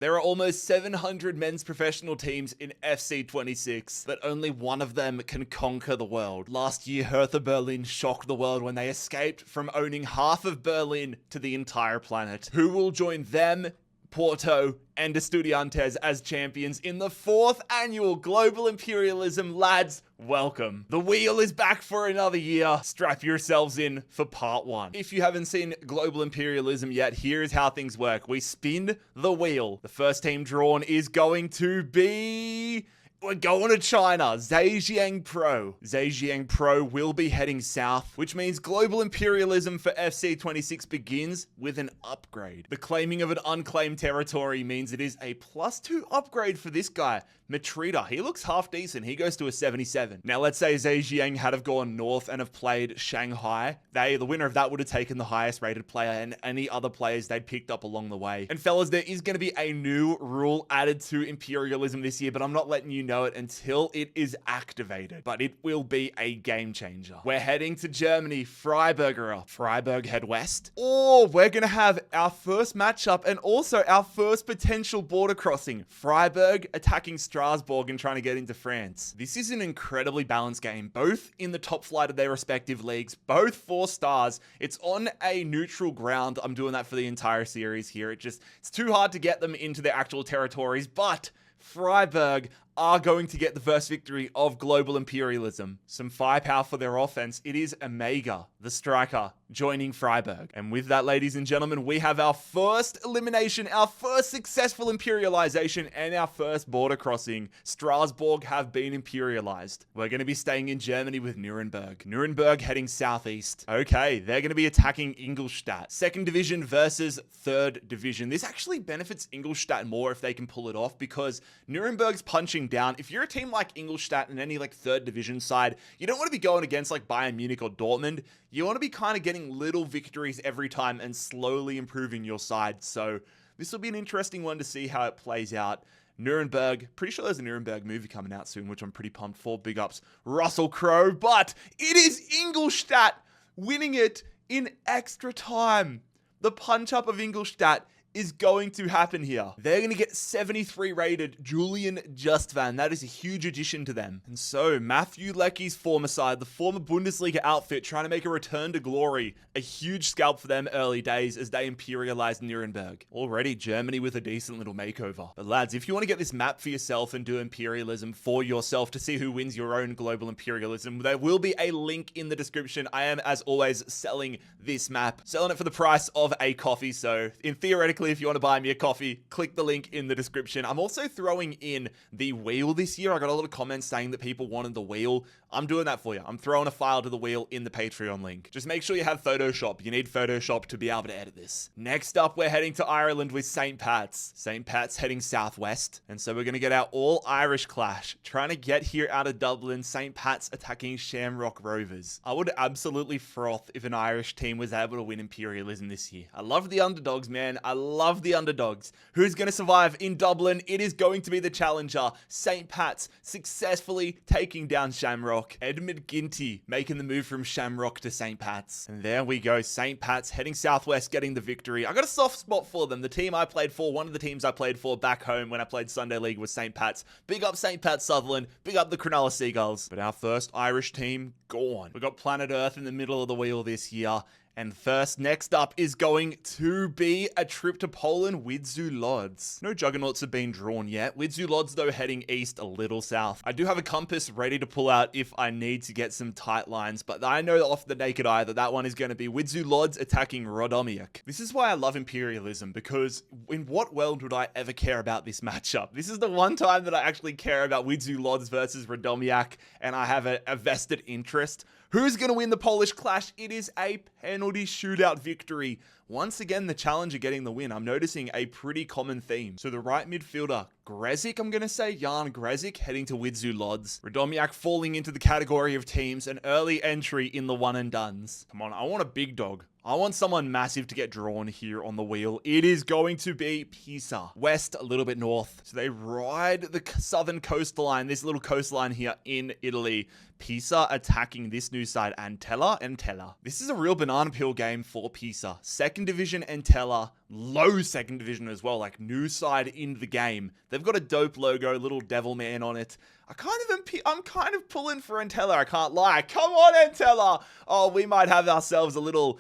There are almost 700 men's professional teams in FC26, but only one of them can conquer the world. Last year, Hertha Berlin shocked the world when they escaped from owning half of Berlin to the entire planet. Who will join them, Porto, and Estudiantes as champions in the 4th annual Global Imperialism? Lads, welcome. The wheel is back for another year. Strap yourselves in for part 1. If you haven't seen Global Imperialism yet, here's how things work. We spin the wheel. The first team drawn is going to be... We're going to China, Zhejiang Pro. Zhejiang Pro will be heading south, which means Global Imperialism for FC26 begins with an upgrade. The claiming of an unclaimed territory means it is a +2 upgrade for this guy, Matrida. He looks half decent. He goes to a 77. Now, let's say Zhejiang had have gone north and have played Shanghai. The winner of that would have taken the highest rated player and any other players they'd picked up along the way. And fellas, there is going to be a new rule added to Imperialism this year, but I'm not letting you know it until it is activated. But it will be a game changer. We're heading to Germany, Freiburg head west. Or we're going to have our first matchup and also our first potential border crossing. Freiburg attacking Strasbourg and trying to get into France. This is an incredibly balanced game, both in the top flight of their respective leagues, both 4 stars. It's on a neutral ground. I'm doing that for the entire series here. It's too hard to get them into their actual territories, but Freiburg are going to get the first victory of Global Imperialism. Some firepower for their offense. It is Omega, the striker, joining Freiburg. And with that, ladies and gentlemen, we have our first elimination, our first successful imperialization, and our first border crossing. Strasbourg have been imperialized. We're going to be staying in Germany with Nuremberg. Nuremberg heading southeast. Okay, they're going to be attacking Ingolstadt. 2nd division versus 3rd division. This actually benefits Ingolstadt more if they can pull it off, because Nuremberg's punching down. If you're a team like Ingolstadt and any 3rd division side, you don't want to be going against Bayern Munich or Dortmund. You want to be kind of getting little victories every time and slowly improving your side. So this will be an interesting one to see how it plays out. Nuremberg, pretty sure there's a Nuremberg movie coming out soon, which I'm pretty pumped for. Big ups, Russell Crowe. But it is Ingolstadt winning it in extra time. The punch up of Ingolstadt is going to happen here. They're going to get 73 rated Julian Justvan. That is a huge addition to them. And so Matthew Leckie's former side, the former Bundesliga outfit, trying to make a return to glory. A huge scalp for them early days as they imperialized Nuremberg. Already Germany with a decent little makeover. But lads, if you want to get this map for yourself and do imperialism for yourself to see who wins your own global imperialism, there will be a link in the description. I am, as always, selling this map. Selling it for the price of a coffee. So in theoretically, if you want to buy me a coffee, click the link in the description. I'm also throwing in the wheel this year. I got a lot of comments saying that people wanted the wheel. I'm doing that for you. I'm throwing a file to the wheel in the Patreon link. Just make sure you have Photoshop. You need Photoshop to be able to edit this. Next up, we're heading to Ireland with St. Pat's. St. Pat's heading southwest. And so we're going to get our all-Irish clash. Trying to get here out of Dublin. St. Pat's attacking Shamrock Rovers. I would absolutely froth if an Irish team was able to win Imperialism this year. I love the underdogs, man. I love the underdogs. Who's going to survive in Dublin? It is going to be the challenger, St. Pat's, successfully taking down Shamrock. Edmund Ginty making the move from Shamrock to St. Pat's. And there we go. St. Pat's heading southwest, getting the victory. I got a soft spot for them. The team I played for, one of the teams I played for back home when I played Sunday League was St. Pat's. Big up St. Pat's Sutherland. Big up the Cronulla Seagulls. But our first Irish team, gone. We got Planet Earth in the middle of the wheel this year. And first, next up is going to be a trip to Poland, Widzew Lodz. No juggernauts have been drawn yet. Widzew Lodz, though, heading east a little south. I do have a compass ready to pull out if I need to get some tight lines, but I know off the naked eye that that one is going to be Widzew Lodz attacking Radomiak. This is why I love Imperialism, because in what world would I ever care about this matchup? This is the one time that I actually care about Widzew Lodz versus Radomiak, and I have a vested interest. Who's going to win the Polish clash? It is a penalty shootout victory. Once again, the challenger getting the win. I'm noticing a pretty common theme. So the right midfielder, Grezik, I'm going to say, Jan Grezik, heading to Widzew Lodz. Radomiak falling into the category of teams, an early entry in the one and dones. Come on, I want a big dog. I want someone massive to get drawn here on the wheel. It is going to be Pisa. West, a little bit north. So they ride the southern coastline, this little coastline here in Italy. Pisa attacking this new side, Antella. This is a real banana peel game for Pisa. 2nd division Antella low second division as well, like new side in the game. They've got a dope logo, little devil man on it. I'm kind of pulling for Entella, I can't lie. Come on, Entella! Oh, we might have ourselves a little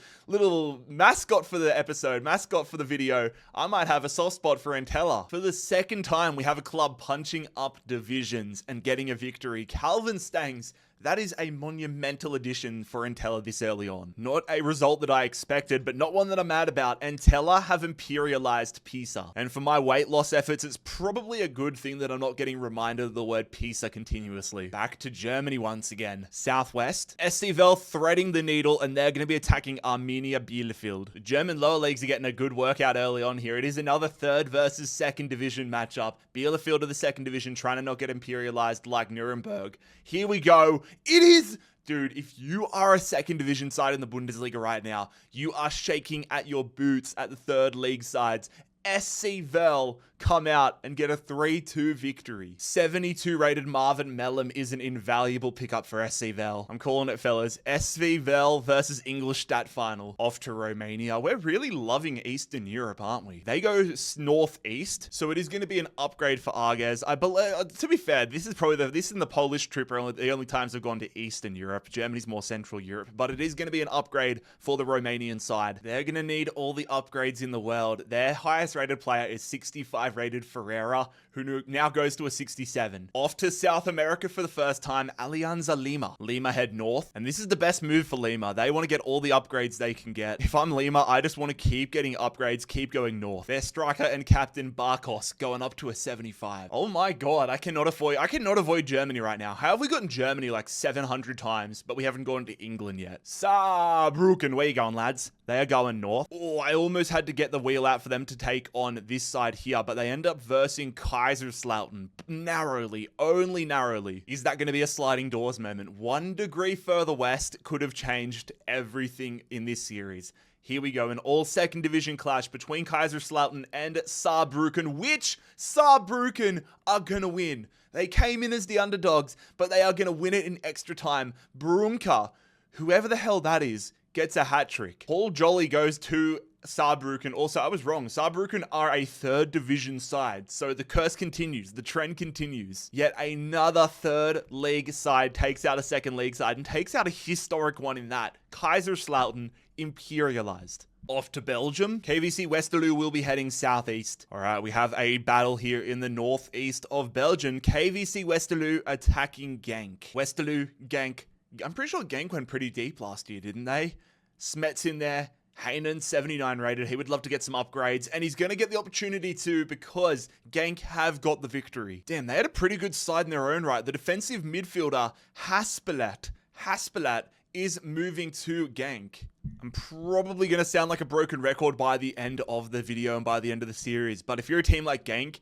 mascot for the episode, mascot for the video. I might have a soft spot for Entella. For the second time, we have a club punching up divisions and getting a victory. Calvin Stangs. That is a monumental addition for Entella this early on. Not a result that I expected, but not one that I'm mad about. Entella have imperialized Pisa. And for my weight loss efforts, it's probably a good thing that I'm not getting reminded of the word Pisa continuously. Back to Germany once again. Southwest. SC Verl threading the needle, and they're going to be attacking Arminia Bielefeld. The German lower leagues are getting a good workout early on here. It is another third versus second division matchup. Bielefeld of the second division trying to not get imperialized like Nuremberg. Here we go. It is, dude, if you are a second division side in the Bundesliga right now, you are shaking at your boots at the third league sides. SC Verl come out and get a 3-2 victory. 72 rated Marvin Mellum is an invaluable pickup for SC Verl. I'm calling it, fellas. SV Verl versus Ingolstadt final. Off to Romania. We're really loving Eastern Europe, aren't we? They go northeast, so it is going to be an upgrade for Arges. I believe, to be fair, this is probably this and the Polish trip are the only times I've gone to Eastern Europe. Germany's more Central Europe, but it is going to be an upgrade for the Romanian side. They're going to need all the upgrades in the world. Their highest rated player is 65 rated Ferreira, who now goes to a 67. Off to South America for the first time, Alianza Lima. Lima head north, and this is the best move for Lima. They want to get all the upgrades they can get. If I'm Lima, I just want to keep getting upgrades, keep going north. Their striker and captain Barkos going up to a 75. Oh my god, I cannot avoid Germany right now. How have we gotten Germany like 700 times, but we haven't gone to England yet? Saarbrücken, where you going, lads? They are going north. Oh, I almost had to get the wheel out for them to take on this side here, but they end up versing Kaiserslautern narrowly, only narrowly. Is that going to be a sliding doors moment? 1 degree further west could have changed everything in this series. Here we go, an all second division clash between Kaiserslautern and Saarbrücken, which Saarbrücken are going to win. They came in as the underdogs, but they are going to win it in extra time. Brunker, whoever the hell that is, gets a hat trick. Paul Jolly goes to Saarbrücken. Also, I was wrong. Saarbrücken are a third division side. So the curse continues. The trend continues. Yet another third league side takes out a second league side and takes out a historic one in that. Kaiserslautern imperialized. Off to Belgium. KVC Westerlo will be heading southeast. All right, we have a battle here in the northeast of Belgium. KVC Westerlo attacking Genk. Westerlo, Genk. I'm pretty sure Genk went pretty deep last year, didn't they? Smets in there. Haynen, 79 rated. He would love to get some upgrades, and he's going to get the opportunity to because Genk have got the victory. Damn, they had a pretty good side in their own right. The defensive midfielder, Haspelat is moving to Genk. I'm probably going to sound like a broken record by the end of the video and by the end of the series, but if you're a team like Genk,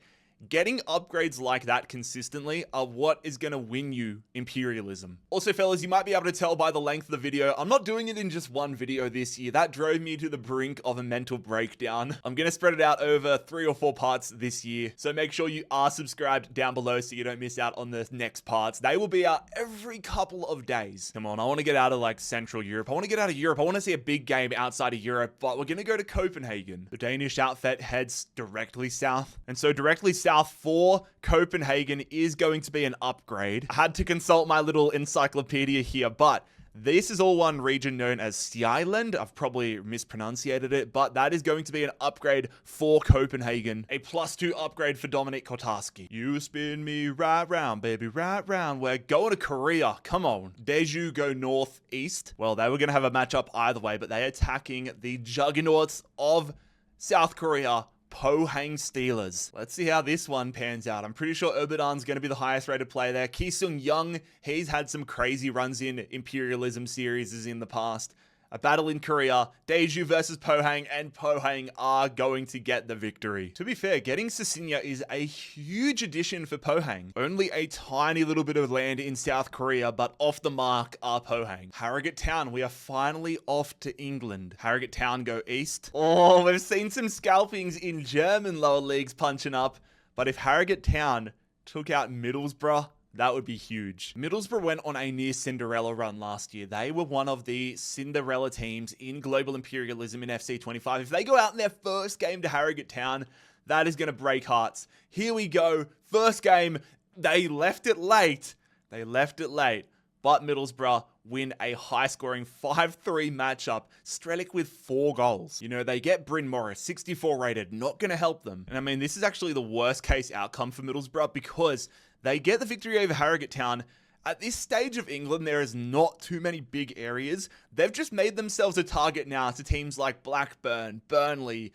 getting upgrades like that consistently are what is going to win you Imperialism. Also, fellas, you might be able to tell by the length of the video, I'm not doing it in just one video this year. That drove me to the brink of a mental breakdown. I'm going to spread it out over 3 or 4 parts this year. So make sure you are subscribed down below so you don't miss out on the next parts. They will be out every couple of days. Come on, I want to get out of like Central Europe. I want to get out of Europe. I want to see a big game outside of Europe, but we're going to go to Copenhagen. The Danish outfit heads directly south. And so directly south for Copenhagen is going to be an upgrade. I had to consult my little encyclopedia here, but this is all one region known as Skyland. I've probably mispronunciated it, but that is going to be an upgrade for Copenhagen. A +2 upgrade for Dominik Kotarski. You spin me right round, baby, right round. We're going to Korea. Come on. Daeju go northeast. Well, they were going to have a matchup either way, but they're attacking the juggernauts of South Korea, Pohang Steelers. Let's see how this one pans out. I'm pretty sure Obadan's going to be the highest rated player there. Ki-Sung Young, he's had some crazy runs in Imperialism series in the past. A battle in Korea, Daeju versus Pohang, and Pohang are going to get the victory. To be fair, getting Sisinya is a huge addition for Pohang. Only a tiny little bit of land in South Korea, but off the mark are Pohang. Harrogate Town, we are finally off to England. Harrogate Town go east. Oh, we've seen some scalpings in German lower leagues punching up, but if Harrogate Town took out Middlesbrough, That would be huge. Middlesbrough went on a near Cinderella run last year. They were one of the Cinderella teams in Global Imperialism in FC25. If they go out in their first game to Harrogate Town, that is going to break hearts. Here we go. First game, they left it late. But Middlesbrough win a high-scoring 5-3 matchup. Strelic with 4 goals. You know, they get Bryn Morris, 64 rated, not going to help them. And I mean, this is actually the worst-case outcome for Middlesbrough because they get the victory over Harrogate Town. At this stage of England, there is not too many big areas. They've just made themselves a target now to teams like Blackburn, Burnley,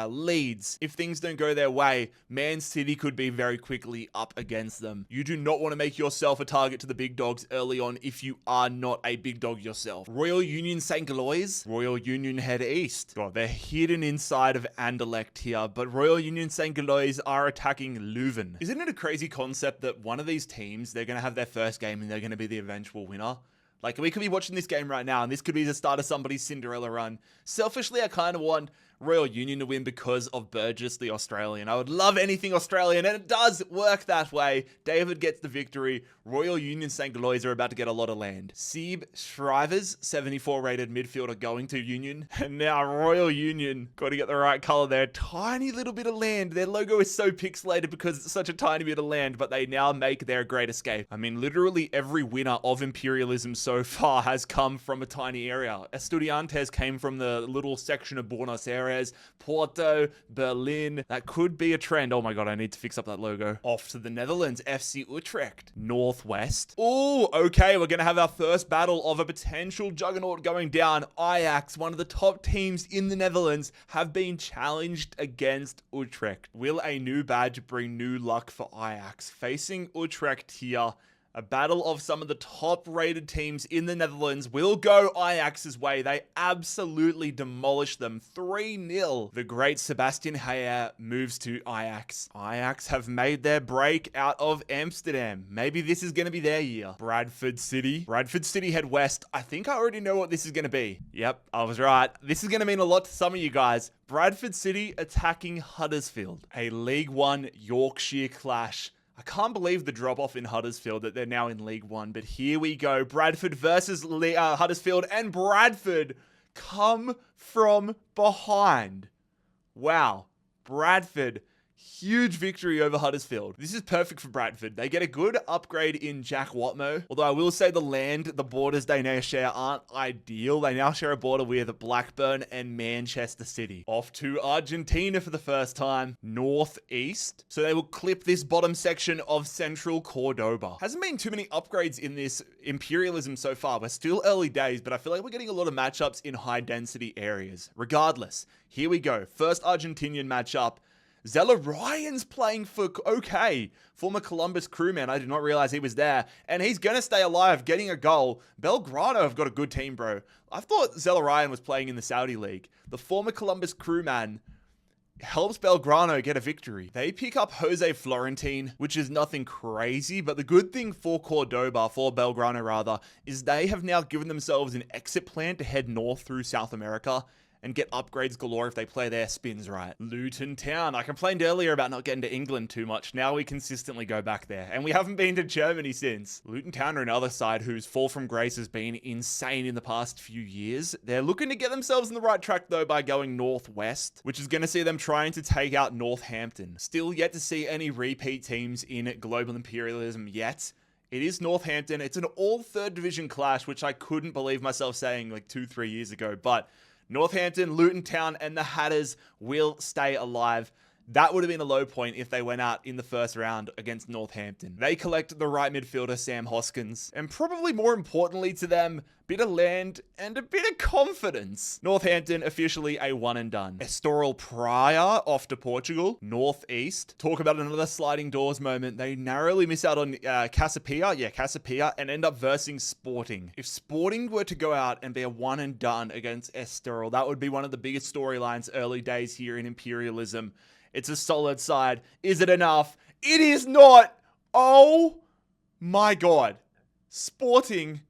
Leeds. If things don't go their way, Man City could be very quickly up against them. You do not want to make yourself a target to the big dogs early on if you are not a big dog yourself. Royal Union St. Galois, Royal Union head east. God, they're hidden inside of Anderlecht here, but Royal Union St. Galois are attacking Leuven. Isn't it a crazy concept that one of these teams, they're going to have their first game and they're going to be the eventual winner? Like, we could be watching this game right now, and this could be the start of somebody's Cinderella run. Selfishly, I kind of want Royal Union to win because of Burgess, the Australian. I would love anything Australian, and it does work that way. David gets the victory. Royal Union St. Galois are about to get a lot of land. Seb Shrivers, 74 rated midfielder, going to Union. And now Royal Union, got to get the right color there. Tiny little bit of land. Their logo is so pixelated because it's such a tiny bit of land, but they now make their great escape. I mean, literally every winner of Imperialism so far has come from a tiny area. Estudiantes came from the little section of Buenos Aires. Porto, Berlin. That could be a trend. Oh my god, I need to fix up that logo. Off to the Netherlands, FC Utrecht. Northwest. Oh, okay, we're going to have our first battle of a potential juggernaut going down. Ajax, one of the top teams in the Netherlands, have been challenged against Utrecht. Will a new badge bring new luck for Ajax? Facing Utrecht here. A battle of some of the top-rated teams in the Netherlands will go Ajax's way. They absolutely demolished them 3-0. The great Sebastian Haller moves to Ajax. Ajax have made their break out of Amsterdam. Maybe this is going to be their year. Bradford City. Bradford City head west. I think I already know what this is going to be. Yep, I was right. This is going to mean a lot to some of you guys. Bradford City attacking Huddersfield. A League One Yorkshire clash. I can't believe the drop-off in Huddersfield that they're now in League One, but here we go. Bradford versus Huddersfield, and Bradford come from behind. Wow. Bradford, huge victory over Huddersfield. This is perfect for Bradford. They get a good upgrade in Jack Watmo. Although I will say the borders they now share aren't ideal. They now share a border with Blackburn and Manchester City. Off to Argentina for the first time. Northeast. So they will clip this bottom section of Central Cordoba. Hasn't been too many upgrades in this Imperialism so far. We're still early days, but I feel like we're getting a lot of matchups in high density areas. Regardless, here we go. First Argentinian matchup. Zella Ryan's playing for, former Columbus crewman. I did not realize he was there. And he's going to stay alive, getting a goal. Belgrano have got a good team, bro. I thought Zella Ryan was playing in the Saudi League. The former Columbus crewman helps Belgrano get a victory. They pick up Jose Florentine, which is nothing crazy, but the good thing for Belgrano rather, is they have now given themselves an exit plan to head north through South America and get upgrades galore if they play their spins right. Luton Town. I complained earlier about not getting to England too much. Now we consistently go back there. And we haven't been to Germany since. Luton Town are another side whose fall from grace has been insane in the past few years. They're looking to get themselves on the right track though by going northwest, which is going to see them trying to take out Northampton. Still yet to see any repeat teams in Global Imperialism yet. It is Northampton. It's an all third division clash, which I couldn't believe myself saying like 2-3 years ago, but Northampton, Luton Town, and the Hatters will stay alive. That would have been a low point if they went out in the first round against Northampton. They collect the right midfielder, Sam Hoskins, and probably more importantly to them, bit of land and a bit of confidence. Northampton officially a one and done. Estoril Praia off to Portugal. Northeast. Talk about another sliding doors moment. They narrowly miss out on Casapia, and end up versing Sporting. If Sporting were to go out and be a one and done against Estoril, that would be one of the biggest storylines early days here in Imperialism. It's a solid side. Is it enough? It is not. Oh my god. Sporting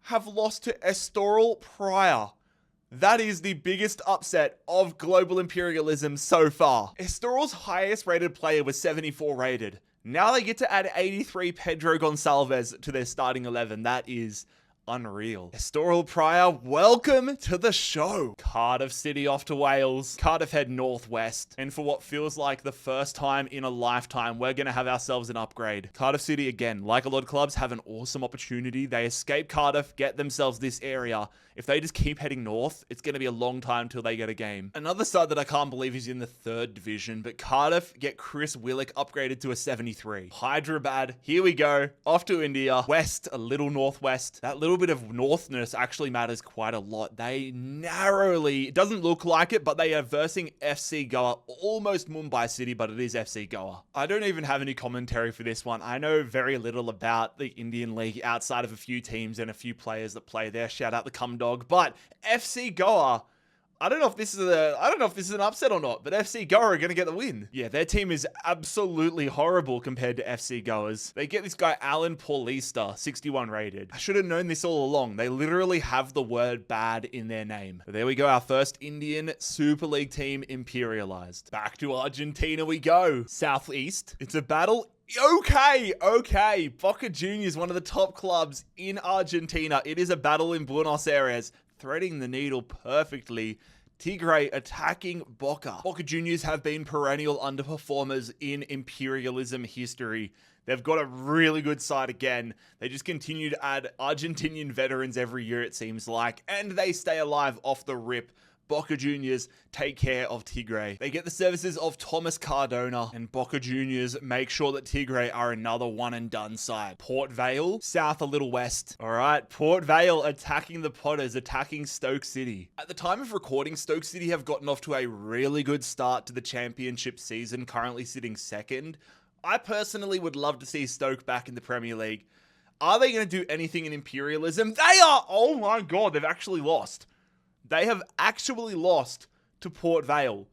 have lost to Estoril Praia. That is the biggest upset of global imperialism so far. Estoral's highest rated player was 74 rated. Now they get to add 83 Pedro Gonçalves to their starting 11. That is unreal. Estoral Prior, welcome to the show. Cardiff City off to Wales. Cardiff head northwest. And for what feels like the first time in a lifetime, we're going to have ourselves an upgrade. Cardiff City, again, like a lot of clubs, have an awesome opportunity. They escape Cardiff, get themselves this area. If they just keep heading north, it's going to be a long time till they get a game. Another side that I can't believe is in the 3rd division, but Cardiff get Chris Willock upgraded to a 73. Hyderabad, here we go. Off to India. West, a little northwest. That little bit of northness actually matters quite a lot. They narrowly, it doesn't look like it, but they are versing FC Goa, almost Mumbai City, but it is FC Goa. I don't even have any commentary for this one. I know very little about the Indian League outside of a few teams and a few players that play there. Shout out the Cum Dog. But FC Goa, I don't know if this is an upset or not, but FC Goa are going to get the win. Yeah, their team is absolutely horrible compared to FC Goa's. They get this guy, Alan Paulista, 61 rated. I should have known this all along. They literally have the word bad in their name. But there we go, our first Indian Super League team imperialized. Back to Argentina we go. Southeast, it's a battle. Okay. Boca Juniors, one of the top clubs in Argentina. It is a battle in Buenos Aires, threading the needle perfectly. Tigre attacking Boca. Boca Juniors have been perennial underperformers in imperialism history. They've got a really good side again. They just continue to add Argentinian veterans every year, it seems like, and they stay alive off the rip. Boca Juniors take care of Tigre. They get the services of Thomas Cardona, and Boca Juniors make sure that Tigre are another one and done side. Port Vale, south a little west. All right, Port Vale attacking the Potters, attacking Stoke City. At the time of recording, Stoke City have gotten off to a really good start to the championship season, currently sitting 2nd. I personally would love to see Stoke back in the Premier League. Are they going to do anything in imperialism? They are! Oh my god, they've actually lost. They have actually lost to Port Vale.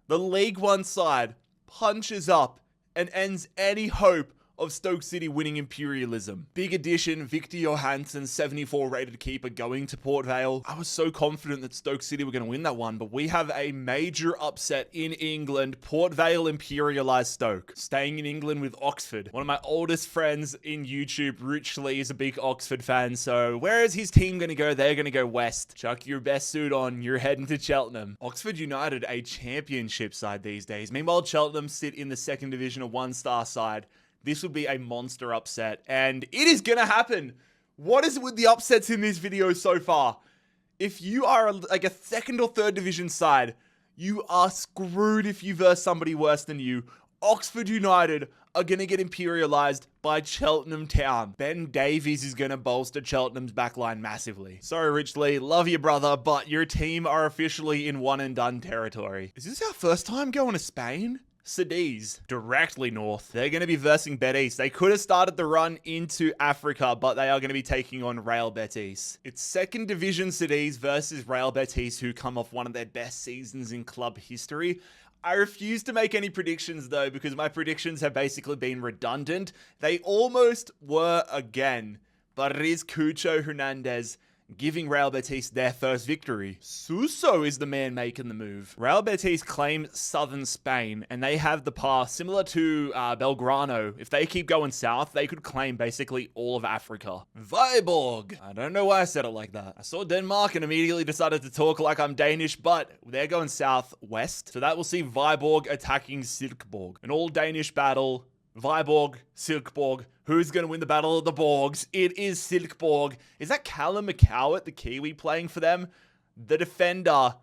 The League One side punches up and ends any hope of Stoke City winning imperialism. Big addition, Victor Johansson, 74 rated keeper, going to Port Vale. I was so confident that Stoke City were going to win that one, but we have a major upset in England. Port Vale imperialized Stoke. Staying in England with Oxford. One of my oldest friends in YouTube, Rich Lee, is a big Oxford fan, so where is his team going to go? They're going to go west. Chuck your best suit on, you're heading to Cheltenham. Oxford United, a championship side these days. Meanwhile, Cheltenham sit in the 2nd division, a 1-star side. This would be a monster upset, and it is going to happen. What is it with the upsets in this video so far? If you are like a 2nd or 3rd division side, you are screwed if you verse somebody worse than you. Oxford United are going to get imperialized by Cheltenham Town. Ben Davies is going to bolster Cheltenham's backline massively. Sorry, Rich Lee. Love you, brother, but your team are officially in one and done territory. Is this our first time going to Spain? Cadiz, directly north. They're going to be versing Betis. They could have started the run into Africa, but they are going to be taking on Real Betis. It's 2nd division Cadiz versus Real Betis, who come off one of their best seasons in club history. I refuse to make any predictions though, because my predictions have basically been redundant. They almost were again, but it is Cucho Hernandez giving Real Betis their first victory. Suso is the man making the move. Real Betis claim southern Spain, and they have the path similar to Belgrano. If they keep going south, they could claim basically all of Africa. Viborg. I don't know why I said it like that. I saw Denmark and immediately decided to talk like I'm Danish, but they're going southwest. So that will see Viborg attacking Silkeborg. An all-Danish battle. Viborg, Silkeborg. Who's going to win the Battle of the Borgs? It is Silkeborg. Is that Callum McCowett, the Kiwi, playing for them? The defender.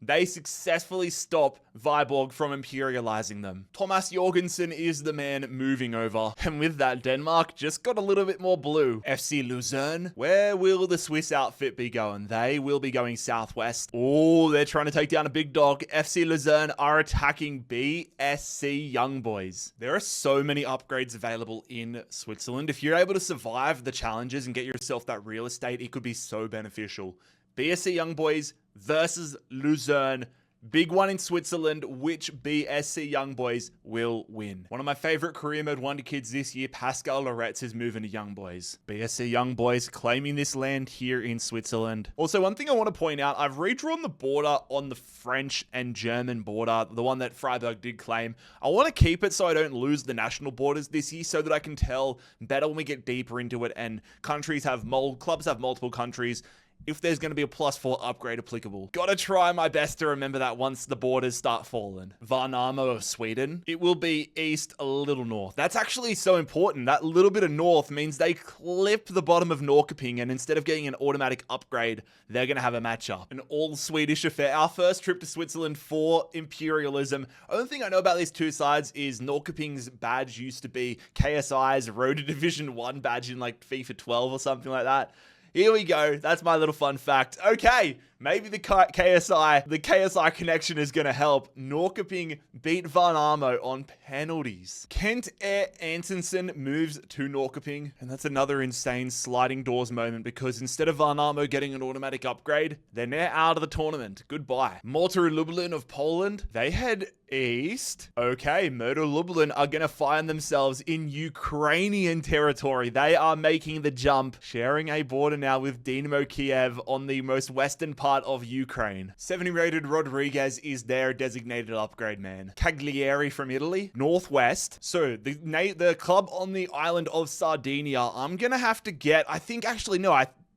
They successfully stop Viborg from imperializing them. Thomas Jorgensen is the man moving over. And with that, Denmark just got a little bit more blue. FC Luzern. Where will the Swiss outfit be going? They will be going southwest. Oh, they're trying to take down a big dog. FC Luzern are attacking BSC Young Boys. There are so many upgrades available in Switzerland. If you're able to survive the challenges and get yourself that real estate, it could be so beneficial. BSC Young Boys versus Luzern. Big one in Switzerland. Which BSC Young Boys will win? One of my favorite career mode wonder kids this year, Pascal Loretz, is moving to Young Boys. BSC Young Boys claiming this land here in Switzerland. Also, one thing I want to point out, I've redrawn the border on the French and German border, the one that Freiburg did claim. I want to keep it so I don't lose the national borders this year so that I can tell better when we get deeper into it and clubs have multiple countries. If there's going to be a +4 upgrade applicable. Gotta try my best to remember that once the borders start falling. Värnamo of Sweden. It will be east a little north. That's actually so important. That little bit of north means they clip the bottom of Norrköping, and instead of getting an automatic upgrade, they're going to have a matchup. An all Swedish affair. Our first trip to Switzerland for Imperialism. Only thing I know about these two sides is Norrköping's badge used to be KSI's Road to Division 1 badge in like FIFA 12 or something like that. Here we go. That's my little fun fact. Okay, maybe the KSI connection is going to help. Norrköping beat Värnamo on penalties. Kent Air Antonsen moves to Norrköping, and that's another insane sliding doors moment because instead of Värnamo getting an automatic upgrade, they're now out of the tournament. Goodbye. Motor Lublin of Poland, they head east. Okay, Motor Lublin are going to find themselves in Ukrainian territory. They are making the jump, sharing a border now with Dynamo Kiev on the most western part of Ukraine. 70 rated Rodriguez is their designated upgrade man. Cagliari from Italy, northwest. So the club on the island of Sardinia, I'm going to have to get,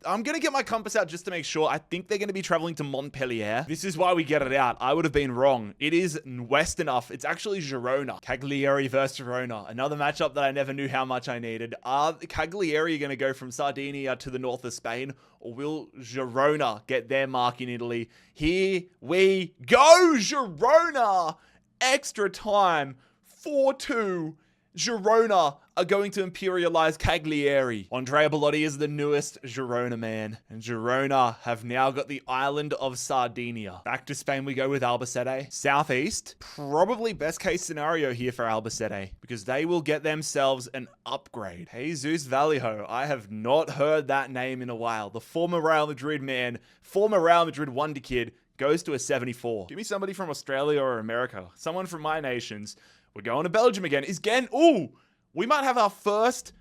I'm going to get my compass out just to make sure. I think they're going to be traveling to Montpellier. This is why we get it out. I would have been wrong. It is west enough. It's actually Girona. Cagliari versus Girona. Another matchup that I never knew how much I needed. Are Cagliari going to go from Sardinia to the north of Spain? Or will Girona get their mark in Italy? Here we go, Girona! Extra time. 4-2. Girona are going to imperialize Cagliari. Andrea Bellotti is the newest Girona man. And Girona have now got the island of Sardinia. Back to Spain we go with Albacete. Southeast, probably best case scenario here for Albacete because they will get themselves an upgrade. Jesus Vallejo, I have not heard that name in a while. The former Real Madrid man, former Real Madrid wonder kid, goes to a 74. Give me somebody from Australia or America. Someone from my nations. We're going to Belgium again. Is Ghent? Ooh, we might have our first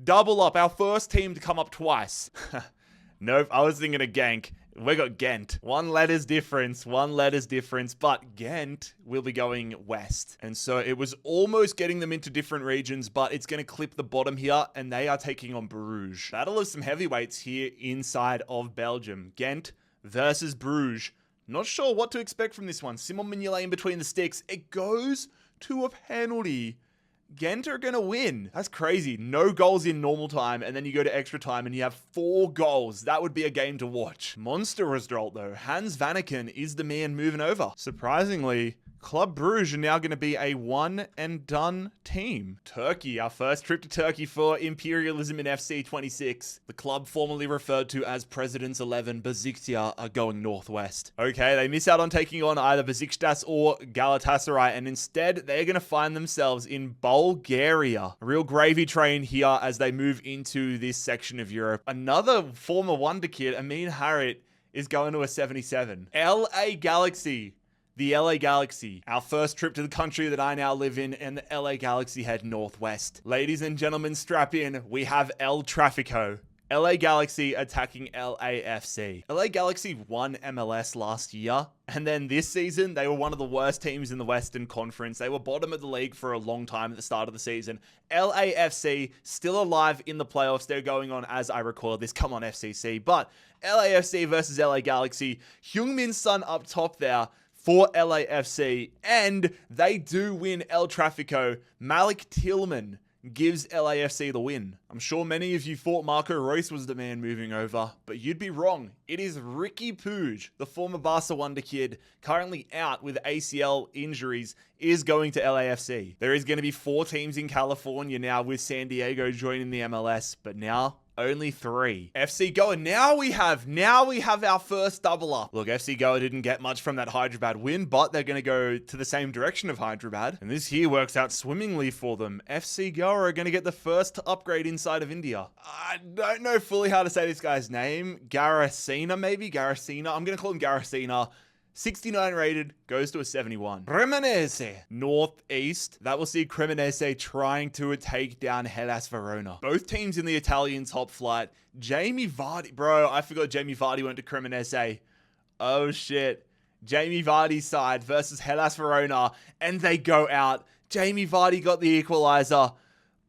double up, our first team to come up twice. Nope, I was thinking of Genk. We got Ghent. One letter's difference, but Ghent will be going west. And so it was almost getting them into different regions, but it's going to clip the bottom here, and they are taking on Bruges. Battle of some heavyweights here inside of Belgium. Ghent versus Bruges. Not sure what to expect from this one. Simon Mignolet in between the sticks. It goes to a penalty. Ghent are going to win. That's crazy. No goals in normal time, and then you go to extra time and you have 4 goals. That would be a game to watch. Monster result, though. Hans Vanaken is the man moving over. Surprisingly, Club Bruges are now going to be a one-and-done team. Turkey, our first trip to Turkey for Imperialism in FC 26. The club formerly referred to as President's 11, Besiktas, are going northwest. Okay, they miss out on taking on either Besiktas or Galatasaray, and instead, they're going to find themselves in Bulgaria. A real gravy train here as they move into this section of Europe. Another former wonder kid, Amin Harit, is going to a 77. LA Galaxy. The LA Galaxy, our first trip to the country that I now live in, and the LA Galaxy head northwest. Ladies and gentlemen, strap in. We have El Trafico. LA Galaxy attacking LAFC. LA Galaxy won MLS last year, and then this season, they were one of the worst teams in the Western Conference. They were bottom of the league for a long time at the start of the season. LAFC, still alive in the playoffs. They're going on as I record this. Come on, FCC. But LAFC versus LA Galaxy. Heung-min Son up top there for LAFC, and they do win El Trafico. Malik Tillman gives LAFC the win. I'm sure many of you thought Marco Reus was the man moving over, but you'd be wrong. It is Ricky Puig, the former Barca wonder kid, currently out with ACL injuries, is going to LAFC. There is going to be 4 teams in California now with San Diego joining the MLS, but now only 3. FC Goa, now we have our first double up. Look, FC Goa didn't get much from that Hyderabad win, but they're going to go to the same direction of Hyderabad. And this here works out swimmingly for them. FC Goa are going to get the first upgrade inside of India. I don't know fully how to say this guy's name. Garasina, maybe? Garasina. I'm going to call him Garasina. 69 rated, goes to a 71. Cremonese, northeast. That will see Cremonese trying to take down Hellas Verona. Both teams in the Italian top flight. Jamie Vardy, bro, I forgot Jamie Vardy went to Cremonese. Oh shit. Jamie Vardy's side versus Hellas Verona, and they go out. Jamie Vardy got the equalizer,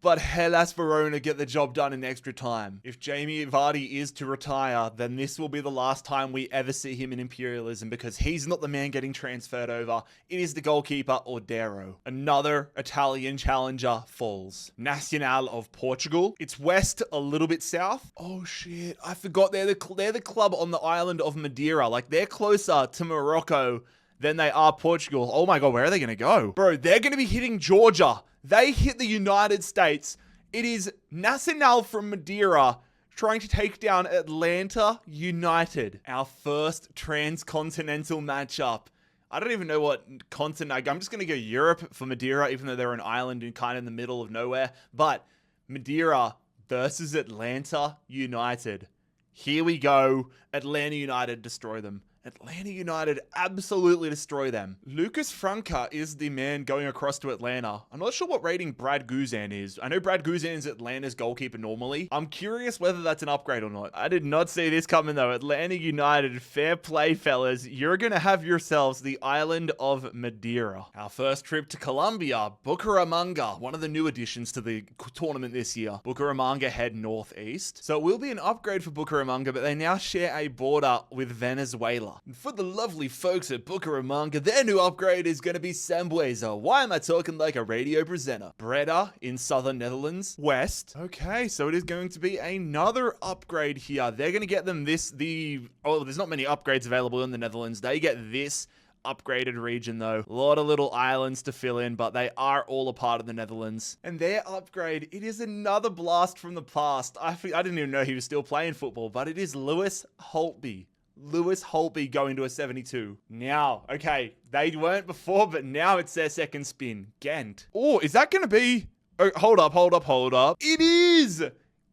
but Hellas Verona get the job done in extra time. If Jamie Vardy is to retire, then this will be the last time we ever see him in Imperialism, because he's not the man getting transferred over. It is the goalkeeper, Ordero. Another Italian challenger falls. Nacional of Portugal. It's west, a little bit south. Oh shit, I forgot they're the club on the island of Madeira. Like, they're closer to Morocco than they are Portugal. Oh my god, where are they going to go? Bro, they're going to be hitting Georgia. They hit the United States. It is Nacional from Madeira trying to take down Atlanta United. Our first transcontinental matchup. I don't even know what continent. I'm just going to go Europe for Madeira, even though they're an island and kind of in the middle of nowhere. But Madeira versus Atlanta United. Here we go. Atlanta United destroy them. Atlanta United absolutely destroy them. Lucas Franca is the man going across to Atlanta. I'm not sure what rating Brad Guzan is. I know Brad Guzan is Atlanta's goalkeeper normally. I'm curious whether that's an upgrade or not. I did not see this coming though. Atlanta United, fair play, fellas. You're going to have yourselves the island of Madeira. Our first trip to Colombia, Bucaramanga, one of the new additions to the tournament this year. Bucaramanga head northeast. So it will be an upgrade for Bucaramanga, but they now share a border with Venezuela. And for the lovely folks at Bucaramanga, their new upgrade is going to be Sambueza. Why am I talking like a radio presenter? Breda in southern Netherlands. West. Okay, so it is going to be another upgrade here. They're going to get them there's not many upgrades available in the Netherlands. They get this upgraded region though. A lot of little islands to fill in, but they are all a part of the Netherlands. And their upgrade, it is another blast from the past. I didn't even know he was still playing football, but it is Lewis Holtby. Lewis Holtby going to a 72. Now, okay, they weren't before, but now it's their second spin. Ghent. Oh, is that going to be... Oh, hold up. It is!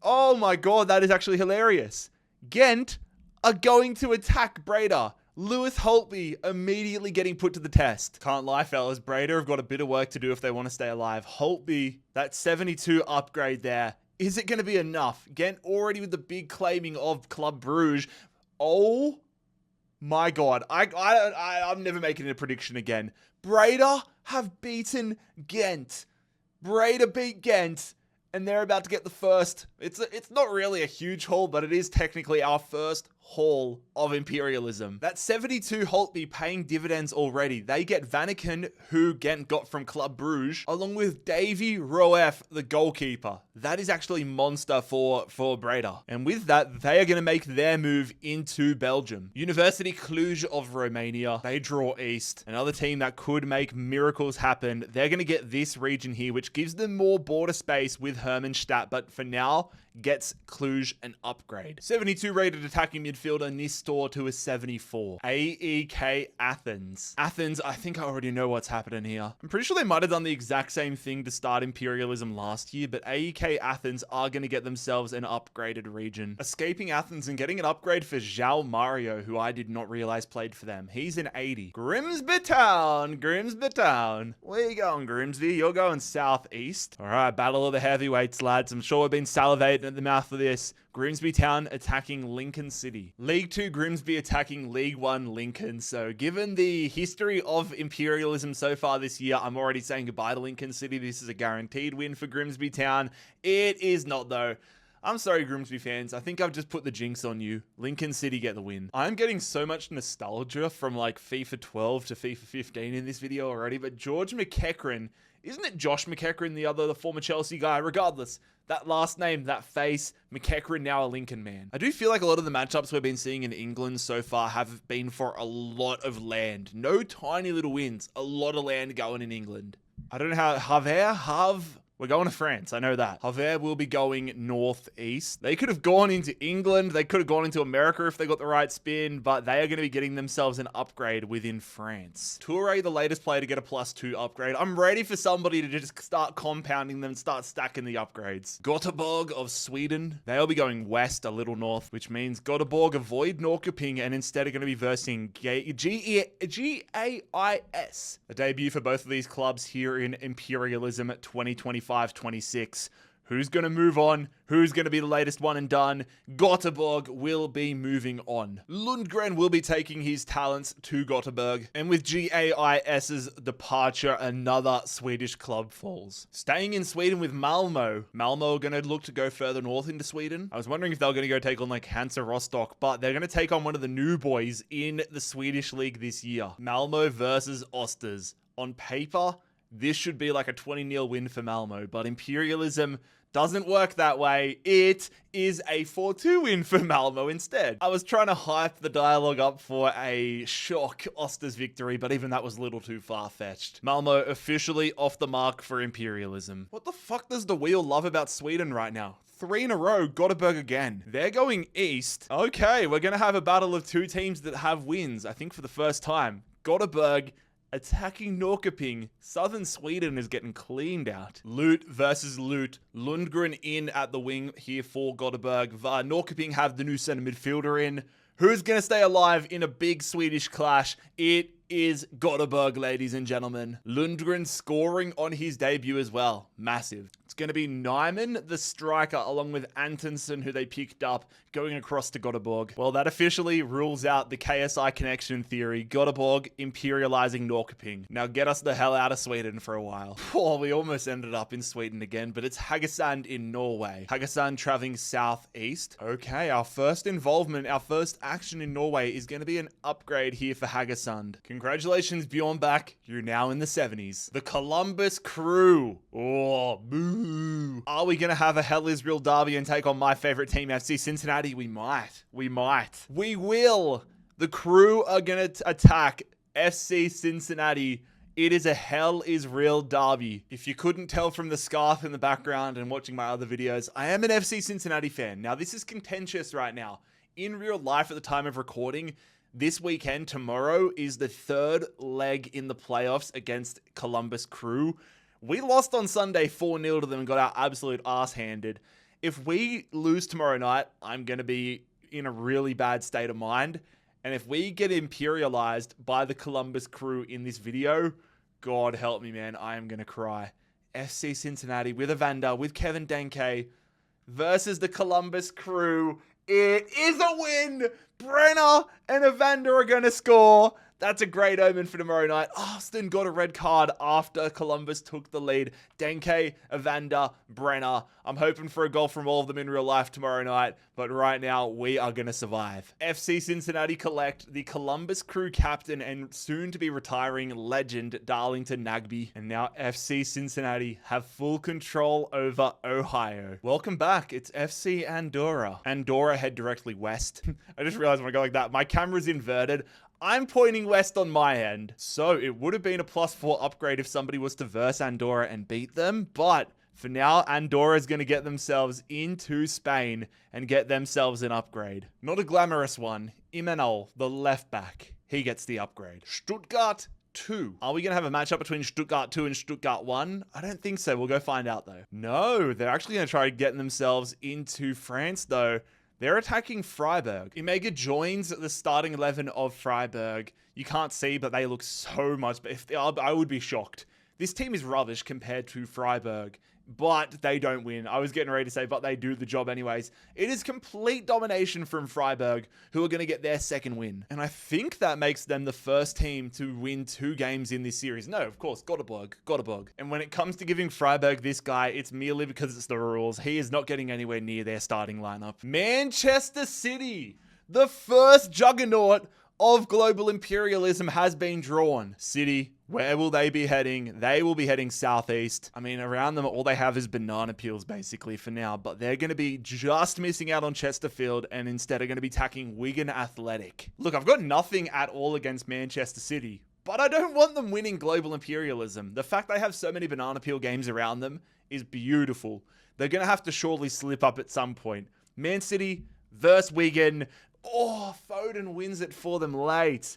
Oh my god, that is actually hilarious. Ghent are going to attack Breda. Lewis Holtby immediately getting put to the test. Can't lie, fellas. Breda have got a bit of work to do if they want to stay alive. Holtby, that 72 upgrade there. Is it going to be enough? Ghent already with the big claiming of Club Bruges. Oh my god. I'm never making a prediction again. Breda have beaten Ghent. Breda beat Ghent, and they're about to get the first. It's not really a huge haul, but it is technically our first haul of Imperialism. That 72 Holtby paying dividends already. They get Vanaken, who Ghent got from Club Bruges, along with Davy Roef, the goalkeeper. That is actually monster for Breda. And with that, they are going to make their move into Belgium. University Cluj of Romania. They draw east. Another team that could make miracles happen. They're going to get this region here, which gives them more border space with Hermannstadt, but for now, gets Cluj an upgrade. 72 rated attacking midfielder Nistor to a 74. AEK Athens. Athens, I think I already know what's happening here. I'm pretty sure they might have done the exact same thing to start Imperialism last year, but AEK Athens are going to get themselves an upgraded region. Escaping Athens and getting an upgrade for João Mario, who I did not realize played for them. He's an 80. Grimsby Town. Where you going, Grimsby? You're going southeast. All right, battle of the heavyweights, lads. I'm sure we've been salivating at the mouth of this. Grimsby Town attacking Lincoln City. League 2 Grimsby attacking League 1 Lincoln. So given the history of Imperialism so far this year, I'm already saying goodbye to Lincoln City. This is a guaranteed win for Grimsby Town. It is not though. I'm sorry, Grimsby fans. I think I've just put the jinx on you. Lincoln City get the win. I'm getting so much nostalgia from like FIFA 12 to FIFA 15 in this video already, but George McEachran, isn't it Josh McEachran, the former Chelsea guy? Regardless, that last name, that face, McEachran, now a Lincoln man. I do feel like a lot of the matchups we've been seeing in England so far have been for a lot of land. No tiny little wins. A lot of land going in England. I don't know how We're going to France, I know that. Javert will be going northeast. They could have gone into England, they could have gone into America if they got the right spin, but they are going to be getting themselves an upgrade within France. Toure, the latest player to get a +2 upgrade. I'm ready for somebody to just start compounding them, start stacking the upgrades. Göteborg of Sweden, they'll be going west a little north, which means Göteborg avoid Norrköping and instead are going to be versing GAIS. A debut for both of these clubs here in Imperialism 2025-26. Who's going to move on? Who's going to be the latest one and done? Göteborg will be moving on. Lundgren will be taking his talents to Göteborg. And with GAIS's departure, another Swedish club falls. Staying in Sweden with Malmö. Malmö are going to look to go further north into Sweden. I was wondering if they were going to go take on like Hansa Rostock, but they're going to take on one of the new boys in the Swedish league this year. Malmö versus Osters. On paper, this should be like a 20-0 win for Malmö, but Imperialism doesn't work that way. It is a 4-2 win for Malmö instead. I was trying to hype the dialogue up for a shock Osters victory, but even that was a little too far-fetched. Malmö officially off the mark for Imperialism. What the fuck does the wheel love about Sweden right now? 3 in a row, Göteborg again. They're going east. Okay, we're going to have a battle of two teams that have wins, I think for the first time. Göteborg attacking Norrköping. Southern Sweden is getting cleaned out. Lut versus Lut. Lundgren in at the wing here for Göteborg. Norrköping have the new center midfielder in. Who's going to stay alive in a big Swedish clash? It is Göteborg, ladies and gentlemen. Lundgren scoring on his debut as well. Massive. It's going to be Nyman, the striker, along with Antonsen, who they picked up, going across to Göteborg. Well, that officially rules out the KSI connection theory. Göteborg imperializing Norrköping. Now get us the hell out of Sweden for a while. Oh, we almost ended up in Sweden again, but it's Haugesund in Norway. Haugesund traveling southeast. Okay, our first involvement, our first action in Norway is going to be an upgrade here for Haugesund. Congratulations, Bjorn Bak. You're now in the 70s. The Columbus Crew. Oh, boo. Are we going to have a Hell is Real derby and take on my favorite team, FC Cincinnati? We might. We might. We will. The Crew are going to attack FC Cincinnati. It is a Hell is Real derby. If you couldn't tell from the scarf in the background and watching my other videos, I am an FC Cincinnati fan. Now, this is contentious right now. In real life at the time of recording, this weekend, tomorrow, is the third leg in the playoffs against Columbus Crew. We lost on Sunday 4-0 to them and got our absolute ass handed. If we lose tomorrow night, I'm going to be in a really bad state of mind. And if we get imperialized by the Columbus Crew in this video, God help me, man, I am going to cry. FC Cincinnati with Evander, with Kevin Denke versus the Columbus Crew. It is a win! Brenner and Evander are going to score. That's a great omen for tomorrow night. Austin got a red card after Columbus took the lead. Denke, Evander, Brenner. I'm hoping for a goal from all of them in real life tomorrow night, but right now we are going to survive. FC Cincinnati collect the Columbus Crew captain and soon to be retiring legend Darlington Nagbe. And now FC Cincinnati have full control over Ohio. Welcome back. It's FC Andorra. Andorra head directly west. I just realized when I go like that, my camera's inverted. I'm pointing west on my end. So it would have been a +4 upgrade if somebody was to verse Andorra and beat them. But for now, Andorra is going to get themselves into Spain and get themselves an upgrade. Not a glamorous one. Imanol, the left back, he gets the upgrade. Stuttgart 2. Are we going to have a matchup between Stuttgart 2 and Stuttgart 1? I don't think so. We'll go find out though. No, they're actually going to try getting themselves into France though. They're attacking Freiburg. Imega joins the starting 11 of Freiburg. You can't see, but they look so much better. If they are, I would be shocked. This team is rubbish compared to Freiburg, but they don't win. I was getting ready to say, but they do the job anyways. It is complete domination from Freiburg, who are going to get their second win. And I think that makes them the first team to win 2 games in this series. No, of course, Göteborg. And when it comes to giving Freiburg this guy, it's merely because it's the rules. He is not getting anywhere near their starting lineup. Manchester City, the first juggernaut of global imperialism has been drawn. City, where will they be heading? They will be heading southeast. I mean, around them, all they have is banana peels basically for now, but they're going to be just missing out on Chesterfield and instead are going to be attacking Wigan Athletic. Look, I've got nothing at all against Manchester City, but I don't want them winning global imperialism. The fact they have so many banana peel games around them is beautiful. They're going to have to surely slip up at some point. Man City versus Wigan. Oh, Foden wins it for them late.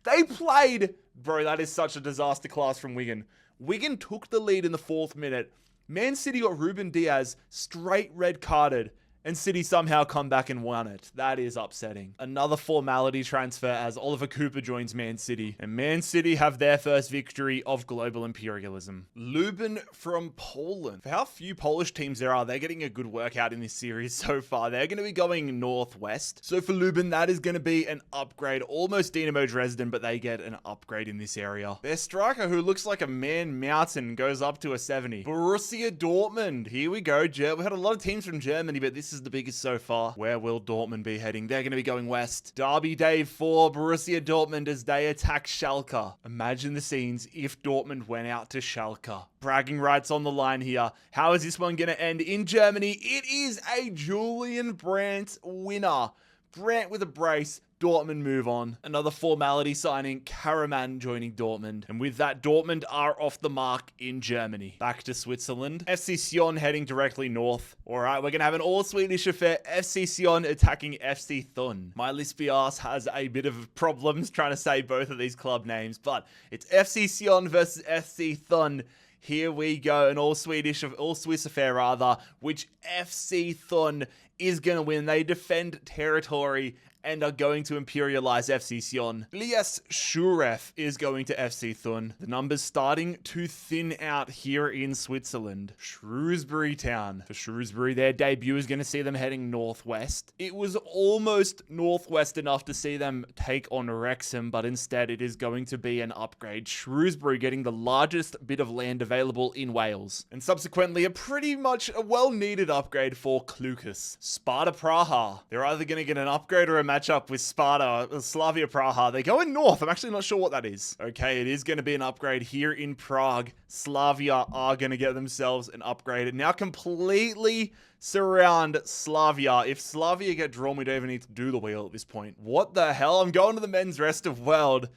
They played... Bro, that is such a disaster class from Wigan. Wigan took the lead in the 4th minute. Man City got Ruben Diaz straight red carded. And City somehow come back and won it. That is upsetting. Another formality transfer as Oliver Cooper joins Man City. And Man City have their first victory of global imperialism. Lubin from Poland. For how few Polish teams there are, they're getting a good workout in this series so far. They're going to be going northwest. So for Lubin, that is going to be an upgrade. Almost Dinamo Dresden, but they get an upgrade in this area. Their striker, who looks like a man mountain, goes up to a 70. Borussia Dortmund. Here we go. We had a lot of teams from Germany, but this is the biggest so far. Where will Dortmund be heading? They're going to be going west. Derby day for Borussia Dortmund as they attack Schalke. Imagine the scenes if Dortmund went out to Schalke. Bragging rights on the line here. How is this one going to end? In Germany, it is a Julian Brandt winner. Brandt with a brace. Dortmund move on. Another formality signing, Karaman joining Dortmund. And with that, Dortmund are off the mark in Germany. Back to Switzerland. FC Sion heading directly north. All right, we're going to have an all-Swedish affair. FC Sion attacking FC Thun. My Lisbias has a bit of problems trying to say both of these club names, but it's FC Sion versus FC Thun. Here we go, an all-Swiss affair rather, which FC Thun is going to win. They defend territory and are going to imperialize FC Sion. Elias Shuref is going to FC Thun. The numbers starting to thin out here in Switzerland. Shrewsbury Town. For Shrewsbury, their debut is going to see them heading northwest. It was almost northwest enough to see them take on Wrexham, but instead it is going to be an upgrade. Shrewsbury getting the largest bit of land available in Wales. And subsequently, a pretty much a well-needed upgrade for Klukas. Sparta Praha. They're either going to get an upgrade or a matchup with Sparta, Slavia Praha. They're going north. I'm actually not sure what that is. Okay, it is going to be an upgrade here in Prague. Slavia are going to get themselves an upgrade and now completely surround Slavia. If Slavia get drawn, we don't even need to do the wheel at this point. What the hell? I'm going to the men's rest of world.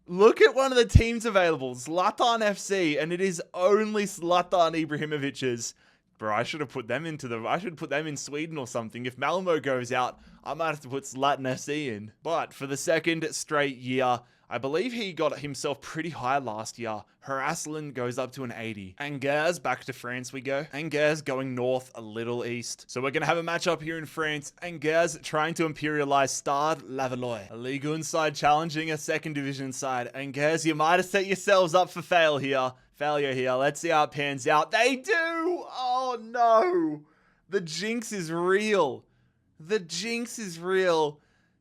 Look at one of the teams available, Zlatan FC, and it is only Zlatan Ibrahimovic's. Bro, I should put them in Sweden or something. If Malmo goes out, I might have to put Zlatan FC in. But for the second straight year, I believe he got himself pretty high last year. Haraslin goes up to an 80. Angers, back to France we go. Angers going north a little east. So we're going to have a matchup here in France. Angers trying to imperialize Stade Lavallois. A Ligue 1 side challenging a second division side. Angers, you might have set yourselves up for failure here. Let's see how it pans out. They do! Oh no! The jinx is real.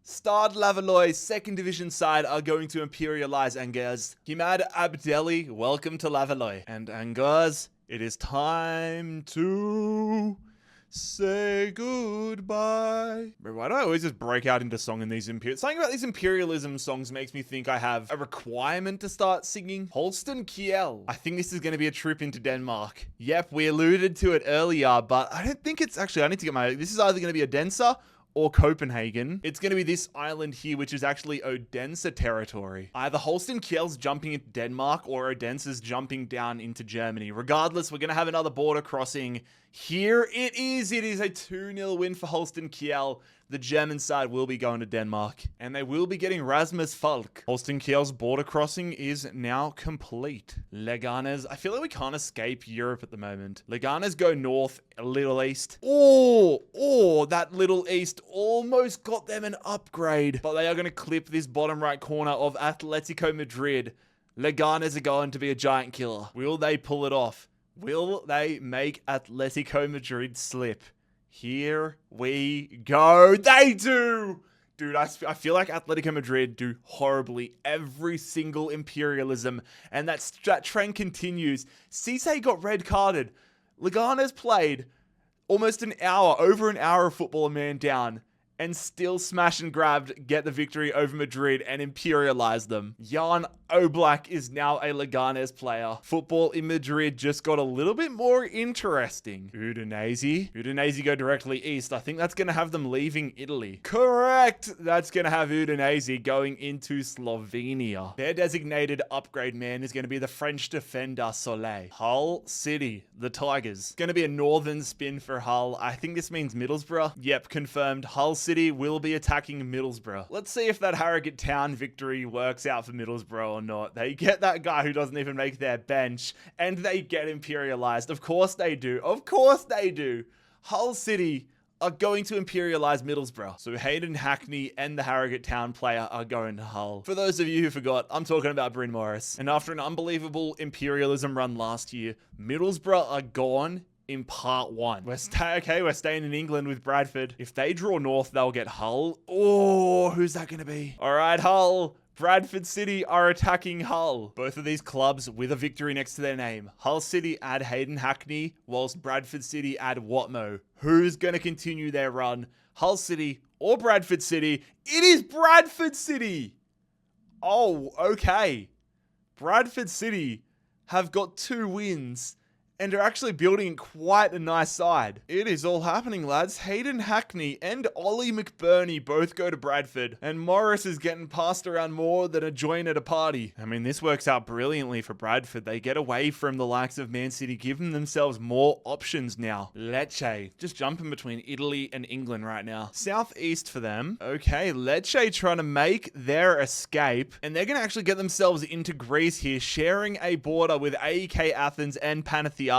Stade Lavallois, second division side, are going to imperialize Angers. Himad Abdelli, welcome to Lavallois. And Angers, it is time to say goodbye. Bro, why do I always just break out into song in these something about these imperialism songs makes me think I have a requirement to start singing. Holsten Kiel. I think this is going to be a trip into Denmark. Yep, we alluded to it earlier, but I don't think it's actually, I need to get this is either going to be Odense or Copenhagen. It's going to be this island here, which is actually Odense territory. Either Holsten Kiel's jumping into Denmark or Odense's jumping down into Germany. Regardless, we're going to have another border crossing. Here it is. It is a 2-0 win for Holsten Kiel. The German side will be going to Denmark. And they will be getting Rasmus Falk. Holsten Kiel's border crossing is now complete. Leganes. I feel like we can't escape Europe at the moment. Leganes go north, a little east. Oh, that little east almost got them an upgrade. But they are going to clip this bottom right corner of Atletico Madrid. Leganes are going to be a giant killer. Will they pull it off? Will they make Atletico Madrid slip? Here we go. They do! Dude, I feel like Atletico Madrid do horribly every single imperialism, and that trend continues. Cisse got red carded. Leganes played almost an hour, over an hour of football, a man down, and still smash and grab, get the victory over Madrid and imperialize them. Jan Oblak is now a Leganes player. Football in Madrid just got a little bit more interesting. Udinese go directly east. I think that's going to have them leaving Italy. Correct! That's going to have Udinese going into Slovenia. Their designated upgrade man is going to be the French defender Soleil. Hull City, the Tigers. Going to be a northern spin for Hull. I think this means Middlesbrough. Yep, confirmed. Hull City will be attacking Middlesbrough. Let's see if that Harrogate Town victory works out for Middlesbrough or not. They get that guy who doesn't even make their bench, and they get imperialized. Of course they do. Of course they do. Hull City are going to imperialize Middlesbrough. So Hayden Hackney and the Harrogate Town player are going to Hull. For those of you who forgot, I'm talking about Bryn Morris. And after an unbelievable imperialism run last year, Middlesbrough are gone in part 1. We're staying in England with Bradford. If they draw north, they'll get Hull. Oh, who's that going to be? All right, Hull. Bradford City are attacking Hull. Both of these clubs with a victory next to their name. Hull City add Hayden Hackney, whilst Bradford City add Watmo. Who's going to continue their run? Hull City or Bradford City? It is Bradford City! Oh, okay. Bradford City have got 2 wins and are actually building quite a nice side. It is all happening, lads. Hayden Hackney and Ollie McBurney both go to Bradford, and Morris is getting passed around more than a joint at a party. I mean, this works out brilliantly for Bradford. They get away from the likes of Man City, giving themselves more options now. Lecce, just jumping between Italy and England right now. Southeast for them. Okay, Lecce trying to make their escape, and they're going to actually get themselves into Greece here, sharing a border with AEK Athens and Panathinaikos.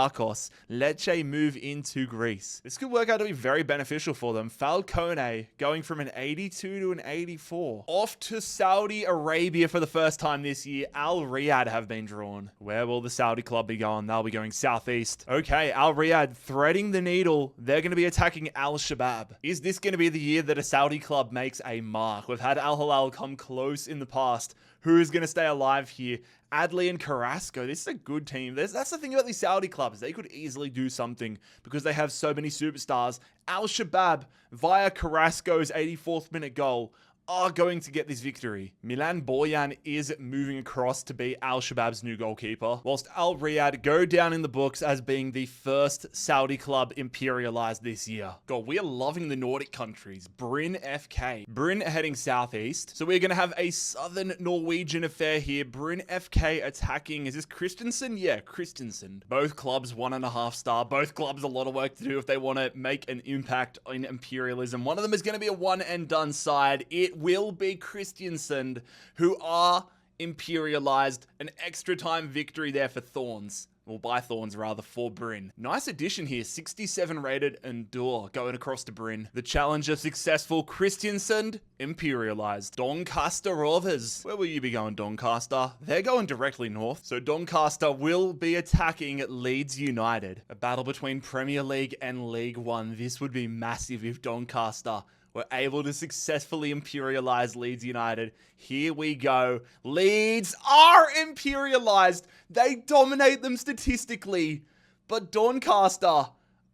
Lecce move into Greece. This could work out to be very beneficial for them. Falcone going from an 82 to an 84. Off to Saudi Arabia for the first time this year. Al Riyadh have been drawn. Where will the Saudi club be going? They'll be going southeast. Okay, Al Riyadh threading the needle. They're going to be attacking Al Shabab. Is this going to be the year that a Saudi club makes a mark? We've had Al Hilal come close in the past. Who is going to stay alive here? Adli and Carrasco. This is a good team. That's the thing about these Saudi clubs. They could easily do something because they have so many superstars. Al Shabab, via Carrasco's 84th minute goal, are going to get this victory. Milan Borjan is moving across to be Al Shabab's new goalkeeper, whilst Al Riyadh go down in the books as being the first Saudi club imperialized this year. God, we are loving the Nordic countries. Bryn FK. Bryn heading southeast. So we're going to have a southern Norwegian affair here. Bryn FK attacking, is this Christensen? Yeah, Christensen. Both clubs 1.5 star. Both clubs a lot of work to do if they want to make an impact in imperialism. One of them is going to be a one and done side. It will be Christensen, who are imperialized. An extra time victory there for Thorns. Well, by Thorns rather, for Bryn. Nice addition here, 67 rated Endure going across to Bryn. The challenger successful, Christensen imperialized. Doncaster Rovers. Where will you be going, Doncaster? They're going directly north, so Doncaster will be attacking Leeds United. A battle between Premier League and League One. This would be massive if Doncaster were able to successfully imperialize Leeds United. Here we go. Leeds are imperialized. They dominate them statistically. But Doncaster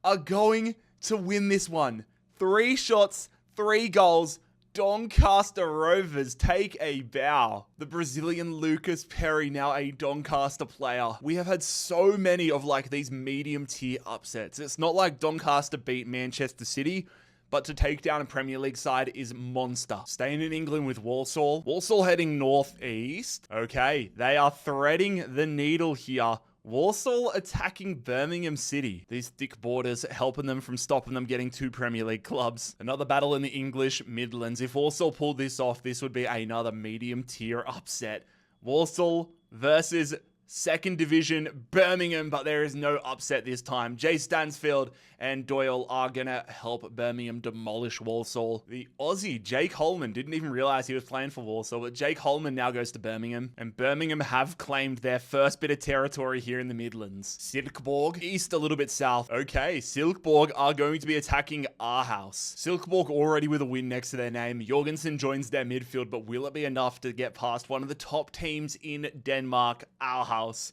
are going to win this one. 3 shots, 3 goals. Doncaster Rovers take a bow. The Brazilian Lucas Perry, now a Doncaster player. We have had so many of these medium tier upsets. It's not like Doncaster beat Manchester City, but to take down a Premier League side is monster. Staying in England with Walsall. Walsall heading northeast. Okay, they are threading the needle here. Walsall attacking Birmingham City. These thick borders helping them from stopping them getting 2 Premier League clubs. Another battle in the English Midlands. If Walsall pulled this off, this would be another medium tier upset. Walsall versus 2nd Division Birmingham, but there is no upset this time. Jay Stansfield and Doyle are going to help Birmingham demolish Walsall. The Aussie, Jake Holman, didn't even realize he was playing for Walsall, but Jake Holman now goes to Birmingham, and Birmingham have claimed their first bit of territory here in the Midlands. Silkeborg, east a little bit south. Okay, Silkeborg are going to be attacking Aarhus. Silkeborg already with a win next to their name. Jorgensen joins their midfield, but will it be enough to get past one of the top teams in Denmark, Aarhus?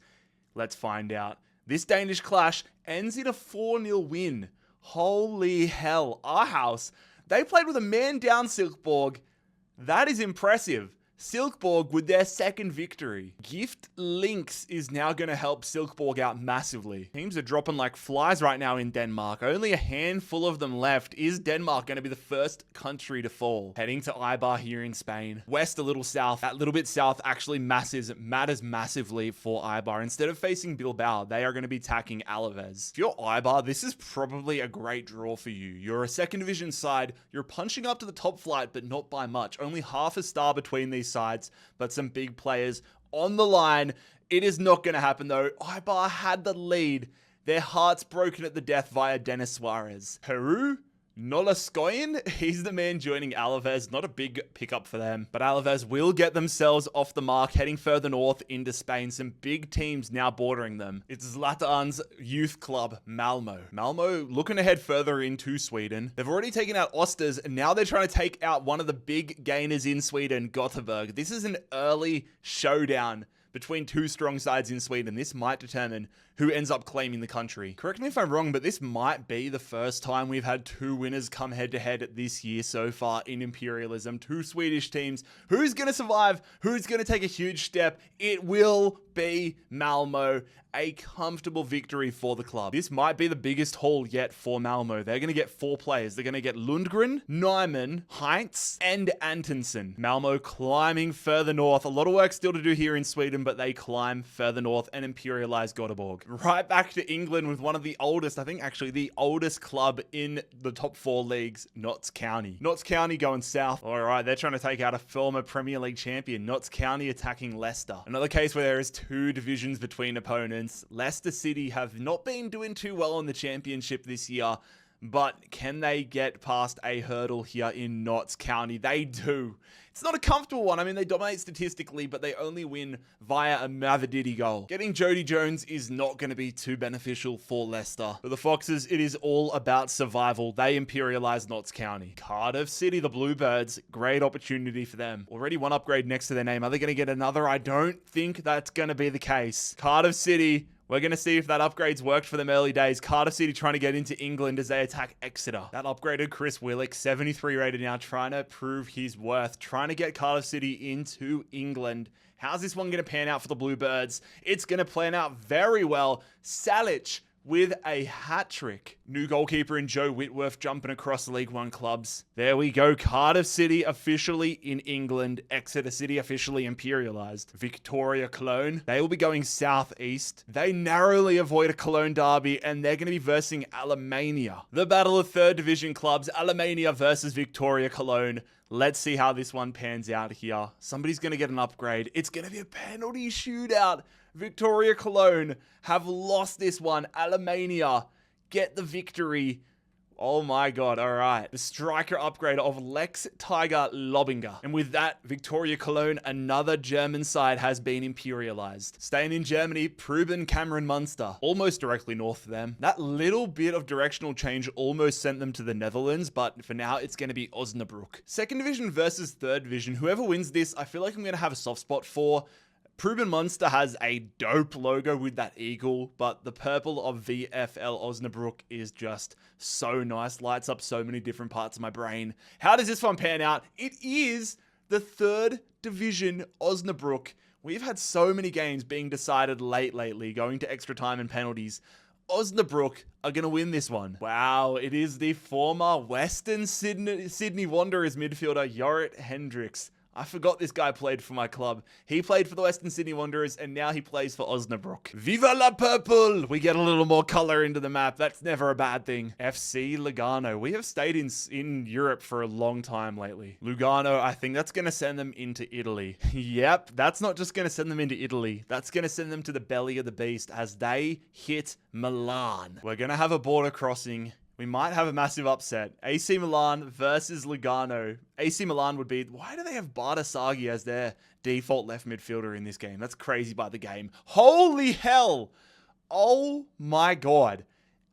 Let's find out. This Danish clash ends in a 4-0 win. Holy hell. Aarhus, They played with a man down Silkeborg. That is impressive. Silkeborg with their second victory. Gift Links is now going to help Silkeborg out massively. Teams are dropping like flies right now in Denmark. Only a handful of them left. Is Denmark going to be the first country to fall? Heading to Eibar here in Spain. West a little south. That little bit south actually matters massively for Eibar. Instead of facing Bilbao, they are going to be attacking Alaves. If you're Eibar, this is probably a great draw for you. You're a second division side. You're punching up to the top flight, but not by much. Only half a star between these sides, but some big players on the line. It is not going to happen though. Eibar had the lead. Their hearts broken at the death via Denis Suarez. Peru? Nolaskoyen? He's the man joining Alaves. Not a big pickup for them, but Alaves will get themselves off the mark, heading further north into Spain. Some big teams now bordering them. It's Zlatan's youth club, Malmo. Malmo looking to head further into Sweden. They've already taken out Osters, and now they're trying to take out one of the big gainers in Sweden, Gothenburg. This is an early showdown between two strong sides in Sweden. This might determine who ends up claiming the country. Correct me if I'm wrong, but this might be the first time we've had two winners come head-to-head this year so far in Imperialism. Two Swedish teams. Who's going to survive? Who's going to take a huge step? It will be Malmo. A comfortable victory for the club. This might be the biggest haul yet for Malmo. They're going to get 4 players. They're going to get Lundgren, Nyman, Heinz, and Antonsen. Malmo climbing further north. A lot of work still to do here in Sweden, but they climb further north and imperialize Göteborg. Right back to England with one of the oldest, I think actually the oldest club in the top 4 leagues, Notts County. Notts County going south. All right, they're trying to take out a former Premier League champion. Notts County attacking Leicester. Another case where there is 2 divisions between opponents. Leicester City have not been doing too well in the championship this year, but can they get past a hurdle here in Notts County? They do. It's not a comfortable one. I mean, they dominate statistically, but they only win via a Maverdidi goal. Getting Jody Jones is not going to be too beneficial for Leicester. For the Foxes, it is all about survival. They imperialize Notts County. Cardiff City, the Bluebirds, great opportunity for them. Already one upgrade next to their name. Are they going to get another? I don't think that's going to be the case. Cardiff City, we're going to see if that upgrade's worked for them early days. Cardiff City trying to get into England as they attack Exeter. That upgraded Chris Willock, 73 rated now, trying to prove his worth, trying to get Cardiff City into England. How's this one going to pan out for the Bluebirds? It's going to plan out very well. Salic with a hat-trick. New goalkeeper in Joe Whitworth jumping across the League One clubs. There we go. Cardiff City officially in England. Exeter City officially imperialized. Victoria Cologne, they will be going southeast. They narrowly avoid a Cologne derby, and they're going to be versing Alemannia. The battle of 3rd division clubs, Alemannia versus Victoria Cologne. Let's see how this one pans out here. Somebody's going to get an upgrade. It's going to be a penalty shootout. Victoria Cologne have lost this one. Alemannia get the victory. Oh my god, all right. The striker upgrade of Lex Tiger Lobinger. And with that, Victoria Cologne, another German side, has been imperialized. Staying in Germany, Preben Cameron Munster, almost directly north of them. That little bit of directional change almost sent them to the Netherlands, but for now, it's going to be Osnabrück. 2nd division versus 3rd division. Whoever wins this, I feel like I'm going to have a soft spot for. Preben Munster has a dope logo with that eagle, but the purple of VfL Osnabrück is just so nice. Lights up so many different parts of my brain. How does this one pan out? It is the 3rd division Osnabrück. We've had so many games being decided lately, going to extra time and penalties. Osnabrück are going to win this one. Wow, it is the former Western Sydney Wanderers midfielder, Jorrit Hendricks. I forgot this guy played for my club. He played for the Western Sydney Wanderers, and now he plays for Osnabrück. Viva la Purple! We get a little more color into the map. That's never a bad thing. FC Lugano. We have stayed in Europe for a long time lately. Lugano, I think that's going to send them into Italy. Yep, that's not just going to send them into Italy. That's going to send them to the belly of the beast as they hit Milan. We're going to have a border crossing. We might have a massive upset. AC Milan versus Lugano. AC Milan would be... Why do they have Bardasagi as their default left midfielder in this game? That's crazy by the game. Holy hell! Oh my god.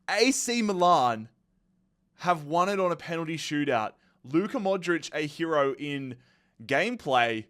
AC Milan have won it on a penalty shootout. Luka Modric, a hero in gameplay,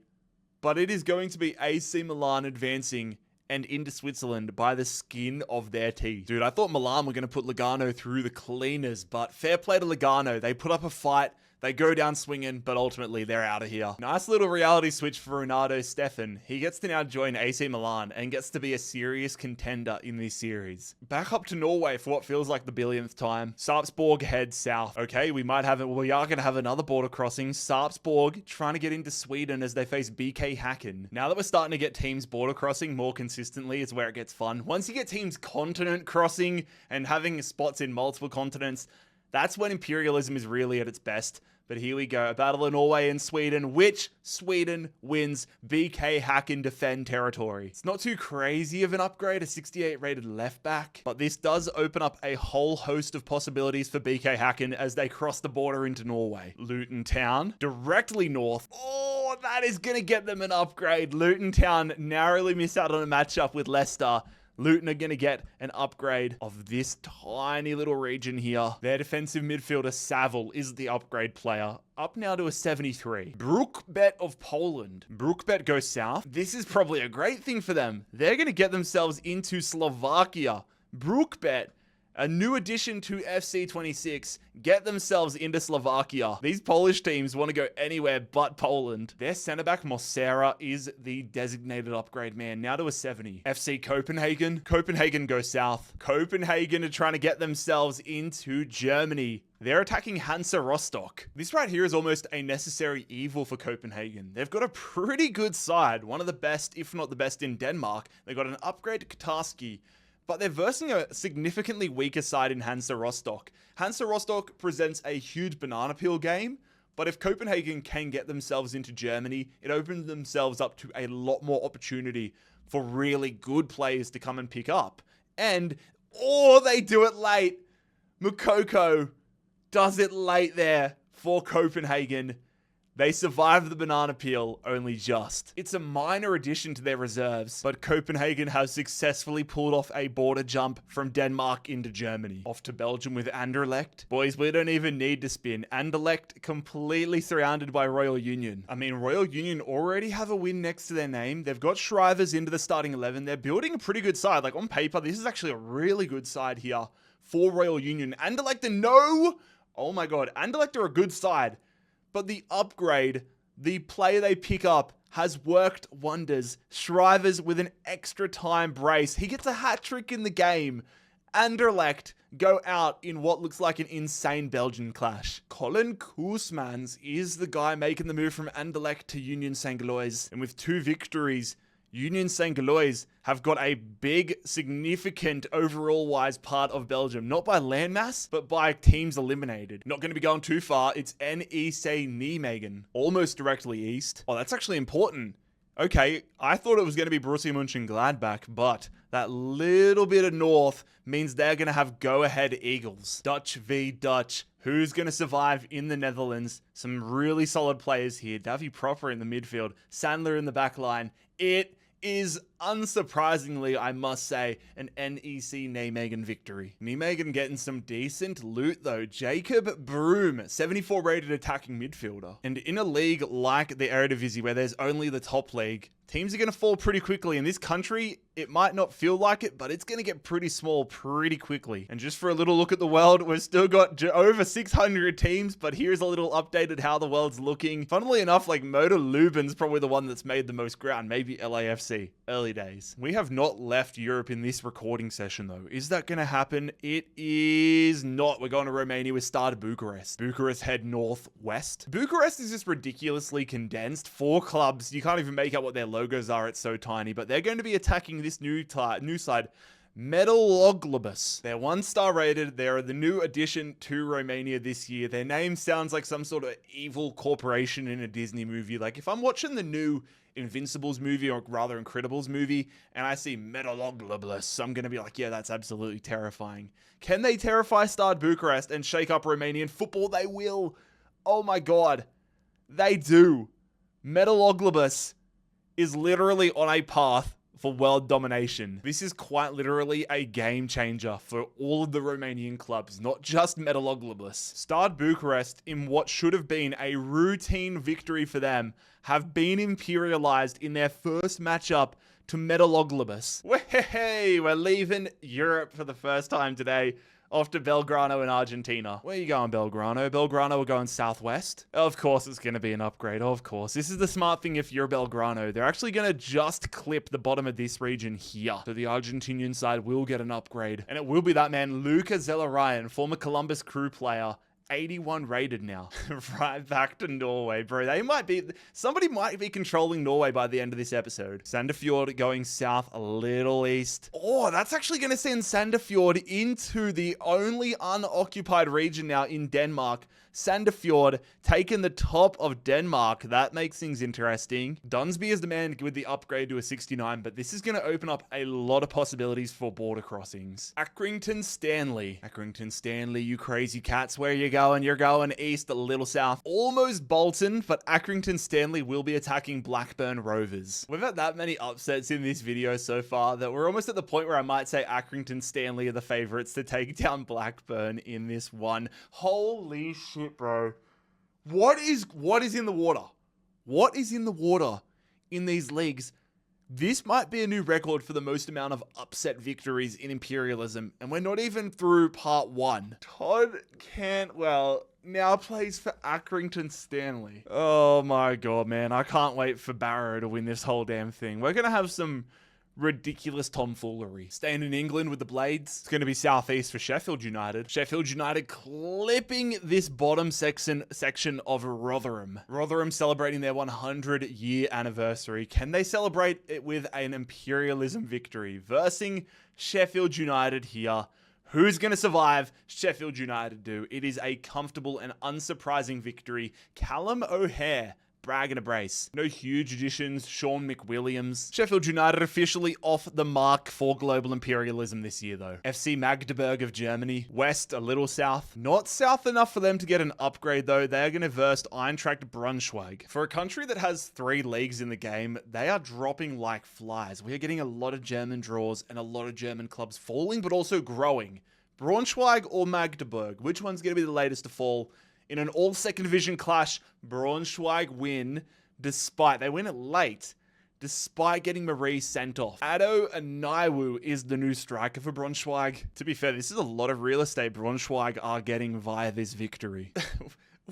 but it is going to be AC Milan advancing and into Switzerland by the skin of their teeth. Dude, I thought Milan were going to put Lugano through the cleaners, but fair play to Lugano. They put up a fight. They go down swinging, but ultimately they're out of here. Nice little reality switch for Ronaldo Stefan. He gets to now join AC Milan and gets to be a serious contender in this series. Back up to Norway for what feels like the billionth time. Sarpsborg heads south. Okay, we are going to have another border crossing. Sarpsborg trying to get into Sweden as they face BK Häcken. Now that we're starting to get teams border crossing more consistently is where it gets fun. Once you get teams continent crossing and having spots in multiple continents, that's when Imperialism is really at its best. But here we go, a battle of Norway and Sweden, which Sweden wins. BK Häcken defend territory. It's not too crazy of an upgrade, a 68 rated left back, but this does open up a whole host of possibilities for BK Häcken as they cross the border into Norway. Luton Town, directly north. Oh, that is going to get them an upgrade. Luton Town narrowly miss out on a matchup with Leicester. Luton are going to get an upgrade of this tiny little region here. Their defensive midfielder, Saville, is the upgrade player. Up now to a 73. Brookbet of Poland. Brookbet goes south. This is probably a great thing for them. They're going to get themselves into Slovakia. Brookbet, a new addition to FC26, get themselves into Slovakia. These Polish teams want to go anywhere but Poland. Their centre-back, Mosera, is the designated upgrade man, now to a 70. FC Copenhagen. Copenhagen go south. Copenhagen are trying to get themselves into Germany. They're attacking Hansa Rostock. This right here is almost a necessary evil for Copenhagen. They've got a pretty good side, one of the best, if not the best in Denmark. They've got an upgrade to Katarski, but they're versing a significantly weaker side in Hansa Rostock. Hansa Rostock presents a huge banana peel game, but if Copenhagen can get themselves into Germany, it opens themselves up to a lot more opportunity for really good players to come and pick up. And, oh, they do it late. Mukoko does it late there for Copenhagen. They survive the banana peel only just. It's a minor addition to their reserves, but Copenhagen has successfully pulled off a border jump from Denmark into Germany. Off to Belgium with Anderlecht. Boys, we don't even need to spin. Anderlecht completely surrounded by Royal Union. I mean, Royal Union already have a win next to their name. They've got Shrivers into the starting 11. They're building a pretty good side. Like on paper, this is actually a really good side here for Royal Union. Anderlecht, no! Oh my God, Anderlecht are a good side. But the upgrade, the player they pick up, has worked wonders. Shrivers with an extra time brace. He gets a hat trick in the game. Anderlecht go out in what looks like an insane Belgian clash. Colin Koosmans is the guy making the move from Anderlecht to Union Saint-Gilloise. And with 2 victories, Union Saint-Gilloise have got a big, significant overall-wise part of Belgium. Not by landmass, but by teams eliminated. Not going to be going too far. It's NEC Nijmegen. Almost directly east. Oh, that's actually important. Okay, I thought it was going to be Borussia Mönchengladbach, but that little bit of north means they're going to have go-ahead Eagles. Dutch v Dutch. Who's going to survive in the Netherlands? Some really solid players here. Davy Proper in the midfield. Sandler in the back line. It is, unsurprisingly, I must say, an NEC Nijmegen victory. Nijmegen getting some decent loot, though. Jacob Broom, 74 rated attacking midfielder. And in a league like the Eredivisie, where there's only the top league, teams are going to fall pretty quickly. In this country, it might not feel like it, but it's going to get pretty small pretty quickly. And just for a little look at the world, we've still got over 600 teams, but here's a little update at how the world's looking. Funnily enough, like Motor Lubin's probably the one that's made the most ground, maybe LAFC. Early days. We have not left Europe in this recording session, though. Is that going to happen? It is not. We're going to Romania with Start Bucharest. Bucharest head northwest. Bucharest is just ridiculously condensed. 4 clubs. You can't even make out what their logos are. It's so tiny, but they're going to be attacking this new side, Metaloglobus. They're 1-star rated. They're the new addition to Romania this year. Their name sounds like some sort of evil corporation in a Disney movie. Like if I'm watching the new Invincibles movie, or rather Incredibles movie, and I see Metaloglobus, I'm going to be like, yeah, that's absolutely terrifying. Can they terrify Start Bucharest and shake up Romanian football? They will. Oh my God. They do. Metaloglobus is literally on a path for world domination. This is quite literally a game changer for all of the Romanian clubs, not just Metaloglobus. Start Bucharest, in what should have been a routine victory for them, have been imperialized in their first matchup to Metaloglobus. Hey, we're leaving Europe for the first time today. off to Belgrano in Argentina. Where are you going, Belgrano? Belgrano are going southwest. Of course it's going to be an upgrade. Of course. This is the smart thing if you're Belgrano. They're actually going to just clip the bottom of this region here. So the Argentinian side will get an upgrade. And it will be that man, Luca Zelarayan, former Columbus Crew player. 81 rated now. Right back to Norway, bro. Somebody might be controlling Norway by the end of this episode. Sandefjord going south a little east. Oh, that's actually going to send Sandefjord into the only unoccupied region now in Denmark. Sandefjord taking the top of Denmark. That makes things interesting. Dunsby is the man with the upgrade to a 69, but this is going to open up a lot of possibilities for border crossings. Accrington Stanley. Accrington Stanley, you crazy cats. Where are you going? You're going east, a little south. Almost Bolton, but Accrington Stanley will be attacking Blackburn Rovers. We've had that many upsets in this video so far that we're almost at the point where I might say Accrington Stanley are the favorites to take down Blackburn in this one. Holy shit. Bro, what is in the water? What is in the water in these leagues? This might be a new record for the most amount of upset victories in Imperialism, and we're not even through part 1. Todd Cantwell now plays for Accrington Stanley. Oh my god, man, I can't wait for Barrow to win this whole damn thing. We're gonna have some ridiculous tomfoolery. Staying in England with the Blades. It's going to be southeast for Sheffield United. Sheffield United clipping this bottom section of Rotherham. Rotherham celebrating their 100-year anniversary. Can they celebrate it with an Imperialism victory? Versing Sheffield United here. Who's going to survive? Sheffield United do. It is a comfortable and unsurprising victory. Callum O'Hare, brag and a brace. No huge additions. Sean McWilliams. Sheffield United officially off the mark for global imperialism this year, though. FC Magdeburg of Germany. West, a little south. Not south enough for them to get an upgrade, though. They are going to verse Eintracht Braunschweig. For a country that has 3 leagues in the game, they are dropping like flies. We are getting a lot of German draws and a lot of German clubs falling, but also growing. Braunschweig or Magdeburg? Which one's going to be the latest to fall? In an all second division clash, Braunschweig win they win it late, despite getting Marie sent off. Ado Anaiwu is the new striker for Braunschweig. To be fair, this is a lot of real estate Braunschweig are getting via this victory.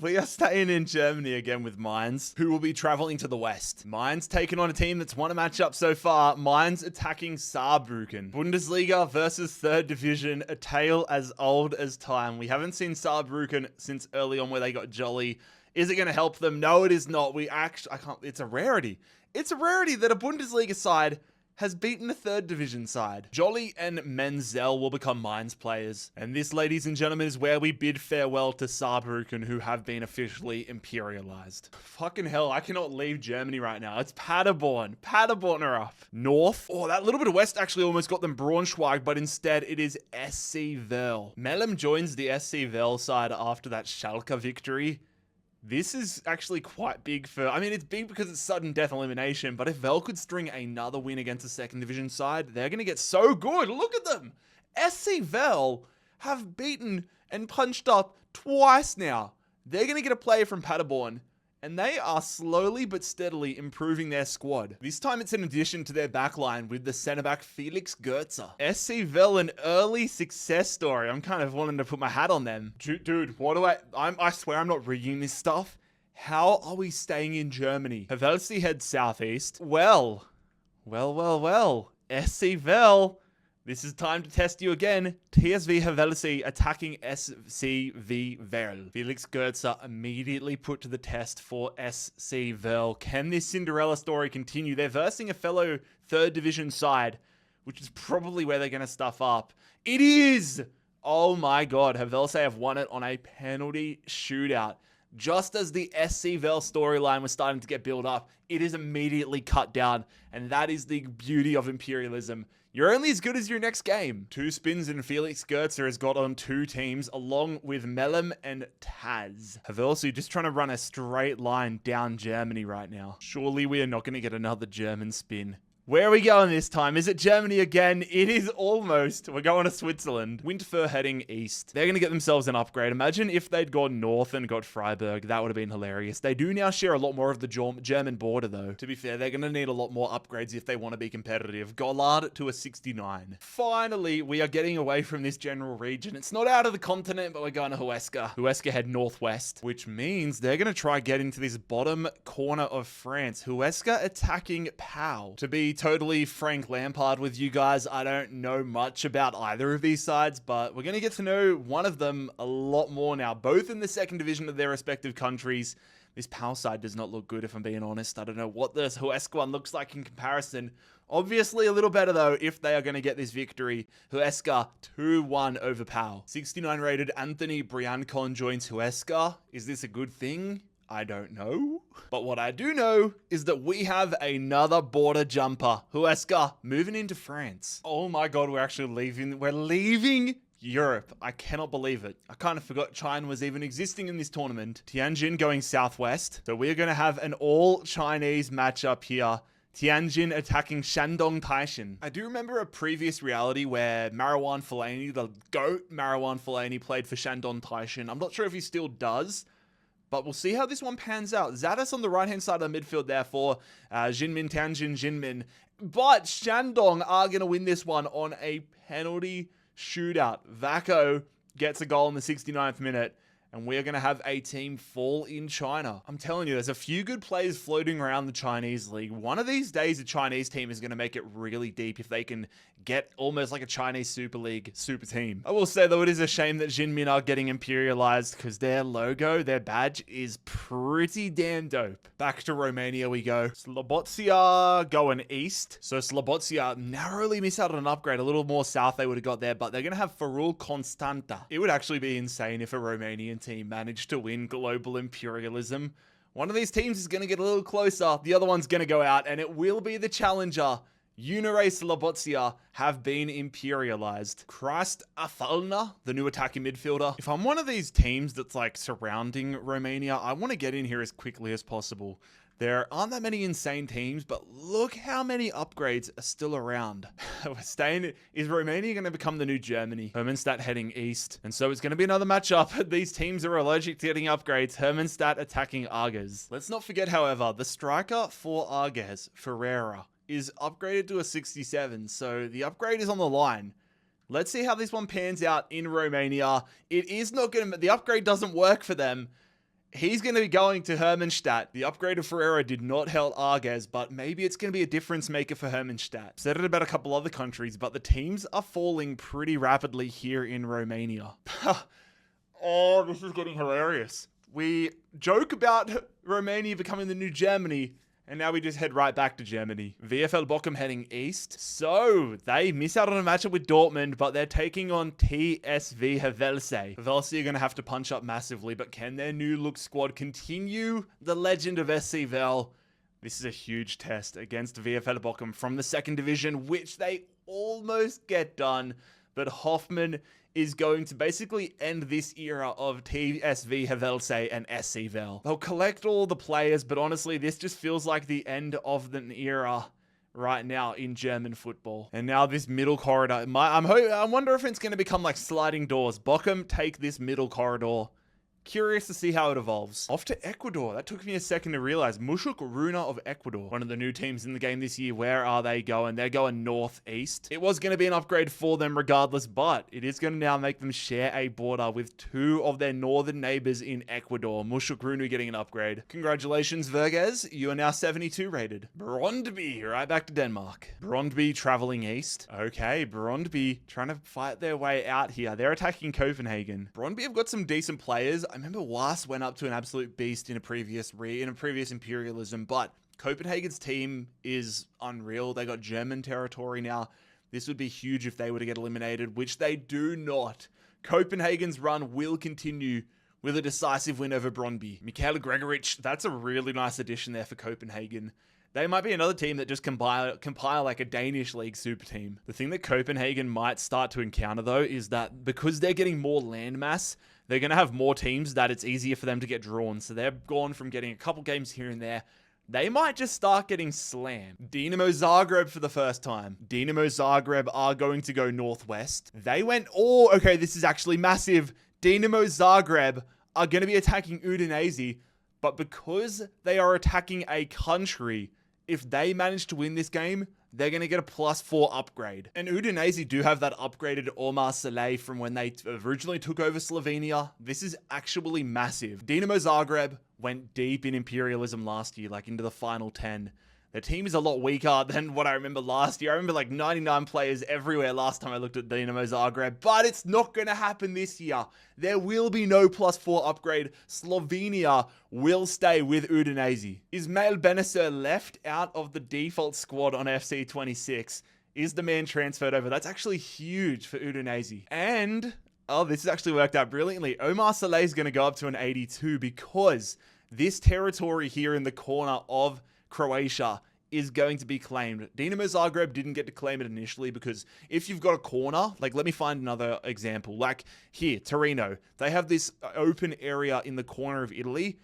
We are staying in Germany again with Mainz, who will be traveling to the west. Mainz taking on a team that's won a matchup so far. Mainz attacking Saarbrücken. Bundesliga versus 3rd division, a tale as old as time. We haven't seen Saarbrücken since early on where they got jolly. Is it going to help them? No, it is not. It's a rarity. It's a rarity that a Bundesliga side has beaten a 3rd division side. Jolly and Menzel will become Mainz players. And this, ladies and gentlemen, is where we bid farewell to Saarbrücken, who have been officially imperialized. Fucking hell, I cannot leave Germany right now. It's Paderborn. Paderborn are up. North. Oh, that little bit of west actually almost got them Braunschweig, but instead it is SC Verl. Melem joins the SC Verl side after that Schalke victory. This is actually quite big it's big because it's sudden death elimination, but if Vel could string another win against a 2nd division side, they're going to get so good. Look at them. SC Vel have beaten and punched up twice now. They're going to get a player from Paderborn, and they are slowly but steadily improving their squad. This time it's in addition to their backline with the centre-back Felix Goetze. SC Vel, an early success story. I'm kind of wanting to put my hat on them. Dude, I swear I'm not rigging this stuff. How are we staying in Germany? Havelse heads southeast. Well. SC Vel. This is time to test you again. TSV Havelse attacking SCV Verl. Felix Goetze immediately put to the test for SC Verl. Can this Cinderella story continue? They're versing a fellow 3rd division side, which is probably where they're going to stuff up. It is! Oh my god, Havelse have won it on a penalty shootout. Just as the SC Verl storyline was starting to get built up, it is immediately cut down, and that is the beauty of imperialism. You're only as good as your next game. 2 spins and Felix Goetze has got on 2 teams, along with Melem and Taz. Havelse just trying to run a straight line down Germany right now. Surely we are not going to get another German spin. Where are we going this time? Is it Germany again? It is almost. We're going to Switzerland. Winterthur heading east. They're going to get themselves an upgrade. Imagine if they'd gone north and got Freiburg. That would have been hilarious. They do now share a lot more of the German border, though. To be fair, they're going to need a lot more upgrades if they want to be competitive. Gollard to a 69. Finally, we are getting away from this general region. It's not out of the continent, but we're going to Huesca. Huesca head northwest, which means they're going to try get into this bottom corner of France. Huesca attacking Pau. To be totally Frank Lampard with you guys, I don't know much about either of these sides, but we're going to get to know one of them a lot more now, both in the second division of their respective countries. This Pau side does not look good, if I'm being honest. I don't know what this Huesca one looks like in comparison. Obviously a little better, though, if they are going to get this victory. Huesca 2-1 over Pau. 69 rated Anthony Briancon joins Huesca. Is this a good thing? I don't know. But what I do know is that we have another border jumper. Huesca moving into France. Oh my god, we're actually leaving. We're leaving Europe. I cannot believe it. I kind of forgot China was even existing in this tournament. Tianjin going southwest. So we're going to have an all-Chinese matchup here. Tianjin attacking Shandong Taishan. I do remember a previous reality where Marwan Fellaini, the GOAT Marwan Fellaini, played for Shandong Taishan. I'm not sure if he still does, but we'll see how this one pans out. Zadis on the right-hand side of the midfield, therefore. Jinmin, Tianjin, Jinmin. But Shandong are going to win this one on a penalty shootout. Vako gets a goal in the 69th minute, and we're going to have a team fall in China. I'm telling you, there's a few good players floating around the Chinese league. One of these days, a Chinese team is going to make it really deep if they can get almost like a Chinese Super League super team. I will say, though, it is a shame that Jinmin are getting imperialized because their logo, their badge, is pretty damn dope. Back to Romania we go. Slobozia going east. So Slobozia narrowly miss out on an upgrade. A little more south they would have got there, but they're going to have Ferul Constanta. It would actually be insane if a Romanian team managed to win global imperialism. One of these teams is going to get a little closer. The other one's going to go out, and it will be the challenger. Unire Slobozia have been imperialized. Christ Afalna, the new attacking midfielder. If I'm one of these teams that's like surrounding Romania, I want to get in here as quickly as possible. There aren't that many insane teams, but look how many upgrades are still around. We're staying. Is Romania going to become the new Germany? Hermannstadt heading east. And so it's going to be another matchup. These teams are allergic to getting upgrades. Hermannstadt attacking Arges. Let's not forget, however, the striker for Arges, Ferreira, is upgraded to a 67. So the upgrade is on the line. Let's see how this one pans out in Romania. It is not going to... The upgrade doesn't work for them. He's going to be going to Hermannstadt. The upgrade of Ferreira did not help Arges, but maybe it's going to be a difference maker for Hermannstadt. Said it about a couple other countries, but the teams are falling pretty rapidly here in Romania. Oh, this is getting hilarious. We joke about Romania becoming the new Germany, and now we just head right back to Germany. VfL Bochum heading east. So, they miss out on a matchup with Dortmund, but they're taking on TSV Havelse. Havelse are going to have to punch up massively, but can their new look squad continue the legend of SC Vel? This is a huge test against VfL Bochum from the second division, which they almost get done, but Hoffman is going to basically end this era of TSV Havelse and SC Vel. They'll collect all the players, but honestly, this just feels like the end of an era right now in German football. And now this middle corridor, I wonder if it's going to become like sliding doors. Bochum take this middle corridor. Curious to see how it evolves. Off to Ecuador. That took me a second to realize. Mushuk Runa of Ecuador. One of the new teams in the game this year. Where are they going? They're going northeast. It was going to be an upgrade for them regardless, but it is going to now make them share a border with two of their northern neighbors in Ecuador. Mushuk Runa getting an upgrade. Congratulations, Verges. You are now 72 rated. Brondby, right back to Denmark. Brondby traveling east. Okay, Brondby trying to fight their way out here. They're attacking Copenhagen. Brondby have got some decent players. I remember Was went up to an absolute beast in a previous Imperialism, but Copenhagen's team is unreal. They got German territory now. This would be huge if they were to get eliminated, which they do not. Copenhagen's run will continue with a decisive win over Brondby. Mikhail Gregorich, that's a really nice addition there for Copenhagen. They might be another team that just compile like a Danish league super team. The thing that Copenhagen might start to encounter, though, is that because they're getting more landmass, they're going to have more teams that it's easier for them to get drawn. So they've gone from getting a couple games here and there they might just start getting slammed. Dinamo Zagreb for the first time. Dinamo Zagreb are going to go northwest. They went, oh, okay, this is actually massive. Dinamo Zagreb are going to be attacking Udinese, but because they are attacking a country, if they manage to win this game, they're going to get a +4 upgrade. And Udinese do have that upgraded Omar Saleh from when they originally took over Slovenia. This is actually massive. Dinamo Zagreb went deep in Imperialism last year, like into the final 10. Their team is a lot weaker than what I remember last year. I remember like 99 players everywhere last time I looked at Dinamo Zagreb, but it's not going to happen this year. There will be no +4 upgrade. Slovenia will stay with Udinese. Ismail Benacer left out of the default squad on FC 26. Is the man transferred over? That's actually huge for Udinese. And, oh, this has actually worked out brilliantly. Omar Saleh is going to go up to an 82 because this territory here in the corner of Croatia is going to be claimed. Dinamo Zagreb didn't get to claim it initially because if you've got a corner, like let me find another example. Like here, Torino, they have this open area in the corner of Italy.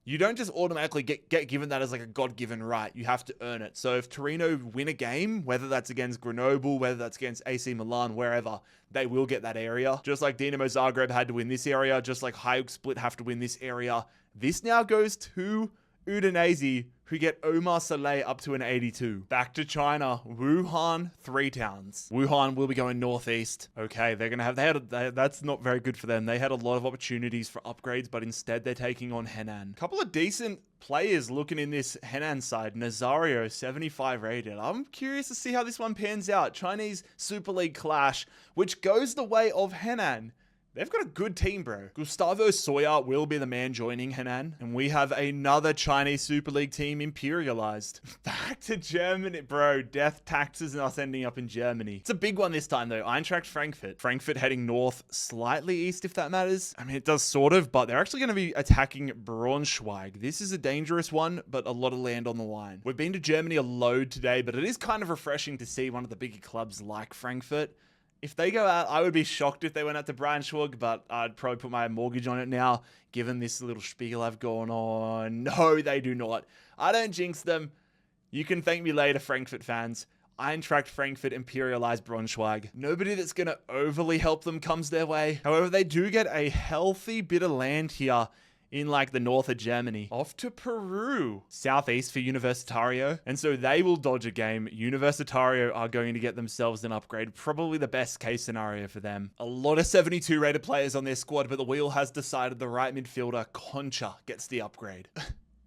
You don't just automatically get given that as like a God-given right. You have to earn it. So if Torino win a game, whether that's against Grenoble, whether that's against AC Milan, wherever, they will get that area. Just like Dinamo Zagreb had to win this area, just like Hajduk Split have to win this area. This now goes to Udinese, who get Omar Saleh up to an 82. Back to China, Wuhan, 3 towns. Wuhan will be going northeast. Okay, they're gonna have, that's not very good for them. They had a lot of opportunities for upgrades, but instead they're taking on Henan. Couple of decent players looking in this Henan side. Nazario, 75 rated. I'm curious to see how this one pans out. Chinese Super League clash, which goes the way of Henan. They've got a good team, bro. Gustavo Sawyer will be the man joining Henan. And we have another Chinese Super League team imperialized. Back to Germany, bro. Death taxes and us ending up in Germany. It's a big one this time, though. Eintracht Frankfurt. Frankfurt heading north, slightly east, if that matters. I mean, it does sort of, but they're actually going to be attacking Braunschweig. This is a dangerous one, but a lot of land on the line. We've been to Germany a load today, but it is kind of refreshing to see one of the bigger clubs like Frankfurt. If they go out, I would be shocked if they went out to Braunschweig, but I'd probably put my mortgage on it now, given this little spiel I've gone on. No, they do not. I don't jinx them. You can thank me later, Frankfurt fans. Eintracht Frankfurt imperialized Braunschweig. Nobody that's going to overly help them comes their way. However, they do get a healthy bit of land here in like the north of Germany. Off to Peru. Southeast for Universitario. And so they will dodge a game. Universitario are going to get themselves an upgrade. Probably the best case scenario for them. A lot of 72 rated players on their squad, but the wheel has decided the right midfielder, Concha, gets the upgrade.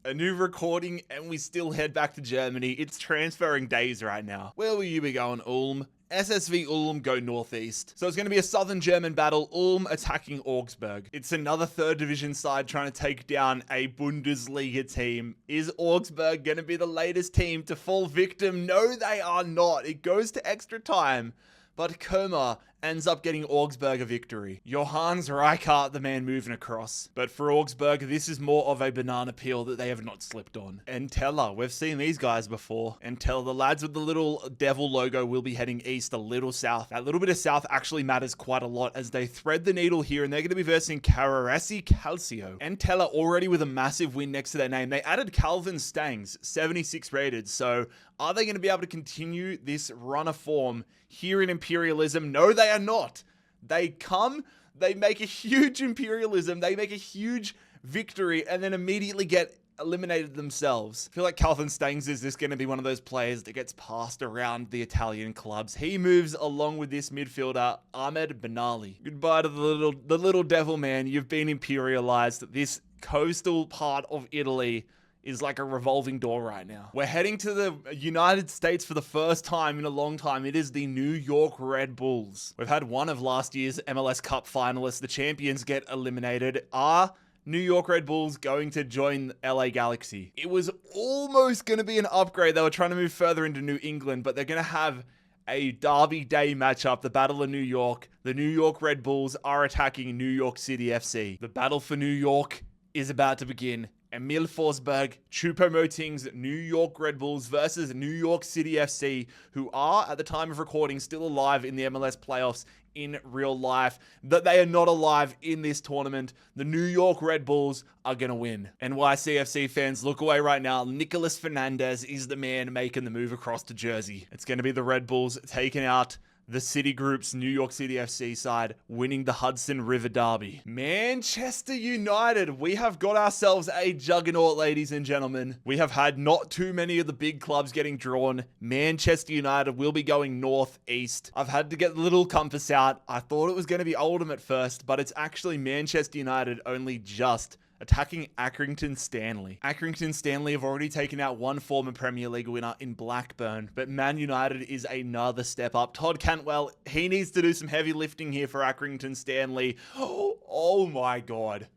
A new recording and we still head back to Germany. It's transferring days right now. Where will you be going, Ulm? SSV Ulm go northeast. So it's going to be a southern German battle. Ulm attacking Augsburg. It's another 3rd division side trying to take down a Bundesliga team. Is Augsburg going to be the latest team to fall victim? No, they are not. It goes to extra time. But Koma ends up getting Augsburg a victory. Johannes Reichardt, the man moving across. But for Augsburg, this is more of a banana peel that they have not slipped on. Entella, we've seen these guys before. Entella, the lads with the little devil logo will be heading east, a little south. That little bit of south actually matters quite a lot as they thread the needle here, and they're going to be versing Carraresi Calcio. Entella already with a massive win next to their name. They added Calvin Stangs, 76 rated. So are they going to be able to continue this run of form here in Imperialism? No, they are not. They come, they make a huge Imperialism, they make a huge victory, and then immediately get eliminated themselves. I feel like Calvin Stangs is just going to be one of those players that gets passed around the Italian clubs. He moves along with this midfielder, Ahmed Benali. Goodbye to the little devil man. You've been imperialized. This coastal part of Italy is like a revolving door right now. We're heading to the United States for the first time in a long time. It is the New York Red Bulls. We've had one of last year's MLS Cup finalists. The champions get eliminated. Are New York Red Bulls going to join LA Galaxy? It was almost going to be an upgrade. They were trying to move further into New England, but they're going to have a Derby Day matchup, the Battle of New York. The New York Red Bulls are attacking New York City FC. The battle for New York is about to begin. Emil Forsberg, Choupo-Moting's New York Red Bulls versus New York City FC, who are, at the time of recording, still alive in the MLS playoffs in real life that they are not alive in this tournament. The New York Red Bulls are going to win. NYCFC fans, look away right now. Nicolas Fernandez is the man making the move across to Jersey. It's going to be the Red Bulls taking out the Citigroup's New York City FC side, winning the Hudson River Derby. Manchester United, we have got ourselves a juggernaut, ladies and gentlemen. We have had not too many of the big clubs getting drawn. Manchester United will be going northeast. I've had to get the little compass out. I thought it was going to be Oldham at first, but it's actually Manchester United only just attacking Accrington Stanley. Accrington Stanley have already taken out one former Premier League winner in Blackburn, but Man United is another step up. Todd Cantwell, he needs to do some heavy lifting here for Accrington Stanley. Oh my God.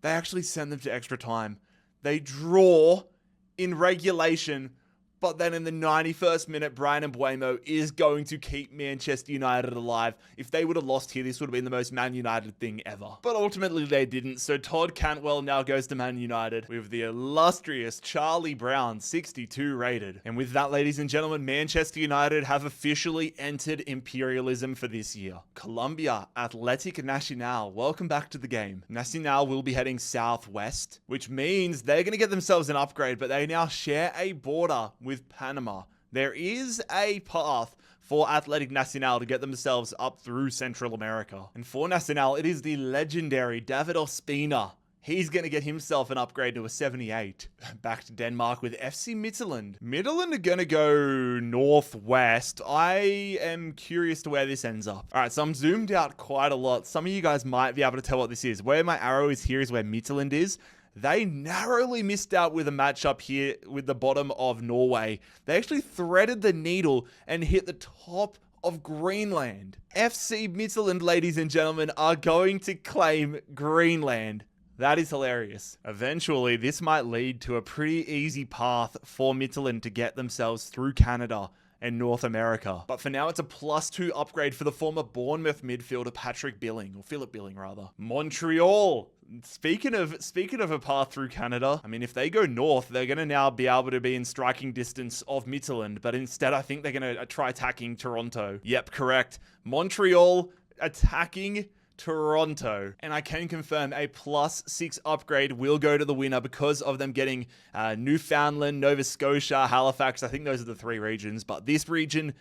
They actually send them to extra time. They draw in regulation, but then in the 91st minute, Brian Mbeumo is going to keep Manchester United alive. If they would have lost here, this would have been the most Man United thing ever. But ultimately, they didn't. So Todd Cantwell now goes to Man United with the illustrious Charlie Brown, 62 rated. And with that, ladies and gentlemen, Manchester United have officially entered Imperialism for this year. Colombia Athletic Nacional, welcome back to the game. Nacional will be heading southwest, which means they're going to get themselves an upgrade, but they now share a border with Panama. There is a path for Athletic Nacional to get themselves up through Central America. And for Nacional, it is the legendary David Ospina. He's going to get himself an upgrade to a 78. Back to Denmark with FC Midtjylland. Midtjylland are going to go northwest. I am curious to where this ends up. All right, so I'm zoomed out quite a lot. Some of you guys might be able to tell what this is. Where my arrow is here is where Midtjylland is. They narrowly missed out with a matchup here with the bottom of Norway. They actually threaded the needle and hit the top of Greenland. FC Midtjylland, ladies and gentlemen, are going to claim Greenland. That is hilarious. Eventually, this might lead to a pretty easy path for Midtjylland to get themselves through Canada and North America. But for now, it's a +2 upgrade for the former Bournemouth midfielder Patrick Billing, or Philip Billing rather. Montreal. Speaking of a path through Canada, I mean, if they go north, they're going to now be able to be in striking distance of Midtjylland, but instead I think they're going to try attacking Toronto. Yep, correct. Montreal attacking Toronto. And I can confirm a +6 upgrade will go to the winner because of them getting Newfoundland, Nova Scotia, Halifax. I think those are the 3 regions, but this region,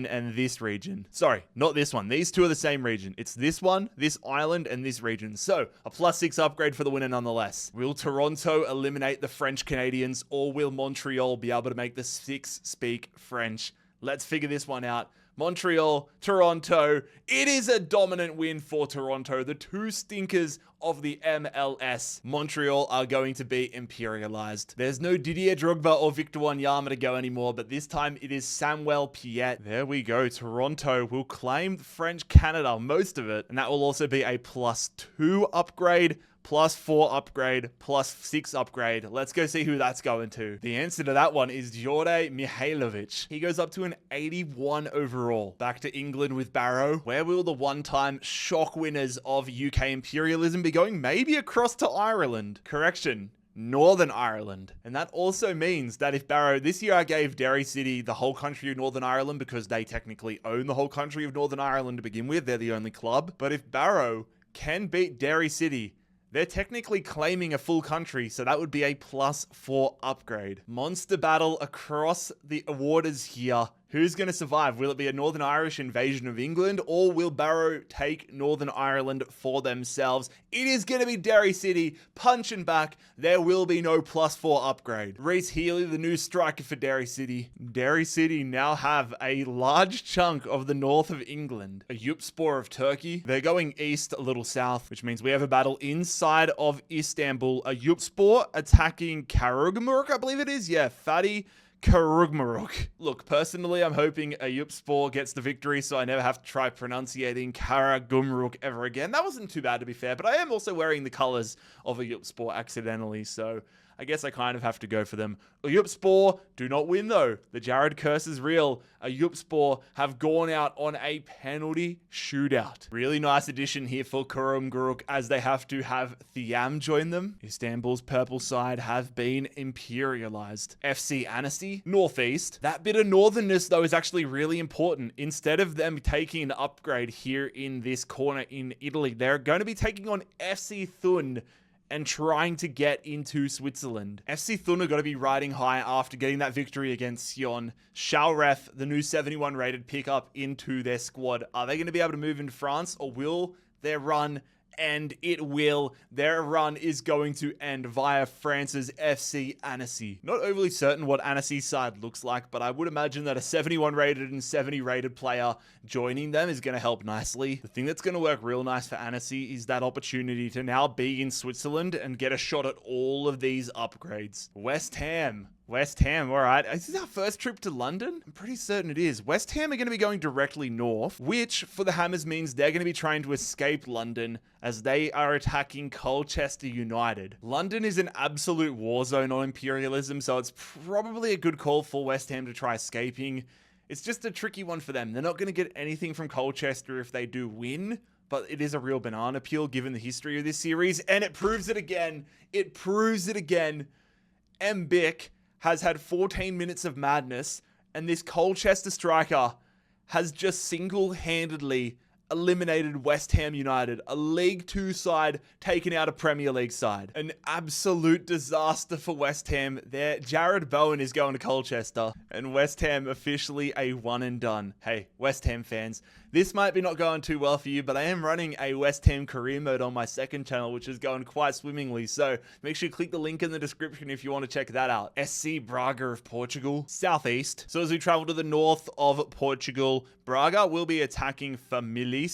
and this region. Sorry, not this one. These 2 are the same region. It's this one, this island, and this region. So a +6 upgrade for the winner nonetheless. Will Toronto eliminate the French Canadians, or will Montreal be able to make the 6 speak French? Let's figure this one out. Montreal, Toronto. It is a dominant win for Toronto. The 2 stinkers of the MLS. Montreal are going to be imperialized. There's no Didier Drogba or Victor Wanyama to go anymore, but this time it is Samuel Piette. There we go. Toronto will claim French Canada, most of it, and that will also be a +2 upgrade. +4 upgrade, +6 upgrade. Let's go see who that's going to. The answer to that one is Djordje Mihailovic. He goes up to an 81 overall. Back to England with Barrow. Where will the one-time shock winners of UK imperialism be going? Maybe across to Ireland. Correction. Northern Ireland. And that also means that if Barrow, this year I gave Derry City the whole country of Northern Ireland because they technically own the whole country of Northern Ireland to begin with. They're the only club. But if Barrow can beat Derry City, they're technically claiming a full country, so that would be a +4 upgrade. Monster battle across the waters here. Who's going to survive? Will it be a Northern Irish invasion of England, or will Barrow take Northern Ireland for themselves? It is going to be Derry City punching back. There will be no +4 upgrade. Reece Healy, the new striker for Derry City. Derry City now have a large chunk of the north of England. A Yurtspor of Turkey. They're going east, a little south, which means we have a battle inside of Istanbul. A Yurtspor attacking Karagümrük, I believe it is. Yeah, Fatih Karagümrük. Look, personally, I'm hoping Eyüpspor gets the victory so I never have to try pronunciating Karagümrük ever again. That wasn't too bad, to be fair, but I am also wearing the colors of Eyüpspor accidentally, so I guess I kind of have to go for them. Ayupspor do not win though. The Jarrad curse is real. Ayupspor have gone out on a penalty shootout. Really nice addition here for Kurumguruk as they have to have Thiam join them. Istanbul's purple side have been imperialized. FC Annecy, Northeast. That bit of northernness though is actually really important. Instead of them taking an upgrade here in this corner in Italy, they're going to be taking on FC Thun and trying to get into Switzerland. FC Thun are going to be riding high after getting that victory against Sion. Shalref, the new 71 rated pickup into their squad. Are they going to be able to move into France, or will their run and it will. Their run is going to end via France's FC Annecy. Not overly certain what Annecy's side looks like, but I would imagine that a 71 rated and 70 rated player joining them is going to help nicely. The thing that's going to work real nice for Annecy is that opportunity to now be in Switzerland and get a shot at all of these upgrades. West Ham, all right. Is this our first trip to London? I'm pretty certain it is. West Ham are going to be going directly north, which for the Hammers means they're going to be trying to escape London as they are attacking Colchester United. London is an absolute war zone on Imperialism, so it's probably a good call for West Ham to try escaping. It's just a tricky one for them. They're not going to get anything from Colchester if they do win, but it is a real banana peel given the history of this series, and it proves it again. It proves it again. Mbic has had 14 minutes of madness, and this Colchester striker has just single-handedly eliminated West Ham United, a League 2 side taking out a Premier League side. An absolute disaster for West Ham. There, Jarrad Bowen is going to Colchester, and West Ham officially a one and done. Hey, West Ham fans, this might be not going too well for you, but I am running a West Ham career mode on my second channel, which is going quite swimmingly. So make sure you click the link in the description if you want to check that out. SC Braga of Portugal, southeast. So as we travel to the north of Portugal, Braga will be attacking Famalicão.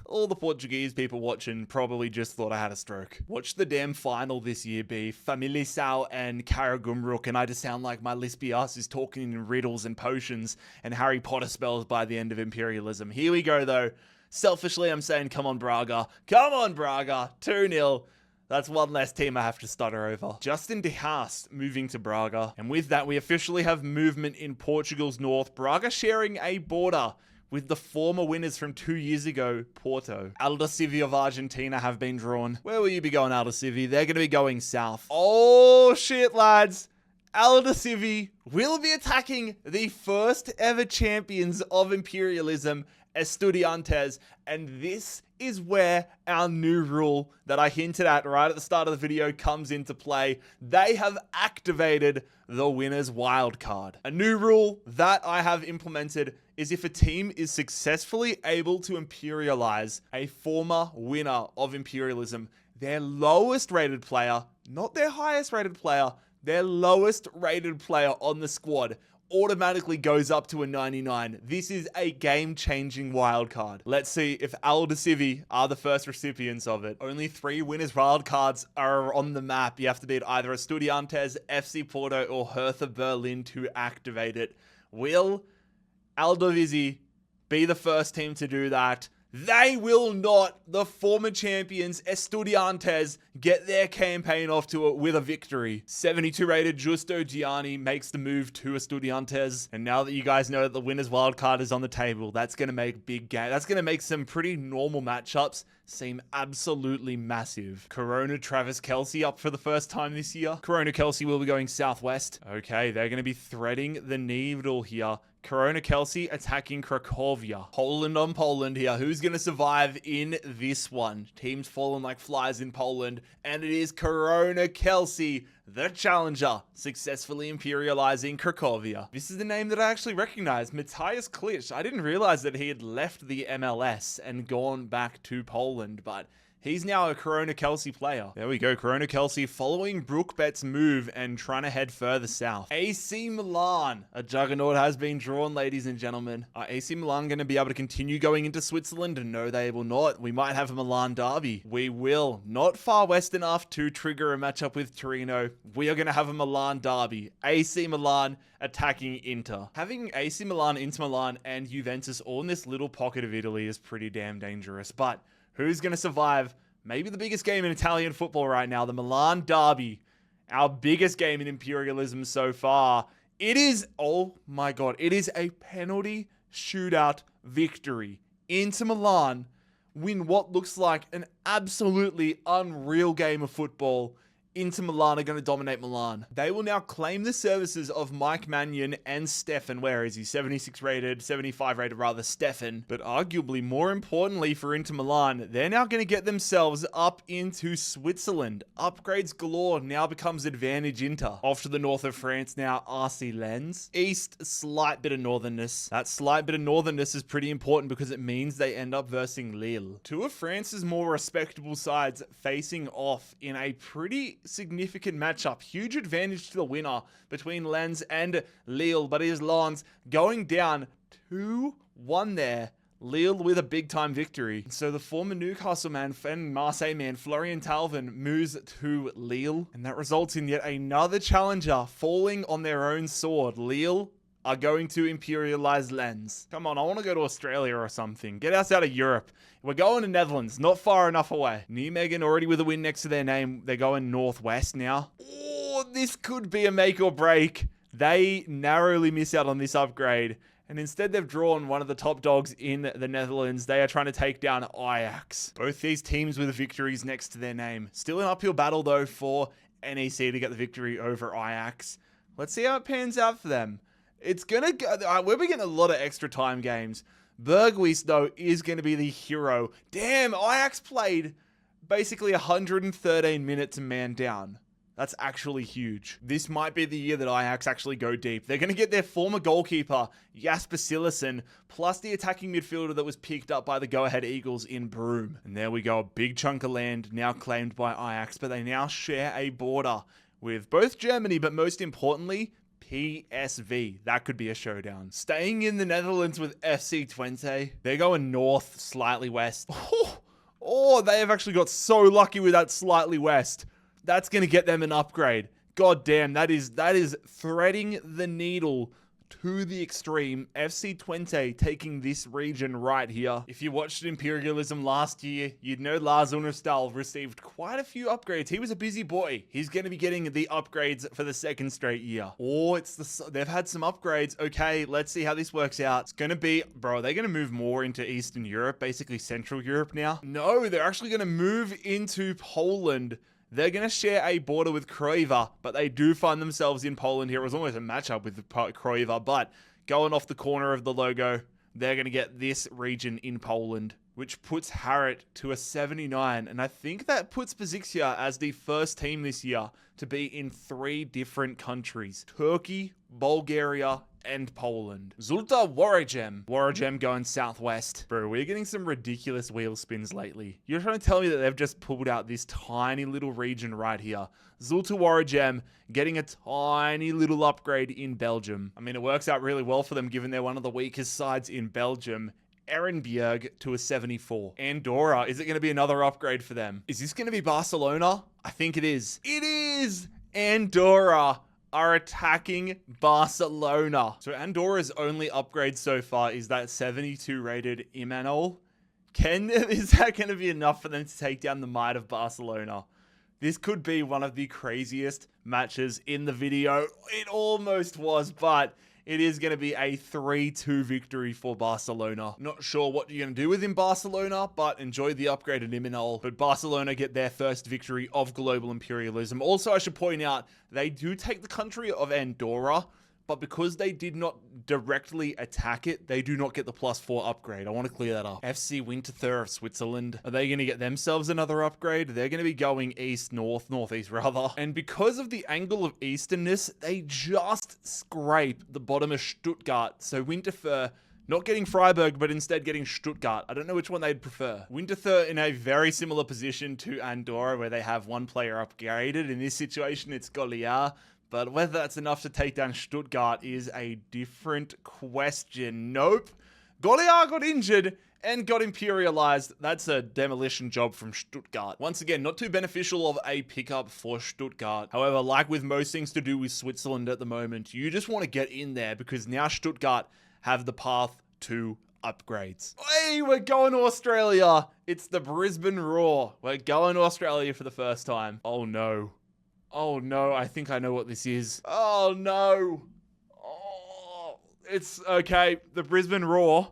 All the Portuguese people watching probably just thought I had a stroke. Watch the damn final this year be Famalicão and Karagumruk, and I just sound like my lispy ass is talking in riddles and potions and Harry Potter spells by the end of Imperialism. Here we go though. Selfishly, I'm saying come on Braga. Come on Braga. 2-0. That's one less team I have to stutter over. Justin De Haas moving to Braga. And with that, we officially have movement in Portugal's north. Braga sharing a border with the former winners from 2 years ago, Porto. Aldosivi of Argentina have been drawn. Where will you be going, Aldosivi? They're going to be going south. Oh shit, lads. Aldosivi will be attacking the first ever champions of Imperialism, Estudiantes, and this is where our new rule that I hinted at right at the start of the video comes into play. They have activated the winner's wildcard. A new rule that I have implemented is if a team is successfully able to imperialize a former winner of Imperialism, their lowest rated player, not their highest rated player, their lowest rated player on the squad automatically goes up to a 99. This is a game-changing wildcard. Let's see if Aldosivi are the first recipients of it. Only 3 winners wildcards are on the map. You have to beat either Estudiantes, FC Porto, or Hertha Berlin to activate it. Will Aldosivi be the first team to do that? They will not. The former champions, Estudiantes, get their campaign off to it with a victory. 72 rated Justo Gianni makes the move to Estudiantes. And now that you guys know that the winner's wildcard is on the table, that's going to make big game. That's going to make some pretty normal matchups seem absolutely massive. Corona Travis Kelce up for the first time this year. Corona Kelce will be going southwest. Okay, they're going to be threading the needle here. Corona Kelce attacking Cracovia. Poland on Poland here. Who's going to survive in this one? Teams falling like flies in Poland. And it is Corona Kelce, the challenger, successfully imperializing Cracovia. This is the name that I actually recognize. Matthias Klitsch. I didn't realize that he had left the MLS and gone back to Poland, but he's now a Corona Kelce player. There we go. Corona Kelce following Brookbet's move and trying to head further south. AC Milan. A juggernaut has been drawn, ladies and gentlemen. Are AC Milan going to be able to continue going into Switzerland? No, they will not. We might have a Milan derby. We will. Not far west enough to trigger a matchup with Torino. We are going to have a Milan derby. AC Milan attacking Inter. Having AC Milan, Inter Milan, and Juventus all in this little pocket of Italy is pretty damn dangerous, but who's going to survive? maybe the biggest game in Italian football right now, the Milan derby, our biggest game in Imperialism so far. It is, oh my god, it is a penalty shootout victory. Inter Milan win what looks like an absolutely unreal game of football. Inter Milan are going to dominate Milan. They will now claim the services of Mike Maignan and Stefan. Where is he? 76 rated, 75 rated rather, Stefan. But arguably more importantly for Inter Milan, they're now going to get themselves up into Switzerland. Upgrades galore now becomes advantage Inter. Off to the north of France now, RC Lens. East, slight bit of northernness. That slight bit of northernness is pretty important because it means they end up versing Lille. Two of France's more respectable sides facing off in a pretty significant matchup. Huge advantage to the winner between Lens and Lille, but it is Lens going down 2-1 there. Lille with a big time victory. So the former Newcastle man and Marseille man Florian Thauvin moves to Lille, and that results in yet another challenger falling on their own sword. Lille are going to imperialize Lens. Come on, I want to go to Australia or something. Get us out of Europe. We're going to Netherlands, not far enough away. Nijmegen already with a win next to their name. They're going northwest now. Oh, this could be a make or break. They narrowly miss out on this upgrade. And instead they've drawn one of the top dogs in the Netherlands. They are trying to take down Ajax. Both these teams with victories next to their name. Still an uphill battle though for NEC to get the victory over Ajax. Let's see how it pans out for them. It's gonna go. We're getting a lot of extra time games. Berghuis, though, is going to be the hero. Damn, Ajax played basically 113 minutes man down. That's actually huge. This might be the year that Ajax actually go deep. They're going to get their former goalkeeper, Jasper Cillessen, plus the attacking midfielder that was picked up by the go-ahead Eagles in Broome. And there we go, a big chunk of land now claimed by Ajax, but they now share a border with both Germany, but most importantly, PSV. That could be a showdown. Staying in the Netherlands with FC Twente. They're going north, slightly west. Oh, they have actually got so lucky with that slightly west. That's going to get them an upgrade. God damn, that is threading the needle to the extreme. FC Twente taking this region right here. If you watched Imperialism last year, you'd know Lars Unerstal received quite a few upgrades. He was a busy boy. He's going to be getting the upgrades for the second straight year. Oh, they've had some upgrades. Okay, let's see how this works out. It's going to be, bro, they're going to move more into Eastern Europe, basically Central Europe now. No, they're actually going to move into Poland. They're going to share a border with Croatia, but they do find themselves in Poland here. It was almost a matchup with Croatia, but going off the corner of the logo, they're going to get this region in Poland, which puts Harrod to a 79. And I think that puts Besiktas as the first team this year to be in 3 different countries. Turkey, Bulgaria, and Poland. Zulta Waregem. Waregem going southwest. Bro, we're getting some ridiculous wheel spins lately. You're trying to tell me that they've just pulled out this tiny little region right here. Zulta Waregem getting a tiny little upgrade in Belgium. I mean, it works out really well for them given they're one of the weakest sides in Belgium. Ehrenberg to a 74. Andorra, is it going to be another upgrade for them? Is this going to be Barcelona? I think it is. It is! Andorra are attacking Barcelona. So Andorra's only upgrade so far is that 72 rated Imanol. Is that going to be enough for them to take down the might of Barcelona? This could be one of the craziest matches in the video. It almost was, but it is going to be a 3-2 victory for Barcelona. Not sure what you're going to do with in Barcelona, but enjoy the upgraded Imanol. But Barcelona get their first victory of global imperialism. Also, I should point out, they do take the country of Andorra, but because they did not directly attack it, they do not get the +4 upgrade. I want to clear that up. FC Winterthur of Switzerland. Are they going to get themselves another upgrade? They're going to be going northeast rather. And because of the angle of easternness, they just scrape the bottom of Stuttgart. So Winterthur not getting Freiburg, but instead getting Stuttgart. I don't know which one they'd prefer. Winterthur in a very similar position to Andorra, where they have one player upgraded. In this situation, it's Goliath. But whether that's enough to take down Stuttgart is a different question. Nope. Goliath got injured and got imperialized. That's a demolition job from Stuttgart. Once again, not too beneficial of a pickup for Stuttgart. However, like with most things to do with Switzerland at the moment, you just want to get in there because now Stuttgart have the path to upgrades. Hey, we're going to Australia. It's the Brisbane Roar. We're going to Australia for the first time. Oh no. Oh no, I think I know what this is. Oh no. Oh, it's okay. The Brisbane Roar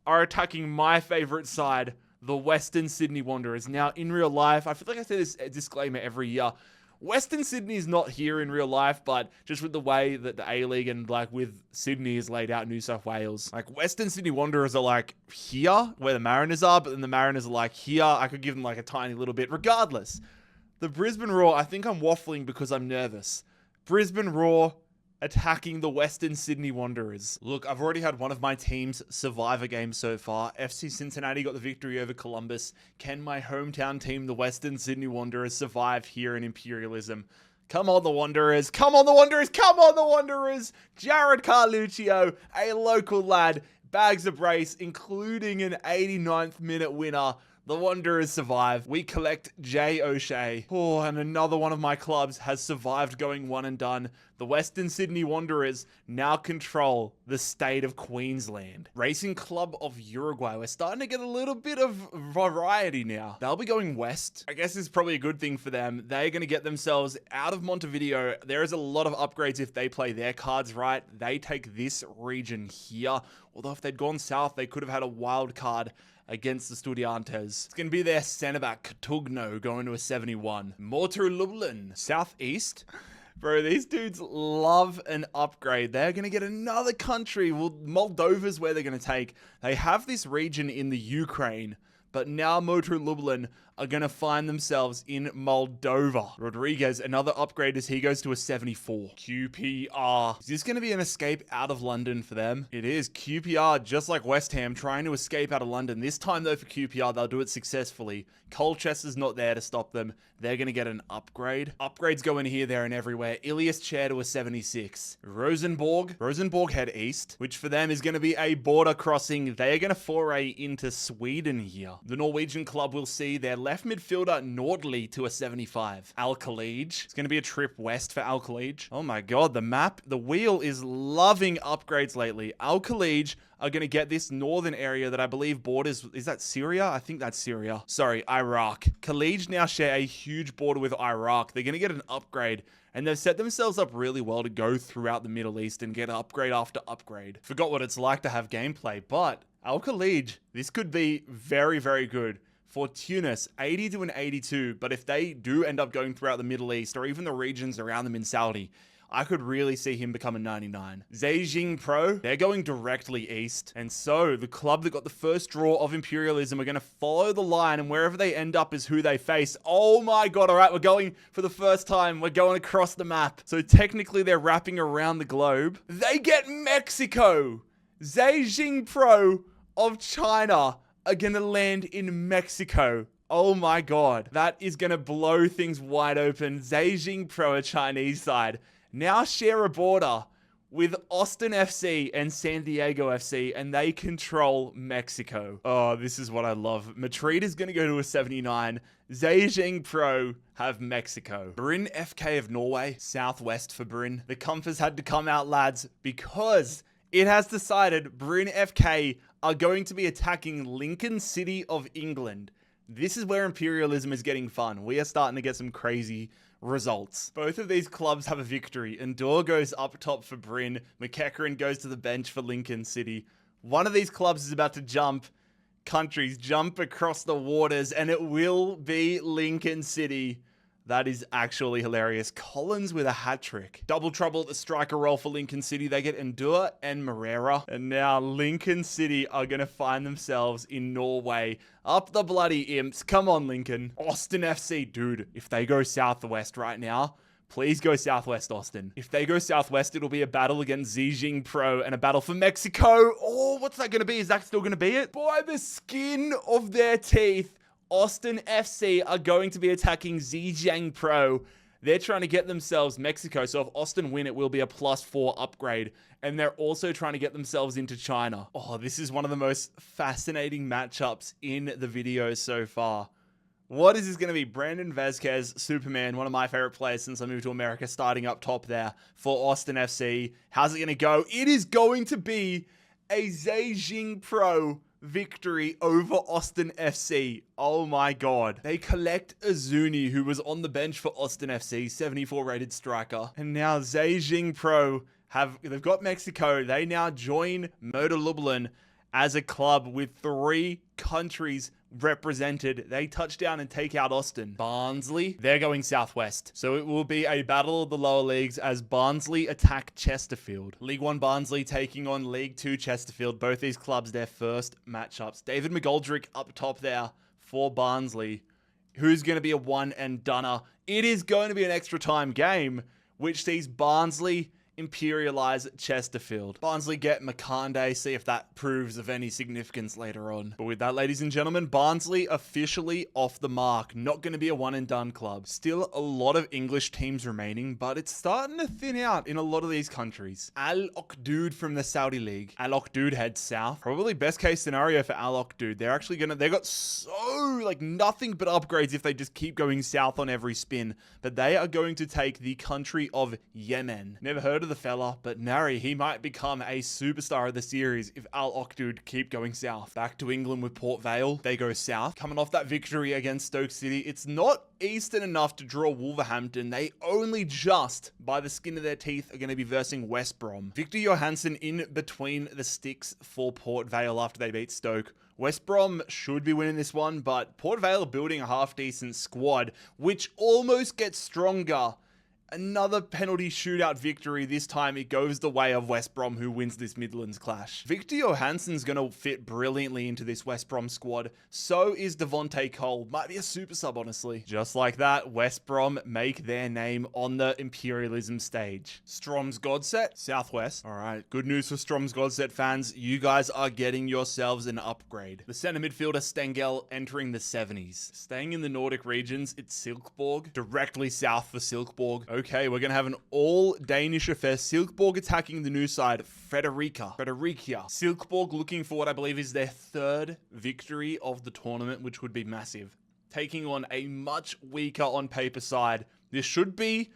are attacking my favorite side, the Western Sydney Wanderers. Now, in real life, I feel like I say this disclaimer every year. Western Sydney is not here in real life, but just with the way that the A-League and like with Sydney is laid out in New South Wales, like Western Sydney Wanderers are like here where the Mariners are, but then the Mariners are like here. I could give them like a tiny little bit. Regardless, the Brisbane Roar, I think I'm waffling because I'm nervous. Brisbane Roar attacking the Western Sydney Wanderers. Look, I've already had one of my teams survive a game so far. FC Cincinnati got the victory over Columbus. Can my hometown team, the Western Sydney Wanderers, survive here in Imperialism? Come on, the Wanderers. Come on, the Wanderers. Come on, the Wanderers. Jared Carluccio, a local lad, bags a brace, including an 89th minute winner. The Wanderers survive. We collect Jay O'Shea. Oh, and another one of my clubs has survived going one and done. The Western Sydney Wanderers now control the state of Queensland. Racing Club of Uruguay. We're starting to get a little bit of variety now. They'll be going west. I guess it's probably a good thing for them. They're going to get themselves out of Montevideo. There is a lot of upgrades if they play their cards right. They take this region here. Although if they'd gone south, they could have had a wild card against the Studiantes. It's going to be their centre back, Katugno, going to a 71. Motor Lublin, southeast. Bro, these dudes love an upgrade. They're going to get another country. Well, Moldova's where they're going to take. They have this region in the Ukraine, but now Motor Lublin are going to find themselves in Moldova. Rodriguez, another upgrade as he goes to a 74. QPR. Is this going to be an escape out of London for them? It is. QPR, just like West Ham, trying to escape out of London. This time, though, for QPR, they'll do it successfully. Colchester's not there to stop them. They're going to get an upgrade. Upgrades go in here, there, and everywhere. Ilias Chair to a 76. Rosenborg head east, which for them is going to be a border crossing. They are going to foray into Sweden here. The Norwegian club will see their left midfielder Nordli to a 75. Al Khalij. It's going to be a trip west for Al Khalij. Oh my god, the map, the wheel is loving upgrades lately. Al Khalij are going to get this northern area that I believe borders, is that Syria? I think that's Syria. Sorry, Iraq. Khalij now share a huge border with Iraq. They're going to get an upgrade, and they've set themselves up really well to go throughout the Middle East and get upgrade after upgrade. Forgot what it's like to have gameplay, but Al Khalij, this could be very, very good. For Tunis, 80 to an 82, but if they do end up going throughout the Middle East or even the regions around them in Saudi, I could really see him become a 99. Zhejiang Pro, they're going directly east. And so the club that got the first draw of Imperialism are going to follow the line, and wherever they end up is who they face. Oh my god, all right, we're going for the first time. We're going across the map. So technically they're wrapping around the globe. They get Mexico. Zhejiang Pro of China are going to land in Mexico. Oh my god. That is going to blow things wide open. Zhejiang Pro, a Chinese side, now share a border with Austin FC and San Diego FC, and they control Mexico. Oh, this is what I love. Madrid is going to go to a 79. Zhejiang Pro have Mexico. Bryn FK of Norway, southwest for Bryn. The Comfers had to come out, lads, because it has decided Bryn FK are going to be attacking Lincoln City of England. This is where Imperialism is getting fun. We are starting to get some crazy results. Both of these clubs have a victory. Endor goes up top for Bryn. McEachran goes to the bench for Lincoln City. One of these clubs is about to jump across the waters, and it will be Lincoln City. That is actually hilarious. Collins with a hat trick. Double trouble at the striker role for Lincoln City. They get Endure and Moreira. And now Lincoln City are going to find themselves in Norway. Up the bloody imps. Come on, Lincoln. Austin FC. Dude, if they go southwest right now, please go southwest, Austin. If they go southwest, it'll be a battle against Zhejiang Pro and a battle for Mexico. Oh, what's that going to be? Is that still going to be it? By the skin of their teeth, Austin FC are going to be attacking Zhejiang Pro. They're trying to get themselves Mexico. So if Austin win, it will be a +4 upgrade. And they're also trying to get themselves into China. Oh, this is one of the most fascinating matchups in the video so far. What is this going to be? Brandon Vasquez, Superman, one of my favorite players since I moved to America, starting up top there for Austin FC. How's it going to go? It is going to be A Zhejiang Pro victory over Austin FC. Oh my god. They collect Azuni, who was on the bench for Austin FC, 74 rated striker. And now Zhejiang Pro they've got Mexico. They now join Motor Lublin as a club with 3 countries represented. They touch down and take out Austin. Barnsley, they're going southwest. So it will be a battle of the lower leagues as Barnsley attack Chesterfield. League 1 Barnsley taking on League 2 Chesterfield. Both these clubs, their first matchups. David McGoldrick up top there for Barnsley. Who's going to be a one and doneer? It is going to be an extra time game, which sees Barnsley imperialize Chesterfield. Barnsley get Makande, see if that proves of any significance later on. But with that, ladies and gentlemen, Barnsley officially off the mark. Not going to be a one and done club. Still a lot of English teams remaining, but it's starting to thin out in a lot of these countries. Al Okdood from the Saudi League. Al Okdood heads south. Probably best case scenario for Al Okdood. They're actually they got nothing but upgrades if they just keep going south on every spin. But they are going to take the country of Yemen. Never heard of the fella, but Nari, he might become a superstar of the series if Al Okdood keep going south. Back to England with Port Vale. They go south. Coming off that victory against Stoke City, it's not eastern enough to draw Wolverhampton. They only just, by the skin of their teeth, are going to be versing West Brom. Victor Johansson in between the sticks for Port Vale after they beat Stoke. West Brom should be winning this one, but Port Vale are building a half-decent squad, which almost gets stronger. Another penalty shootout victory. This time it goes the way of West Brom, who wins this Midlands clash. Victor Johansson's going to fit brilliantly into this West Brom squad. So is Devontae Cole. Might be a super sub, honestly. Just like that, West Brom make their name on the Imperialism stage. Strom's Godset, Southwest. All right, good news for Strom's Godset fans. You guys are getting yourselves an upgrade. The center midfielder Stengel entering the 70s. Staying in the Nordic regions, it's Silkeborg. Directly south for Silkeborg. Okay, we're going to have an all-Danish affair. Silkeborg attacking the new side, Fredericia. Silkeborg looking for what I believe is their 3rd victory of the tournament, which would be massive. Taking on a much weaker on paper side. This should be,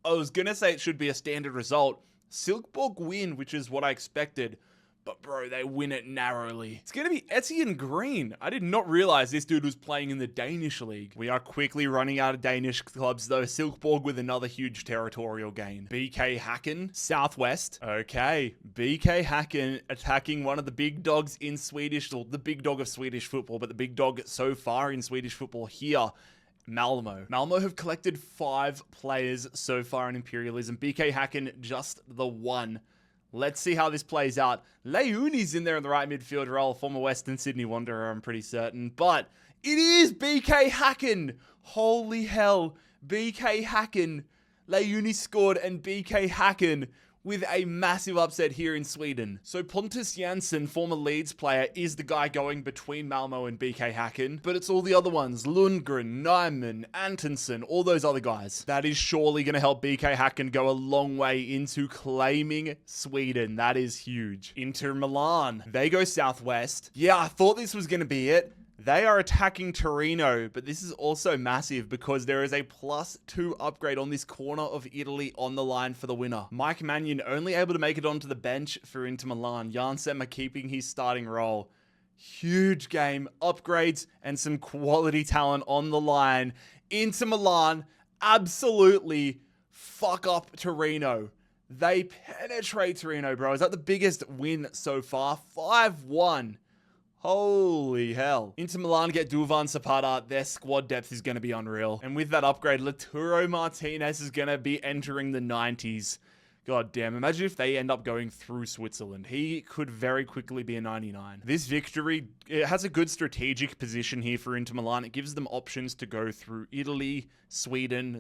I was going to say it should be a standard result. Silkeborg win, which is what I expected. But bro, they win it narrowly. It's going to be Etienne Green. I did not realize this dude was playing in the Danish league. We are quickly running out of Danish clubs though. Silkeborg with another huge territorial gain. BK Häcken, Southwest. Okay, BK Häcken attacking one of the big dogs in Swedish, or the big dog of Swedish football, but the big dog so far in Swedish football here. Malmo. Malmo have collected 5 players so far in Imperialism. BK Häcken just the 1. Let's see how this plays out. Leuni's in there in the right midfield role, former Western Sydney Wanderer, I'm pretty certain. But it is BK Häcken. Holy hell. BK Häcken. Leuni scored and BK Häcken with a massive upset here in Sweden. So Pontus Jansson, former Leeds player, is the guy going between Malmo and BK Häcken, but it's all the other ones, Lundgren, Nyman, Antonsen, all those other guys. That is surely going to help BK Häcken go a long way into claiming Sweden. That is huge. Inter Milan, they go southwest. Yeah, I thought this was going to be it. They are attacking Torino, but this is also massive because there is a +2 upgrade on this corner of Italy on the line for the winner. Mike Mannion only able to make it onto the bench for Inter Milan. Jan Semmer keeping his starting role. Huge game, upgrades, and some quality talent on the line. Inter Milan absolutely fuck up Torino. They penetrate Torino, bro. Is that the biggest win so far? 5-1. Holy hell. Inter Milan get Duvan Zapata. Their squad depth is going to be unreal. And with that upgrade, Lautaro Martinez is going to be entering the 90s. God damn, imagine if they end up going through Switzerland. He could very quickly be a 99. This victory, it has a good strategic position here for Inter Milan. It gives them options to go through Italy, Switzerland,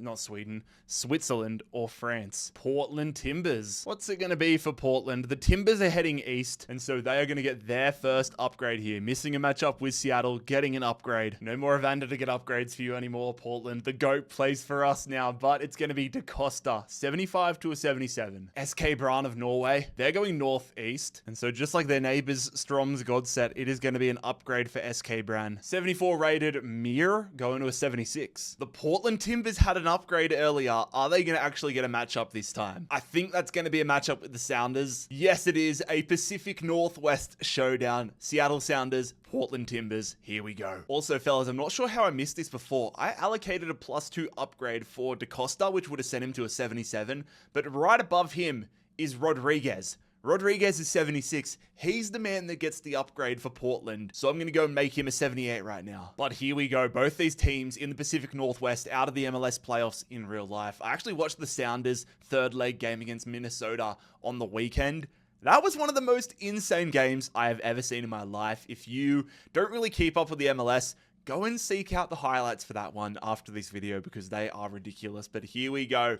or France. Portland Timbers. What's it going to be for Portland? The Timbers are heading east, and so they are going to get their first upgrade here. Missing a matchup with Seattle, getting an upgrade. No more Evander to get upgrades for you anymore, Portland. The GOAT plays for us now, but it's going to be DaCosta. 75 to a 77. 77. SK Brann of Norway, they're going northeast. And so just like their neighbors, Strom's Godset, it is going to be an upgrade for SK Brann. 74 rated Mir going to a 76. The Portland Timbers had an upgrade earlier. Are they going to actually get a matchup this time? I think that's going to be a matchup with the Sounders. Yes, it is a Pacific Northwest showdown. Seattle Sounders, Portland Timbers, here we go. Also, fellas, I'm not sure how I missed this before. I allocated a +2 upgrade for DaCosta, which would have sent him to a 77, but right above him is Rodriguez. Rodriguez is 76. He's the man that gets the upgrade for Portland. So I'm going to go and make him a 78 right now. But here we go. Both these teams in the Pacific Northwest out of the MLS playoffs in real life. I actually watched the Sounders' third leg game against Minnesota on the weekend. That was one of the most insane games I have ever seen in my life. If you don't really keep up with the MLS, go and seek out the highlights for that one after this video because they are ridiculous. But here we go.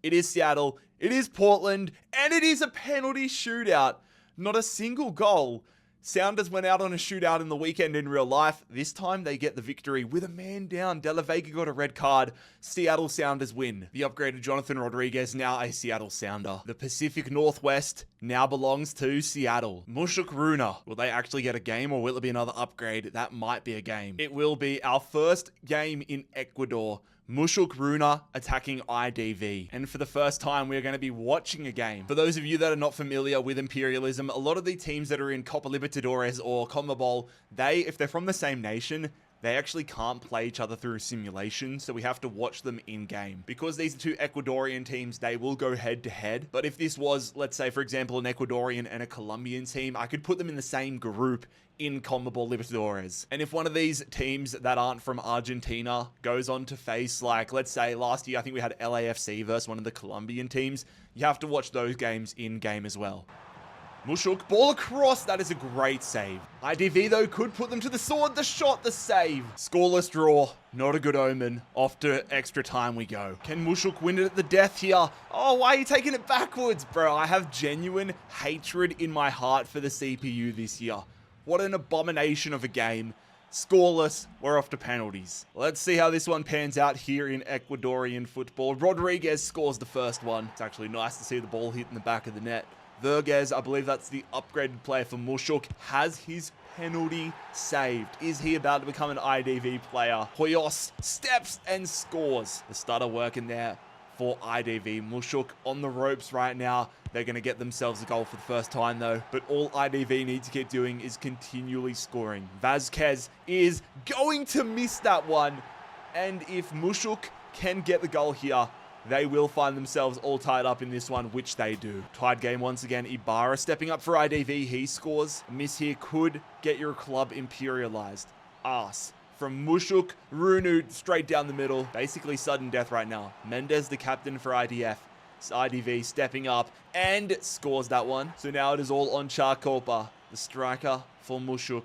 It is Seattle, it is Portland, and it is a penalty shootout. Not a single goal. Sounders went out on a shootout in the weekend in real life. This time they get the victory with a man down. De La Vega got a red card. Seattle Sounders win. The upgraded Jonathan Rodriguez, now a Seattle Sounder. The Pacific Northwest now belongs to Seattle. Mushuk Runa. Will they actually get a game or will it be another upgrade? That might be a game. It will be our first game in Ecuador. Mushuk Runa attacking IDV. And for the first time, we're going to be watching a game. For those of you that are not familiar with Imperialism, a lot of the teams that are in Copa Libertadores or CONMEBOL, if they're from the same nation, they actually can't play each other through simulation, so we have to watch them in-game. Because these are two Ecuadorian teams, they will go head-to-head. But if this was, let's say, for example, an Ecuadorian and a Colombian team, I could put them in the same group in CONMEBOL Libertadores. And if one of these teams that aren't from Argentina goes on to face, like, let's say last year, I think we had LAFC versus one of the Colombian teams, you have to watch those games in-game as well. Mushuk, ball across. That is a great save. IDV, though, could put them to the sword. The shot, the save. Scoreless draw. Not a good omen. Off to extra time we go. Can Mushuk win it at the death here? Oh, why are you taking it backwards? Bro, I have genuine hatred in my heart for the CPU this year. What an abomination of a game. Scoreless, we're off to penalties. Let's see how this one pans out here in Ecuadorian football. Rodriguez scores the first one. It's actually nice to see the ball hit in the back of the net. Verges, I believe that's the upgraded player for Mushuk, has his penalty saved. Is he about to become an IDV player? Hoyos steps and scores. The stutter working there for IDV. Mushuk on the ropes right now. They're going to get themselves a goal for the first time though. But all IDV need to keep doing is continually scoring. Vazquez is going to miss that one. And if Mushuk can get the goal here, they will find themselves all tied up in this one, which they do. Tied game once again. Ibarra stepping up for IDV. He scores. A miss here could get your club imperialized. Arse. From Mushuk, Runu straight down the middle. Basically sudden death right now. Mendez, the captain for IDF. It's IDV stepping up and scores that one. So now it is all on Charcopa, the striker for Mushuk,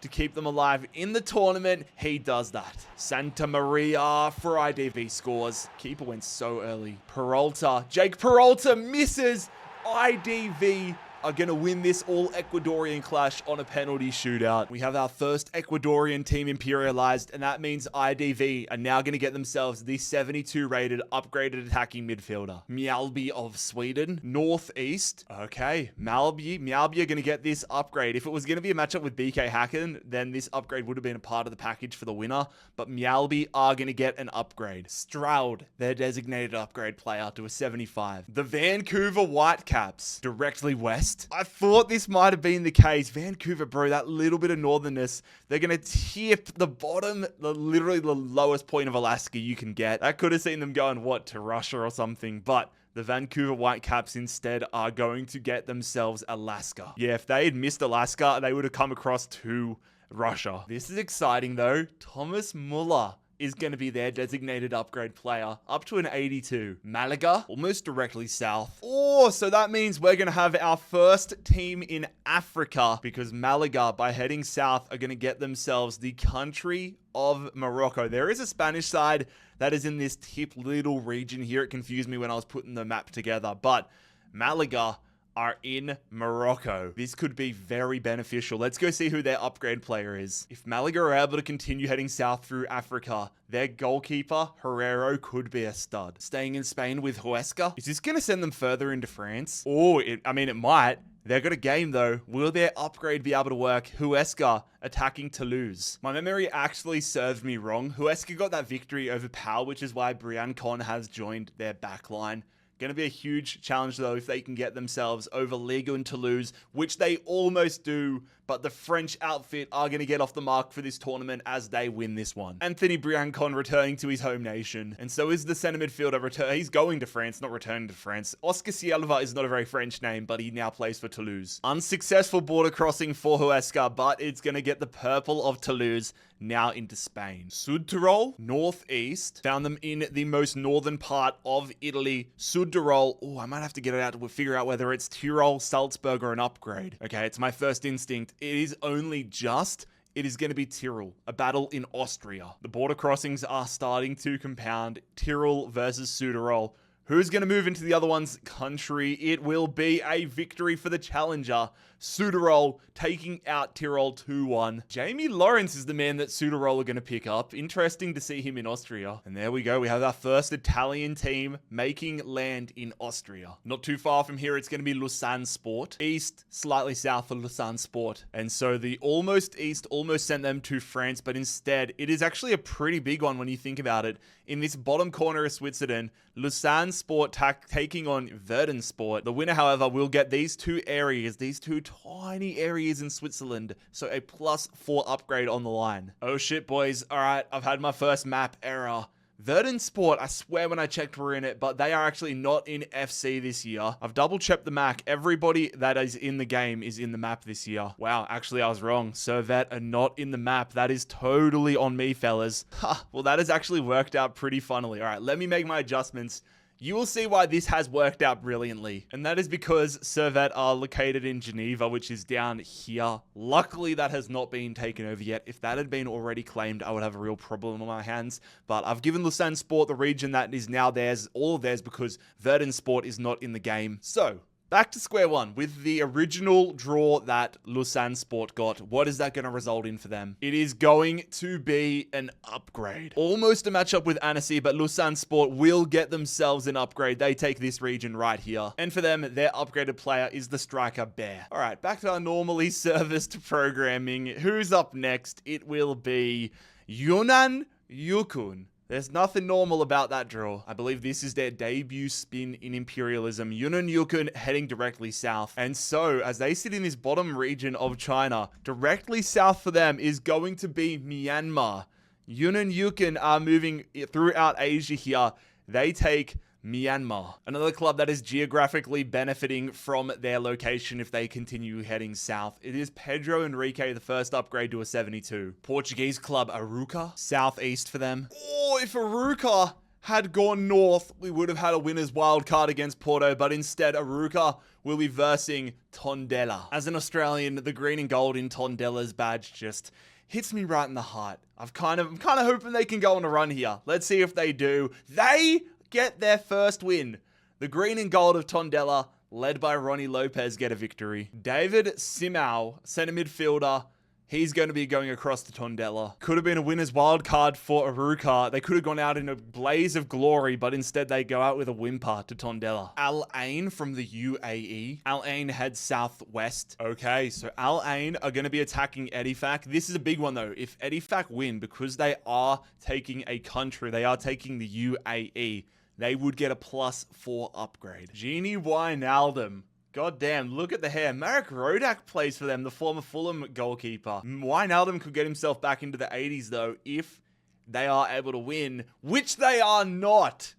to keep them alive in the tournament. He does that. Santa Maria for IDV scores. Keeper went so early. Peralta. Jake Peralta misses. IDV are going to win this all Ecuadorian clash on a penalty shootout. We have our first Ecuadorian team imperialized, and that means IDV are now going to get themselves the 72 rated upgraded attacking midfielder. Mjällby of Sweden. Northeast. Okay. Mjällby are going to get this upgrade. If it was going to be a matchup with BK Häcken, then this upgrade would have been a part of the package for the winner, but Mjällby are going to get an upgrade. Stroud, their designated upgrade player, to a 75. The Vancouver Whitecaps, directly west. I thought this might have been the case. Vancouver, bro, that little bit of northernness, they're going to tip the bottom, literally the lowest point of Alaska you can get. I could have seen them going, to Russia or something, but the Vancouver Whitecaps instead are going to get themselves Alaska. Yeah, if they had missed Alaska, they would have come across to Russia. This is exciting, though. Thomas Muller is going to be their designated upgrade player, up to an 82. Malaga, almost directly south. Oh, so that means we're going to have our first team in Africa, because Malaga, by heading south, are going to get themselves the country of Morocco. There is a Spanish side that is in this tip little region here. It confused me when I was putting the map together, but Malaga are in Morocco. This could be very beneficial. Let's go see who their upgrade player is. If Malaga are able to continue heading south through Africa, their goalkeeper, Herrero, could be a stud. Staying in Spain with Huesca. Is this going to send them further into France? Oh, it might. They've got a game though. Will their upgrade be able to work? Huesca attacking Toulouse. My memory actually served me wrong. Huesca got that victory over Pau, which is why Brian Con has joined their backline. Going to be a huge challenge, though, if they can get themselves over Ligue and Toulouse, which they almost do, but the French outfit are going to get off the mark for this tournament as they win this one. Anthony Briancon returning to his home nation, and so is the center midfielder. He's going to France, not returning to France. Oscar Silva is not a very French name, but he now plays for Toulouse. Unsuccessful border crossing for Huesca, but it's going to get the purple of Toulouse now into Spain. Sud Tyrol, northeast. Found them in the most northern part of Italy. Sud Tyrol. Oh, I might have to get it out to figure out whether it's Tyrol, Salzburg, or an upgrade. Okay, it's my first instinct. It is only just. It is going to be Tyrol, a battle in Austria. The border crossings are starting to compound. Tyrol versus Sud Tyrol. Who's going to move into the other one's country? It will be a victory for the challenger. Sud Tyrol taking out Tyrol 2-1. Jamie Lawrence is the man that Sud Tyrol are going to pick up. Interesting to see him in Austria. And there we go. We have our first Italian team making land in Austria. Not too far from here, it's going to be Lausanne Sport. East, slightly south of Lausanne Sport. And so the almost east almost sent them to France, but instead it is actually a pretty big one when you think about it. In this bottom corner of Switzerland, Lausanne Sport taking on Verden Sport. The winner, however, will get these two areas, these two tiny areas in Switzerland. So a +4 upgrade on the line. Oh shit, boys. All right, I've had my first map error. Verden Sport, I swear when I checked were in it, but they are actually not in FC this year. I've double checked the map. Everybody that is in the game is in the map this year. Wow, actually I was wrong. Servette are not in the map. That is totally on me, fellas. Ha, well that has actually worked out pretty funnily. All right, let me make my adjustments. You will see why this has worked out brilliantly. And that is because Servette are located in Geneva, which is down here. Luckily, that has not been taken over yet. If that had been already claimed, I would have a real problem on my hands. But I've given Lausanne Sport the region that is now theirs, all of theirs, because Verden Sport is not in the game. So, back to square one with the original draw that Lausanne Sport got. What is that going to result in for them? It is going to be an upgrade. Almost a matchup with Annecy, but Lausanne Sport will get themselves an upgrade. They take this region right here. And for them, their upgraded player is the striker Bear. All right, back to our normally serviced programming. Who's up next? It will be Yunnan Yukon. There's nothing normal about that draw. I believe this is their debut spin in Imperialism. Yunnan Yukon heading directly south. And so, as they sit in this bottom region of China, directly south for them is going to be Myanmar. Yunnan Yukon are moving throughout Asia here. They take Myanmar, another club that is geographically benefiting from their location if they continue heading south. It is Pedro Henrique, the first upgrade to a 72. Portuguese club Arouca, southeast for them. Oh, if Arouca had gone north, we would have had a winner's wild card against Porto, but instead Arouca will be versing Tondela. As an Australian, the green and gold in Tondela's badge just hits me right in the heart. I'm kind of hoping they can go on a run here. Let's see if they do. They get their first win. The green and gold of Tondela, led by Ronnie Lopez, get a victory. David Simao, center midfielder, he's going to be going across to Tondela. Could have been a winner's wild card for Arouca. They could have gone out in a blaze of glory, but instead they go out with a whimper to Tondela. Al Ain from the UAE. Al Ain heads southwest. Okay, so Al Ain are going to be attacking Edifac. This is a big one though. If Edifac win, because they are taking a country, they are taking the UAE, they would get a +4 upgrade. Genie Wijnaldum. God damn, look at the hair. Marek Rodak plays for them, the former Fulham goalkeeper. Wijnaldum could get himself back into the 80s, though, if they are able to win, which they are not.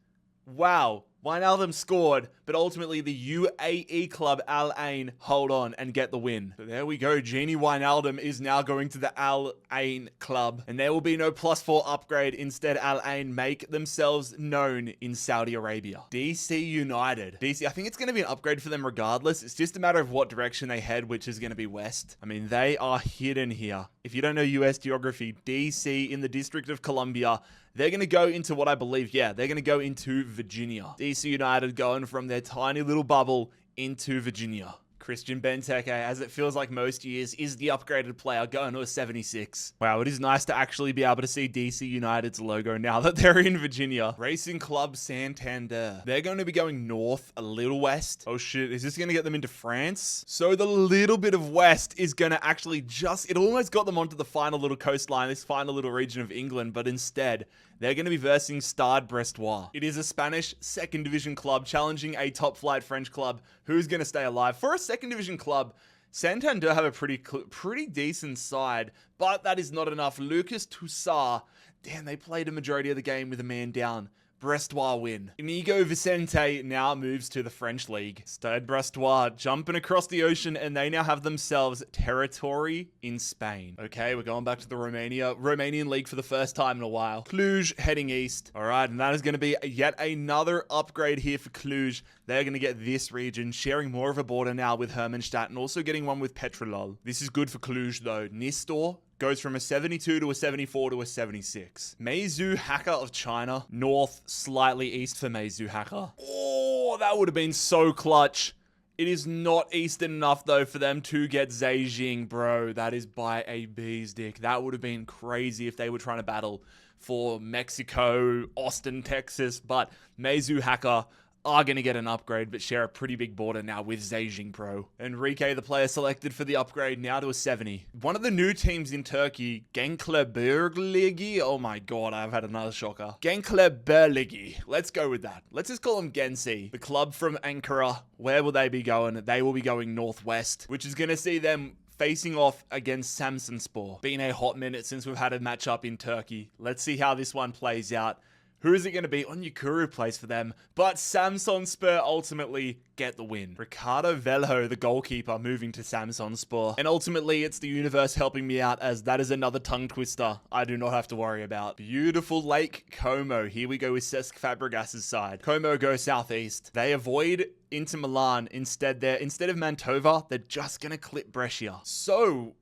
Wow. Wijnaldum scored, but ultimately the UAE club Al Ain hold on and get the win. So there we go. Genie Wijnaldum is now going to the Al Ain club, and there will be no +4 upgrade. Instead, Al Ain make themselves known in Saudi Arabia. DC United. DC, I think it's going to be an upgrade for them regardless. It's just a matter of what direction they head, which is going to be west. I mean, they are hidden here. If you don't know US geography, DC in the District of Columbia, they're going to go into what I believe, they're going to go into Virginia. DC United going from their tiny little bubble into Virginia. Christian Benteke, as it feels like most years, is the upgraded player going to a 76. Wow, it is nice to actually be able to see DC United's logo now that they're in Virginia. Racing Club Santander. They're going to be going north, a little west. Oh shit, is this going to get them into France? So the little bit of west is going to actually it almost got them onto the final little coastline, this final little region of England, but instead, they're going to be versing Stade Brestois. It is a Spanish second division club challenging a top flight French club who's going to stay alive. For a second division club, Santander have a pretty decent side, but that is not enough. Lucas Toussaint, damn, they played a majority of the game with a man down. Brestois win. Inigo Vicente now moves to the French league. Stade Brestois jumping across the ocean, and they now have themselves territory in Spain. Okay, we're going back to the Romanian league for the first time in a while. Cluj heading east. All right, and that is going to be yet another upgrade here for Cluj. They're going to get this region, sharing more of a border now with Hermannstadt, and also getting one with Petrolul. This is good for Cluj, though. Nistor goes from a 72 to a 74 to a 76. Meizu Hacker of China. North, slightly east for Meizu Hacker. Oh, that would have been so clutch. It is not eastern enough, though, for them to get Zhejiang, bro. That is by a bee's dick. That would have been crazy if they were trying to battle for Mexico, Austin, Texas. But Meizu Hacker are going to get an upgrade, but share a pretty big border now with Zhejiang Pro. Enrique, the player selected for the upgrade, now to a 70. One of the new teams in Turkey, Gençlerbirliği. Oh my god, I've had another shocker. Gençlerbirliği. Let's go with that. Let's just call them Genci. The club from Ankara. Where will they be going? They will be going northwest, which is going to see them facing off against Samsunspor. Been a hot minute since we've had a matchup in Turkey. Let's see how this one plays out. Who is it going to be? Onyekuru plays for them, but Samsunspor ultimately get the win. Ricardo Velho, the goalkeeper, moving to Samsunspor. And ultimately, it's the universe helping me out, as that is another tongue twister I do not have to worry about. Beautiful Lake Como. Here we go with Cesc Fabregas's side. Como go southeast. They avoid Inter Milan. Instead of Mantova, they're just going to clip Brescia. So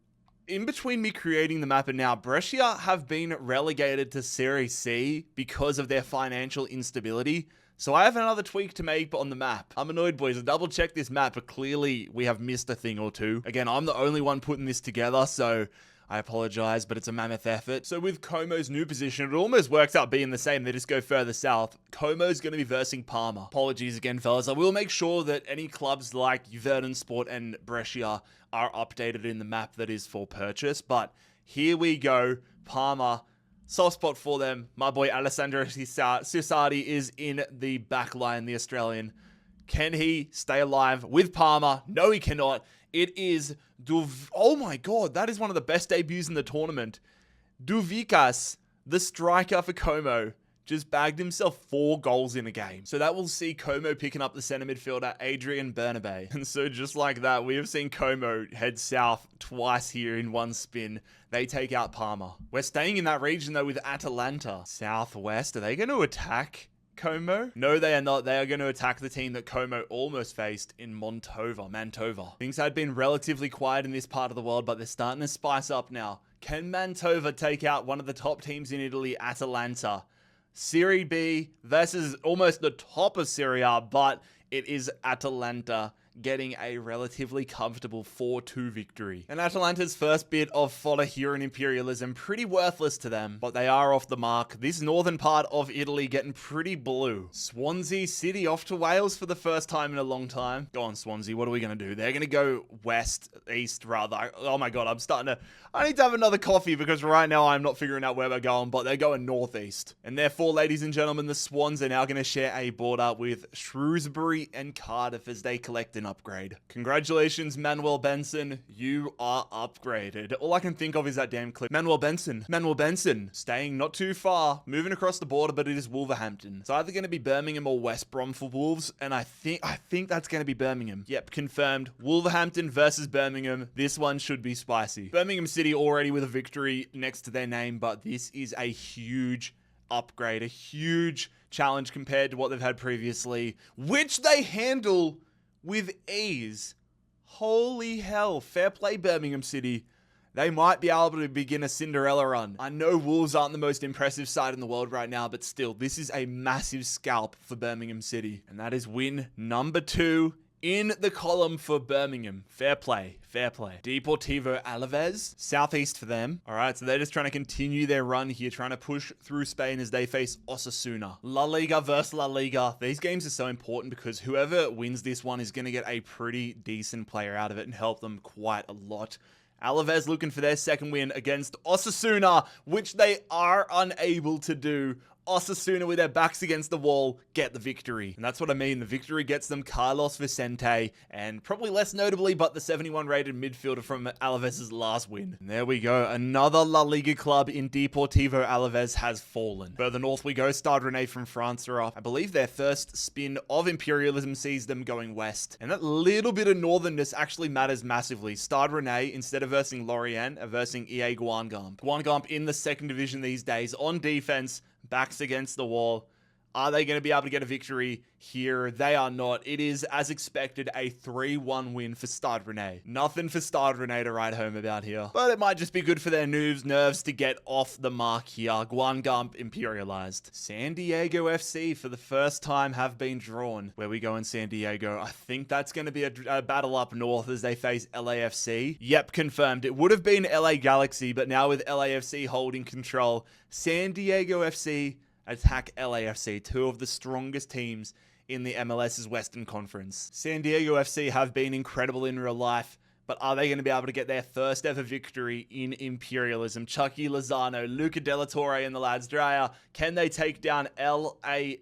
in between me creating the map and now, Brescia have been relegated to Serie C because of their financial instability. So I have another tweak to make on the map. I'm annoyed, boys. I double checked this map, but clearly we have missed a thing or two. Again, I'm the only one putting this together, so I apologize, but it's a mammoth effort. So with Como's new position, it almost works out being the same. They just go further south. Como's going to be versing Parma. Apologies again, fellas. I will make sure that any clubs like Juventus Sport and Brescia are updated in the map that is for purchase. But here we go. Parma, soft spot for them. My boy Alessandro Ciardi is in the back line, the Australian. Can he stay alive with Parma? No, he cannot. It is oh my god, that is one of the best debuts in the tournament. Duvikas, the striker for Como, just bagged himself 4 goals in a game. So that will see Como picking up the center midfielder, Adrian Bernabe. And so just like that, we have seen Como head south twice here in one spin. They take out Parma. We're staying in that region though with Atalanta. Southwest, are they going to attack Como? No, they are not. They are going to attack the team that Como almost faced in Mantova. Things had been relatively quiet in this part of the world, but they're starting to spice up now. Can Mantova take out one of the top teams in Italy, Atalanta? Serie B versus almost the top of Serie A, but it is Atalanta getting a relatively comfortable 4-2 victory. And Atalanta's first bit of fodder here in Imperialism, pretty worthless to them, but they are off the mark. This northern part of Italy getting pretty blue. Swansea City off to Wales for the first time in a long time. Go on, Swansea, what are we going to do? They're going to go east rather. Oh my god, I need to have another coffee because right now I'm not figuring out where we're going, but they're going northeast. And therefore, ladies and gentlemen, the Swans are now going to share a border with Shrewsbury and Cardiff as they collect an upgrade. Congratulations, Manuel Benson. You are upgraded. All I can think of is that damn clip. Manuel Benson. Staying not too far. Moving across the border, but it is Wolverhampton. It's either going to be Birmingham or West Brom for Wolves, and I think that's going to be Birmingham. Yep, confirmed. Wolverhampton versus Birmingham. This one should be spicy. Birmingham City already with a victory next to their name, but this is a huge upgrade, a huge challenge compared to what they've had previously, which they handle with ease. Holy hell. Fair play, Birmingham City. They might be able to begin a Cinderella run. I know Wolves aren't the most impressive side in the world right now, but still, this is a massive scalp for Birmingham City. And that is win number 2 In the column for Birmingham, fair play, fair play. Deportivo Alaves, southeast for them. All right, so they're just trying to continue their run here, trying to push through Spain as they face Osasuna. La Liga versus La Liga. These games are so important because whoever wins this one is going to get a pretty decent player out of it and help them quite a lot. Alaves looking for their second win against Osasuna, which they are unable to do. Osasuna with their backs against the wall get the victory. And that's what I mean. The victory gets them Carlos Vicente and probably less notably, but the 71 rated midfielder from Alaves' last win. And there we go. Another La Liga club in Deportivo Alaves has fallen. Further north we go. Stade Rennais from France are up. I believe their first spin of Imperialism sees them going west. And that little bit of northernness actually matters massively. Stade Rennais, instead of versing Lorient, are versing EA Guingamp. Guingamp in the second division these days on defense. Backs against the wall. Are they going to be able to get a victory here? They are not. It is, as expected, a 3-1 win for Stade Rennais. Nothing for Stade Rennais to write home about here. But it might just be good for their nerves to get off the mark here. Guingamp imperialized. San Diego FC, for the first time, have been drawn. Where we go in San Diego, I think that's going to be a battle up north as they face LAFC. Yep, confirmed. It would have been LA Galaxy, but now with LAFC holding control, San Diego FC attack LAFC, two of the strongest teams in the MLS's Western Conference. San Diego FC have been incredible in real life, but are they going to be able to get their first ever victory in Imperialism? Chucky Lozano, Luca Della Torre and the lads Dreyer, can they take down LAFC?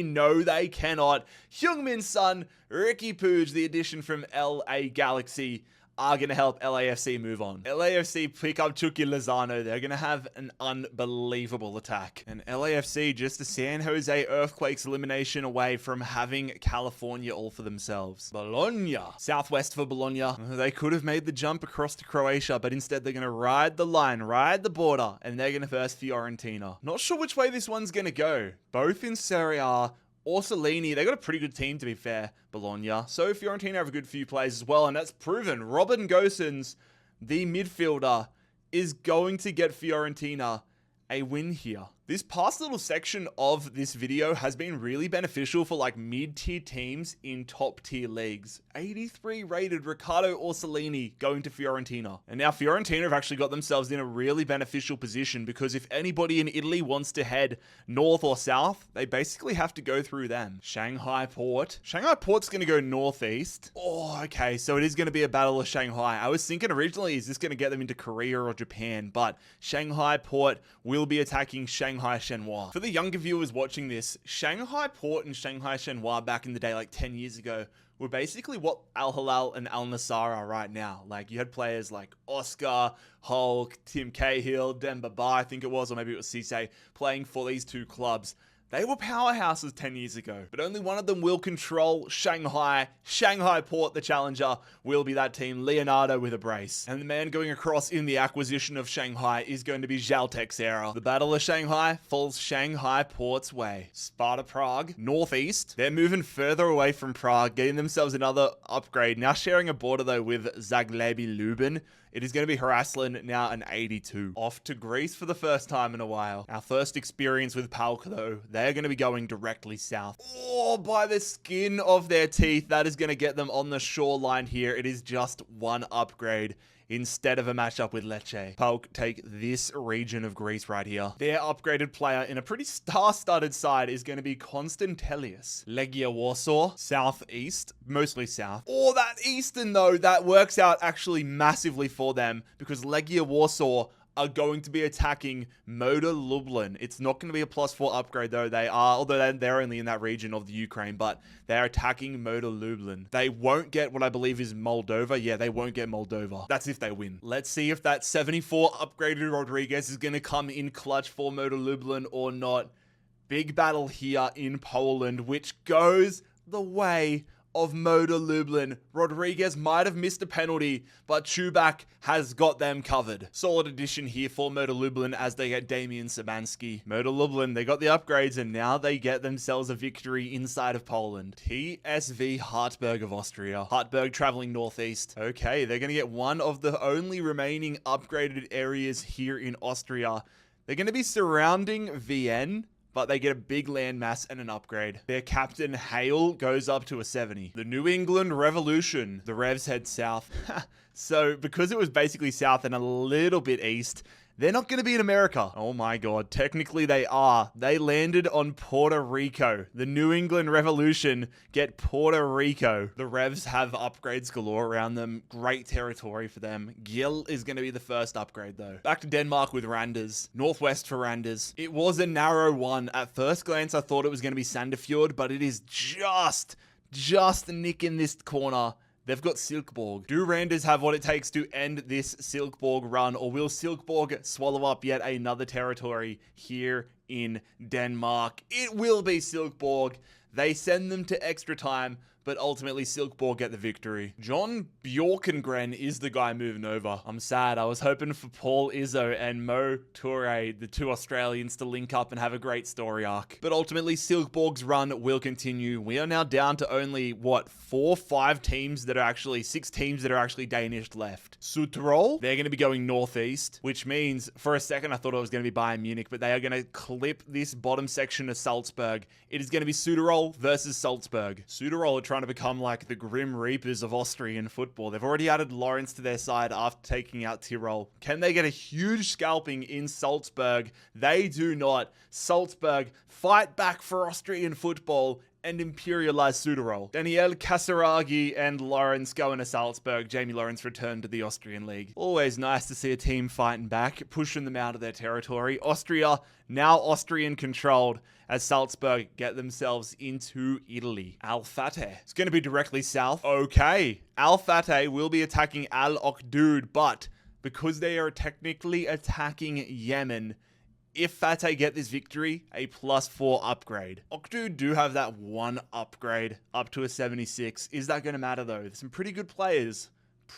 No, they cannot. Heung-min Son, Ricky Puig, the addition from LA Galaxy, are going to help LAFC move on. LAFC pick up Chucky Lozano. They're going to have an unbelievable attack. And LAFC just a San Jose Earthquakes elimination away from having California all for themselves. Bologna. Southwest for Bologna. They could have made the jump across to Croatia, but instead they're going to ride the line, ride the border, and they're going to verse Fiorentina. Not sure which way this one's going to go. Both in Serie A. Orsolini, they got a pretty good team, to be fair, Bologna. So Fiorentina have a good few players as well, and that's proven. Robin Gosens, the midfielder, is going to get Fiorentina a win here. This past little section of this video has been really beneficial for like mid-tier teams in top-tier leagues. 83 rated Riccardo Orsolini going to Fiorentina. And now Fiorentina have actually got themselves in a really beneficial position because if anybody in Italy wants to head north or south, they basically have to go through them. Shanghai Port. Shanghai Port's going to go northeast. Oh, okay, so it is going to be a battle of Shanghai. I was thinking originally, is this going to get them into Korea or Japan? But Shanghai Port will be attacking Shanghai Shenhua. For the younger viewers watching this, Shanghai Port and Shanghai Shenhua back in the day, like 10 years ago, were basically what Al Hilal and Al Nassr are right now. Like, you had players like Oscar, Hulk, Tim Cahill, Demba Ba, I think it was, or maybe it was Cisse, playing for these two clubs. They were powerhouses 10 years ago, but only one of them will control Shanghai. Shanghai Port, the challenger, will be that team, Leonardo with a brace. And the man going across in the acquisition of Shanghai is going to be Zhao Texera. The Battle of Shanghai falls Shanghai Port's way. Sparta Prague, northeast. They're moving further away from Prague, getting themselves another upgrade. Now sharing a border though with Zagrebi Lubin. It is going to be Haraslin, now an 82. Off to Greece for the first time in a while. Our first experience with PAOK though, they're going to be going directly south. Oh, by the skin of their teeth, that is going to get them on the shoreline here. It is just one upgrade instead of a matchup with Lecce. PAOK take this region of Greece right here. Their upgraded player in a pretty star-studded side is going to be Konstantelius. Legia Warsaw, southeast, mostly south. Oh, that eastern though, that works out actually massively for them because Legia Warsaw are going to be attacking Motor Lublin. It's not going to be a +4 upgrade though. They are, although they're only in that region of the Ukraine, but they're attacking Motor Lublin. They won't get what I believe is Moldova. Yeah, they won't get Moldova. That's if they win. Let's see if that 74 upgraded Rodriguez is going to come in clutch for Motor Lublin or not. Big battle here in Poland, which goes the way of Motor Lublin. Rodriguez might have missed a penalty, but Chubak has got them covered. Solid addition here for Motor Lublin as they get Damian Sabanski. Motor Lublin, they got the upgrades and now they get themselves a victory inside of Poland. TSV Hartberg of Austria. Hartberg traveling northeast. Okay, they're going to get one of the only remaining upgraded areas here in Austria. They're going to be surrounding Vienne, but they get a big landmass and an upgrade. Their captain Hale goes up to a 70. The New England Revolution. The Revs head south. So because it was basically south and a little bit east, they're not going to be in America. Oh my god, technically they are. They landed on Puerto Rico. The New England Revolution get Puerto Rico. The Revs have upgrades galore around them. Great territory for them. Gil is going to be the first upgrade though. Back to Denmark with Randers. Northwest for Randers. It was a narrow one. At first glance, I thought it was going to be Sandefjord, but it is just nicking this corner. They've got Silkeborg. Do Randers have what it takes to end this Silkeborg run, or will Silkeborg swallow up yet another territory here in Denmark? It will be Silkeborg. They send them to extra time, but ultimately Silkeborg get the victory. John Bjorkengren is the guy moving over. I'm sad. I was hoping for Paul Izzo and Mo Toure, the two Australians, to link up and have a great story arc. But ultimately, Silkeborg's run will continue. We are now down to only, 6 teams that are actually Danish left. Sutrol, they're going to be going northeast, which means, for a second, I thought it was going to be Bayern Munich, but they are going to clip this bottom section of Salzburg. It is going to be Sutrol versus Salzburg. Sutrol are trying to become like the Grim Reapers of Austrian football. They've already added Lawrence to their side after taking out Tyrol. Can they get a huge scalping in Salzburg? They do not. Salzburg fight back for Austrian football and imperialize Sutrol. Daniel Casaraghi and Lawrence go into Salzburg. Jamie Lawrence returned to the Austrian League. Always nice to see a team fighting back, pushing them out of their territory. Austria, now Austrian controlled, as Salzburg get themselves into Italy. Al Fateh. It's going to be directly south. Okay. Al Fateh will be attacking Al Okdud, but because they are technically attacking Yemen, if Fateh get this victory, a +4 upgrade. Okdud do have that one upgrade up to a 76. Is that going to matter though? There's some pretty good players.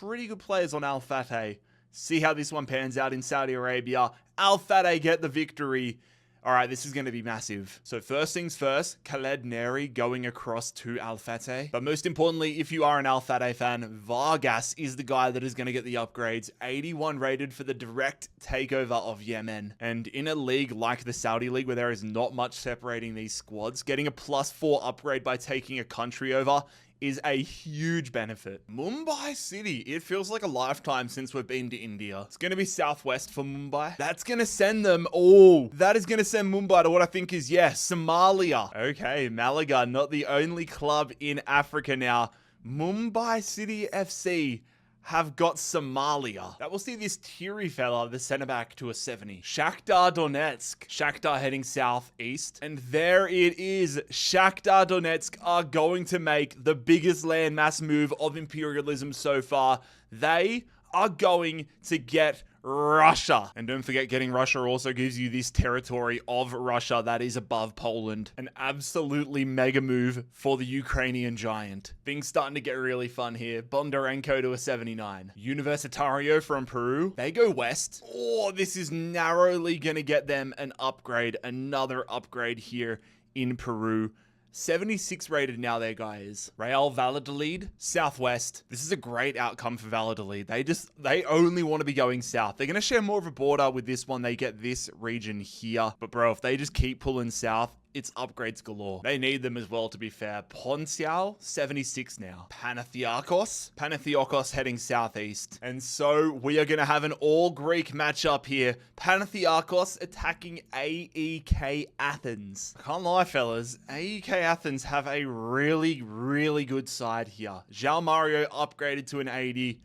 On Al Fateh. See how this one pans out in Saudi Arabia. Al Fateh get the victory. All right, this is going to be massive. So first things first, Khaled Neri going across to Al Fateh. But most importantly, if you are an Al Fateh fan, Vargas is the guy that is going to get the upgrades. 81 rated for the direct takeover of Yemen. And in a league like the Saudi League, where there is not much separating these squads, getting a +4 upgrade by taking a country over is a huge benefit. Mumbai City. It feels like a lifetime since we've been to India. It's going to be southwest for Mumbai. That's going to send them. Oh, that is going to send Mumbai to what I think is, Somalia. Okay, Malaga, not the only club in Africa now. Mumbai City FC have got Somalia. That will see this Thierry fella, the centre back, to a 70. Shakhtar Donetsk. Shakhtar heading southeast. And there it is. Shakhtar Donetsk are going to make the biggest landmass move of imperialism so far. They are going to get Russia. And don't forget, getting Russia also gives you this territory of Russia that is above Poland. An absolutely mega move for the Ukrainian giant. Things starting to get really fun here. Bondarenko to a 79. Universitario from Peru. They go west. Oh, this is narrowly going to get them an upgrade. Another upgrade here in Peru. 76 rated now there, guys. Real Valladolid, southwest. This is a great outcome for Valladolid. They only want to be going south. They're going to share more of a border with this one. They get this region here. But bro, if they just keep pulling south, it's upgrades galore. They need them as well, to be fair. Poncial, 76 now. Panathinaikos heading southeast. And so we are going to have an all-Greek matchup here. Panathinaikos attacking AEK Athens. I can't lie, fellas. AEK Athens have a really, really good side here. João Mario upgraded to an 80.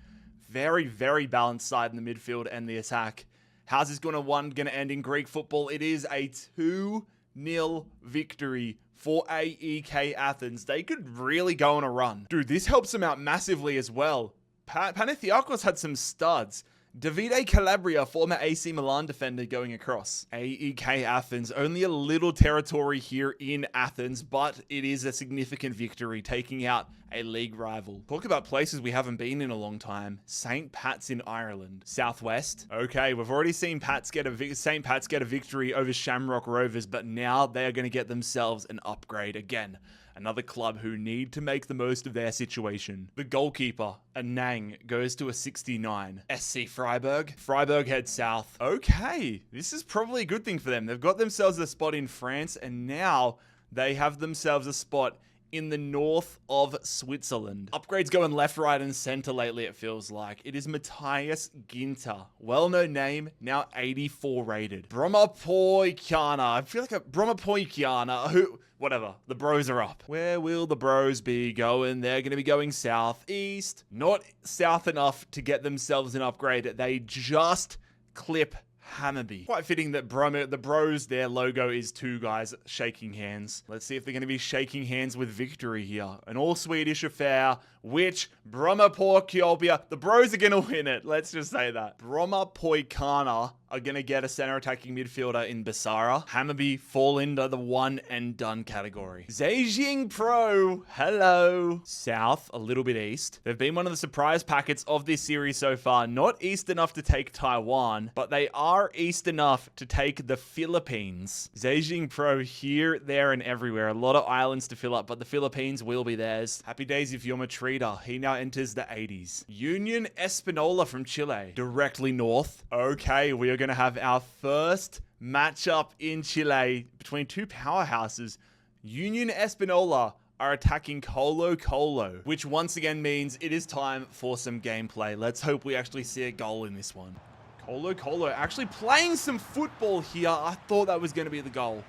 Very, very balanced side in the midfield and the attack. How's this going to end in Greek football? It is a 2-0 victory for AEK Athens. They could really go on a run. Dude, this helps them out massively as well. Panathinaikos had some studs. Davide Calabria, former AC Milan defender, going across. AEK Athens, only a little territory here in Athens, but it is a significant victory, taking out a league rival. Talk about places we haven't been in a long time. St. Pat's in Ireland. Southwest. Okay, we've already seen St. Pat's get a victory over Shamrock Rovers, but now they are going to get themselves an upgrade again. Another club who need to make the most of their situation. The goalkeeper, Anang, goes to a 69. SC Freiburg. Freiburg head south. Okay, this is probably a good thing for them. They've got themselves a spot in France, and now they have themselves a spot in the north of Switzerland. Upgrades going left, right, and center lately, it feels like. It is Matthias Ginter. Well-known name, now 84 rated. Brommapoikiana. I feel like a Brommapoikiana. Whatever. The bros are up. Where will the bros be going? They're going to be going southeast. Not south enough to get themselves an upgrade. They just clip Hammarby. Quite fitting that the bros, their logo is two guys shaking hands. Let's see if they're going to be shaking hands with victory here. An all-Swedish affair, which Brommapoikiopia, the bros are going to win it. Let's just say that. Brommapoikana are going to get a center attacking midfielder in Basara. Hammarby fall into the one and done category. Zhejiang Pro, hello. South, a little bit east. They've been one of the surprise packets of this series so far. Not east enough to take Taiwan, but they are east enough to take the Philippines. Zhejiang Pro here, there, and everywhere. A lot of islands to fill up, but the Philippines will be theirs. Happy days if you're Matrida. He now enters the 80s. Union Espanola from Chile, directly north. Okay, we are going to have our first matchup in Chile between two powerhouses. Union Espanola are attacking Colo Colo, which once again means it is time for some gameplay. Let's hope we actually see a goal in this one. Colo Colo actually playing some football here. I thought that was going to be the goal.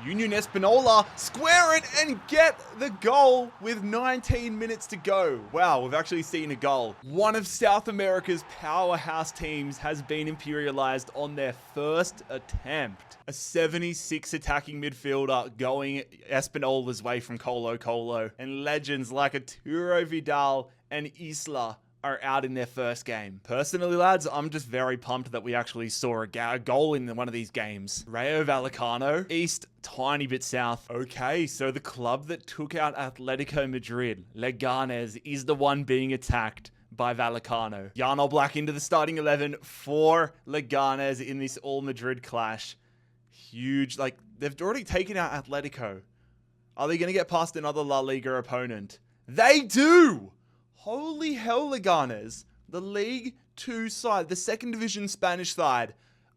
Union Espanola square it and get the goal with 19 minutes to go. Wow, we've actually seen a goal. One of South America's powerhouse teams has been imperialized on their first attempt. A 76 attacking midfielder going Espanola's way from Colo Colo. And legends like Arturo Vidal and Isla are out in their first game. Personally, lads, I'm just very pumped that we actually saw a goal in one of these games. Rayo Vallecano, east, tiny bit south. Okay, so the club that took out Atletico Madrid, Leganes, is the one being attacked by Vallecano. Jan Oblak into the starting 11 for Leganes in this all-Madrid clash. Huge, like, they've already taken out Atletico. Are they going to get past another La Liga opponent? They do! Holy hell, Leganes, the League 2 side, the second division Spanish side,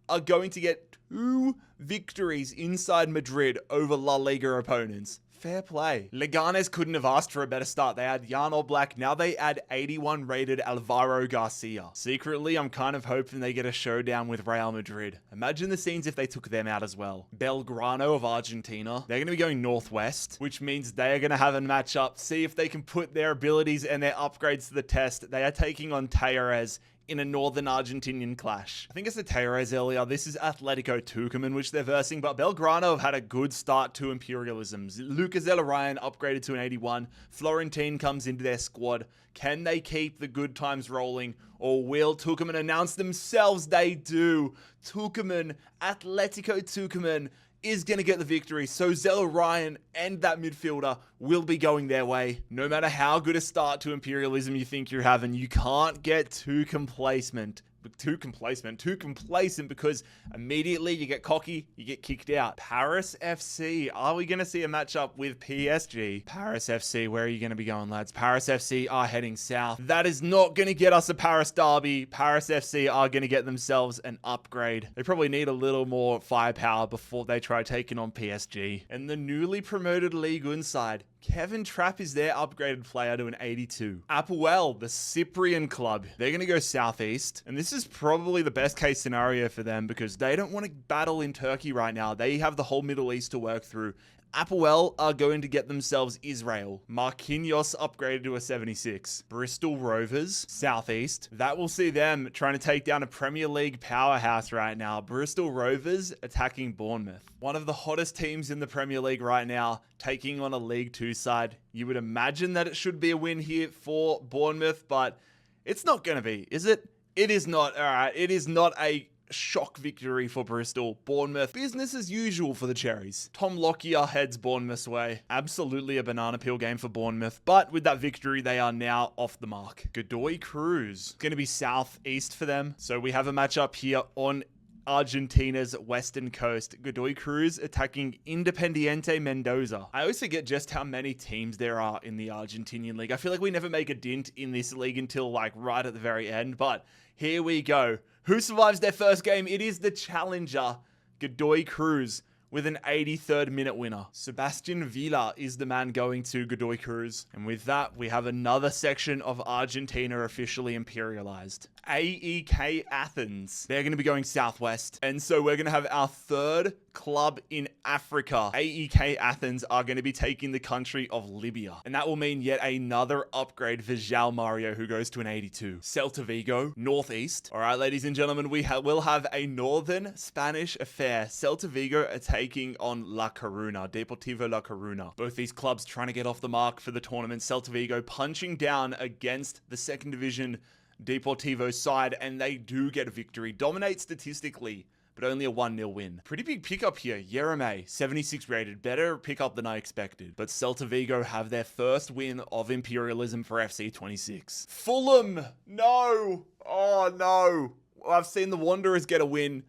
are going to get 2 victories inside Madrid over La Liga opponents. Fair play. Leganes couldn't have asked for a better start. They had Jan Oblak. Now they add 81 rated Alvaro Garcia. Secretly, I'm kind of hoping they get a showdown with Real Madrid. Imagine the scenes if they took them out as well. Belgrano of Argentina. They're going to be going northwest, which means they are going to have a matchup. See if they can put their abilities and their upgrades to the test. They are taking on Talleres in a northern Argentinian clash. I think I said Talleres earlier. This is Atletico Tucumán, which they're versing, but Belgrano have had a good start to Imperialism. Lucas Ryan upgraded to an 81. Florentine comes into their squad. Can they keep the good times rolling, or will Tucumán announce themselves they do? Tucumán, Atletico Tucumán, is going to get the victory. So Zella Ryan and that midfielder will be going their way. No matter how good a start to Imperialism you think you're having, you can't get too complacent because immediately you get cocky, you get kicked out. Paris FC. Are we going to see a matchup with PSG? Paris FC, where are you going to be going, lads? Paris FC are heading south. That is not going to get us a Paris derby. Paris FC are going to get themselves an upgrade. They probably need a little more firepower before they try taking on PSG. And the newly promoted Ligue 1 side, Kevin Trapp is their upgraded player to an 82. Apoel, the Cyprian club, they're going to go southeast. And this is probably the best case scenario for them because they don't want to battle in Turkey right now. They have the whole Middle East to work through. Apoel are going to get themselves Israel. Marquinhos upgraded to a 76. Bristol Rovers, southeast. That will see them trying to take down a Premier League powerhouse right now. Bristol Rovers attacking Bournemouth. One of the hottest teams in the Premier League right now, taking on a League 2 side. You would imagine that it should be a win here for Bournemouth, but it's not going to be, is it? It is not. All right, it is not a shock victory for Bristol. Bournemouth, business as usual for the Cherries. Tom Lockyer heads Bournemouth's way. Absolutely a banana peel game for Bournemouth, but with that victory, they are now off the mark. Godoy Cruz, going to be southeast for them. So we have a matchup here on Argentina's western coast. Godoy Cruz attacking Independiente Mendoza. I always forget just how many teams there are in the Argentinian league. I feel like we never make a dint in this league until like right at the very end, but here we go. Who survives their first game? It is the challenger, Godoy Cruz, with an 83rd minute winner. Sebastian Villa is the man going to Godoy Cruz. And with that, we have another section of Argentina officially imperialized. AEK Athens. They're going to be going southwest. And so we're going to have our third club in Africa. AEK Athens are going to be taking the country of Libya. And that will mean yet another upgrade for João Mario, who goes to an 82. Celta Vigo, northeast. All right, ladies and gentlemen, we will have a northern Spanish affair. Celta Vigo are taking on La Coruna, Deportivo La Coruna. Both these clubs trying to get off the mark for the tournament. Celta Vigo punching down against the second division Deportivo side, and they do get a victory. Dominate statistically, but only a 1-0 win. Pretty big pickup here. Yereme, 76 rated. Better pickup than I expected. But Celta Vigo have their first win of Imperialism for FC 26. Fulham! No! Oh, no. I've seen the Wanderers get a win.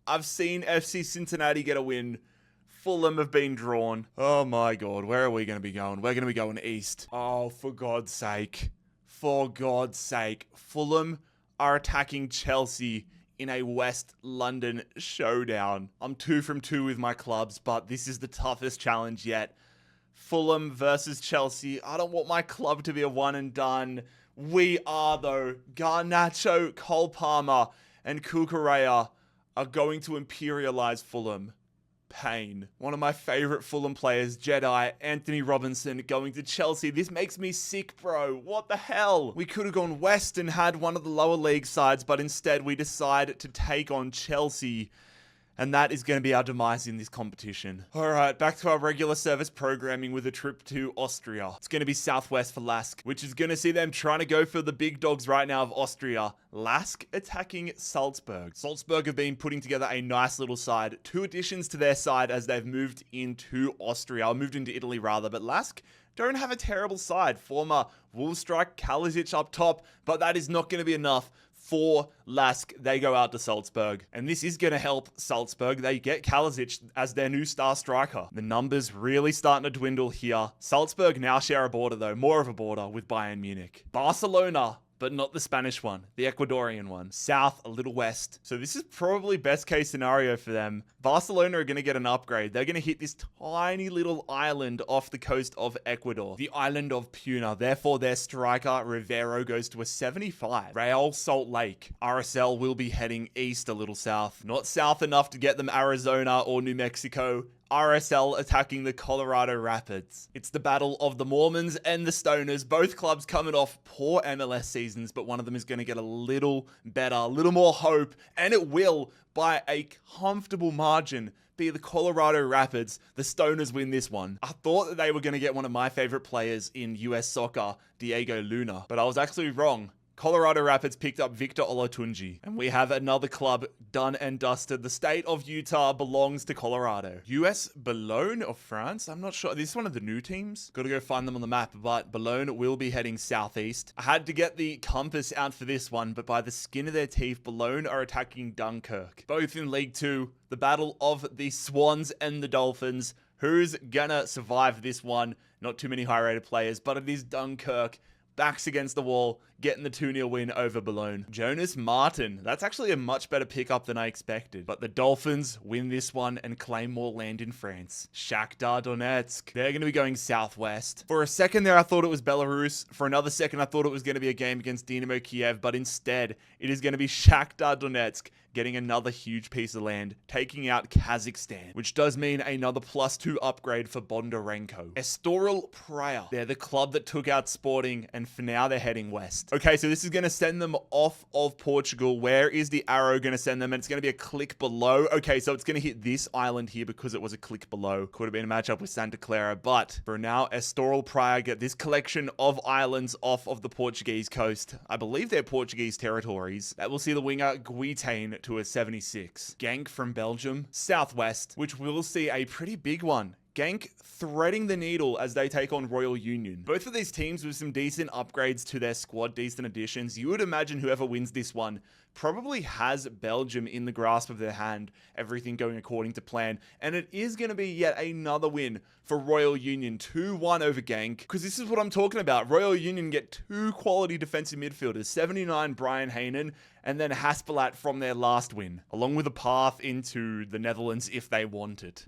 I've seen FC Cincinnati get a win. Fulham have been drawn. Oh, my God. Where are we going to be going? We're going to be going east. Oh, for God's sake. For God's sake, Fulham are attacking Chelsea in a West London showdown. I'm 2 from 2 with my clubs, but this is the toughest challenge yet. Fulham versus Chelsea. I don't want my club to be a one and done. We are, though. Garnacho, Cole Palmer, and Cucurella are going to imperialize Fulham. Pain. One of my favorite Fulham players, Jedi, Anthony Robinson, going to Chelsea. This makes me sick, bro. What the hell? We could have gone west and had one of the lower league sides, but instead we decide to take on Chelsea. And that is going to be our demise in this competition. All right, back to our regular service programming with a trip to Austria. It's going to be southwest for Lask, which is going to see them trying to go for the big dogs right now of Austria. Lask attacking Salzburg. Salzburg have been putting together a nice little side. 2 additions to their side as they've moved into Austria, or moved into Italy rather, but Lask don't have a terrible side. Former Wolfstrike Kalisic up top, but that is not going to be enough for Lask. They go out to Salzburg. And this is going to help Salzburg. They get Kalisic as their new star striker. The numbers really starting to dwindle here. Salzburg now share a border though, more of a border with Bayern Munich. Barcelona, but not the Spanish one, the Ecuadorian one. South, a little west. So this is probably best case scenario for them. Barcelona are going to get an upgrade. They're going to hit this tiny little island off the coast of Ecuador, the island of Puna. Therefore, their striker, Rivero, goes to a 75. Real Salt Lake. RSL will be heading east a little south. Not south enough to get them Arizona or New Mexico. RSL attacking the Colorado Rapids. It's the battle of the Mormons and the Stoners. Both clubs coming off poor MLS seasons, but one of them is going to get a little better, a little more hope, and it will, by a comfortable margin, be the Colorado Rapids. The Stoners win this one. I thought that they were going to get one of my favorite players in US soccer, Diego Luna, but I was actually wrong. Colorado Rapids picked up Victor Olatunji. And we have another club done and dusted. The state of Utah belongs to Colorado. US Boulogne of France? I'm not sure. This is one of the new teams. Got to go find them on the map, but Boulogne will be heading southeast. I had to get the compass out for this one, but by the skin of their teeth, Boulogne are attacking Dunkirk. Both in League 2. The battle of the Swans and the Dolphins. Who's gonna survive this one? Not too many high-rated players, but it is Dunkirk. Backs against the wall, getting the 2-0 win over Boulogne. Jonas Martin. That's actually a much better pickup than I expected. But the Dolphins win this one and claim more land in France. Shakhtar Donetsk. They're going to be going southwest. For a second there, I thought it was Belarus. For another second, I thought it was going to be a game against Dynamo Kiev. But instead, it is going to be Shakhtar Donetsk getting another huge piece of land, taking out Kazakhstan, which does mean another +2 upgrade for Bondarenko. Estoril Praia. They're the club that took out Sporting, and for now they're heading west. Okay, so this is going to send them off of Portugal. Where is the arrow going to send them? And it's going to be a click below. Okay, so it's going to hit this island here because it was a click below. Could have been a matchup with Santa Clara, but for now, Estoril Praia get this collection of islands off of the Portuguese coast. I believe they're Portuguese territories. That will see the winger Guitain to a 76. Genk from Belgium, southwest, which will see a pretty big one. Genk threading the needle as they take on Royal Union. Both of these teams with some decent upgrades to their squad, decent additions. You would imagine whoever wins this one probably has Belgium in the grasp of their hand, everything going according to plan. And it is going to be yet another win for Royal Union, 2-1 over Genk. Because this is what I'm talking about. Royal Union get 2 quality defensive midfielders, 79 Brian Haynen, and then Haspelat from their last win, along with a path into the Netherlands if they want it.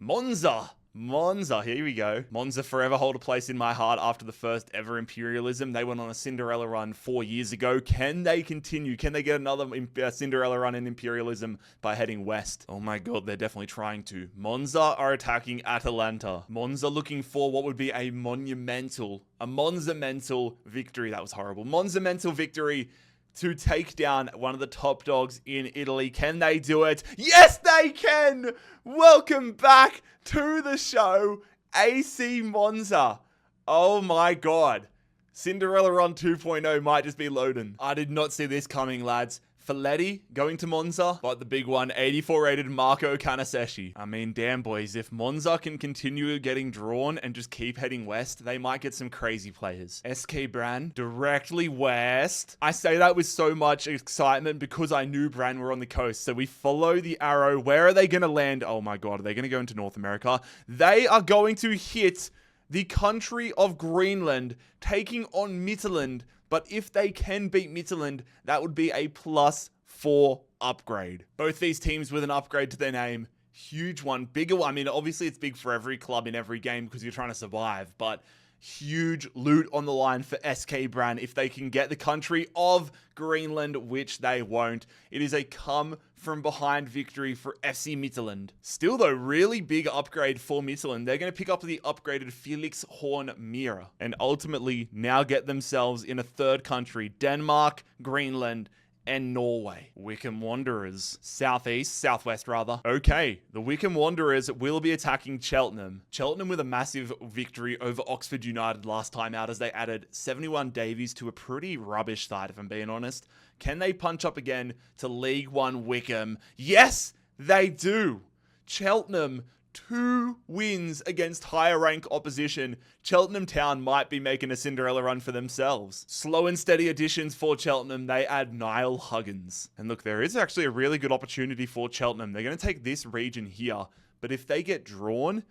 Monza, here we go. Monza forever hold a place in my heart after the first ever Imperialism. They went on a Cinderella run 4 years ago. Can they continue? Can they get another Cinderella run in Imperialism by heading west? Oh my god, they're definitely trying to. Monza are attacking Atalanta. Monza looking for what would be a Monza-mental victory. That was horrible. Monza-mental victory to take down one of the top dogs in Italy. Can they do it? Yes, they can! Welcome back to the show, AC Monza. Oh my god. Cinderella Run 2.0 might just be loading. I did not see this coming, lads. Folletti going to Monza, but the big one, 84 rated Marco Canaseshi. I mean, damn boys, if Monza can continue getting drawn and just keep heading west, they might get some crazy players. SK Bran, directly west. I say that with so much excitement because I knew Bran were on the coast. So we follow the arrow. Where are they going to land? Oh my god, are they going to go into North America? They are going to hit the country of Greenland, taking on Midtjylland. But if they can beat Midtjylland, that would be a +4 upgrade. Both these teams with an upgrade to their name. Huge one. Bigger one. I mean, obviously it's big for every club in every game because you're trying to survive. But huge loot on the line for SK Bran if they can get the country of Greenland, which they won't. It is a come-from-behind victory for FC Midtjylland. Still, though, really big upgrade for Midtjylland. They're going to pick up the upgraded Felix Horn Mira and ultimately now get themselves in a third country, Denmark, Greenland, and Norway. Wickham Wanderers. Southwest rather. Okay, the Wickham Wanderers will be attacking Cheltenham. Cheltenham with a massive victory over Oxford United last time out as they added 71 Davies to a pretty rubbish side, if I'm being honest. Can they punch up again to League One Wickham? Yes, they do. Cheltenham, 2 wins against higher rank opposition. Cheltenham Town might be making a Cinderella run for themselves. Slow and steady additions for Cheltenham. They add Niall Huggins. And look, there is actually a really good opportunity for Cheltenham. They're going to take this region here. But if they get drawn,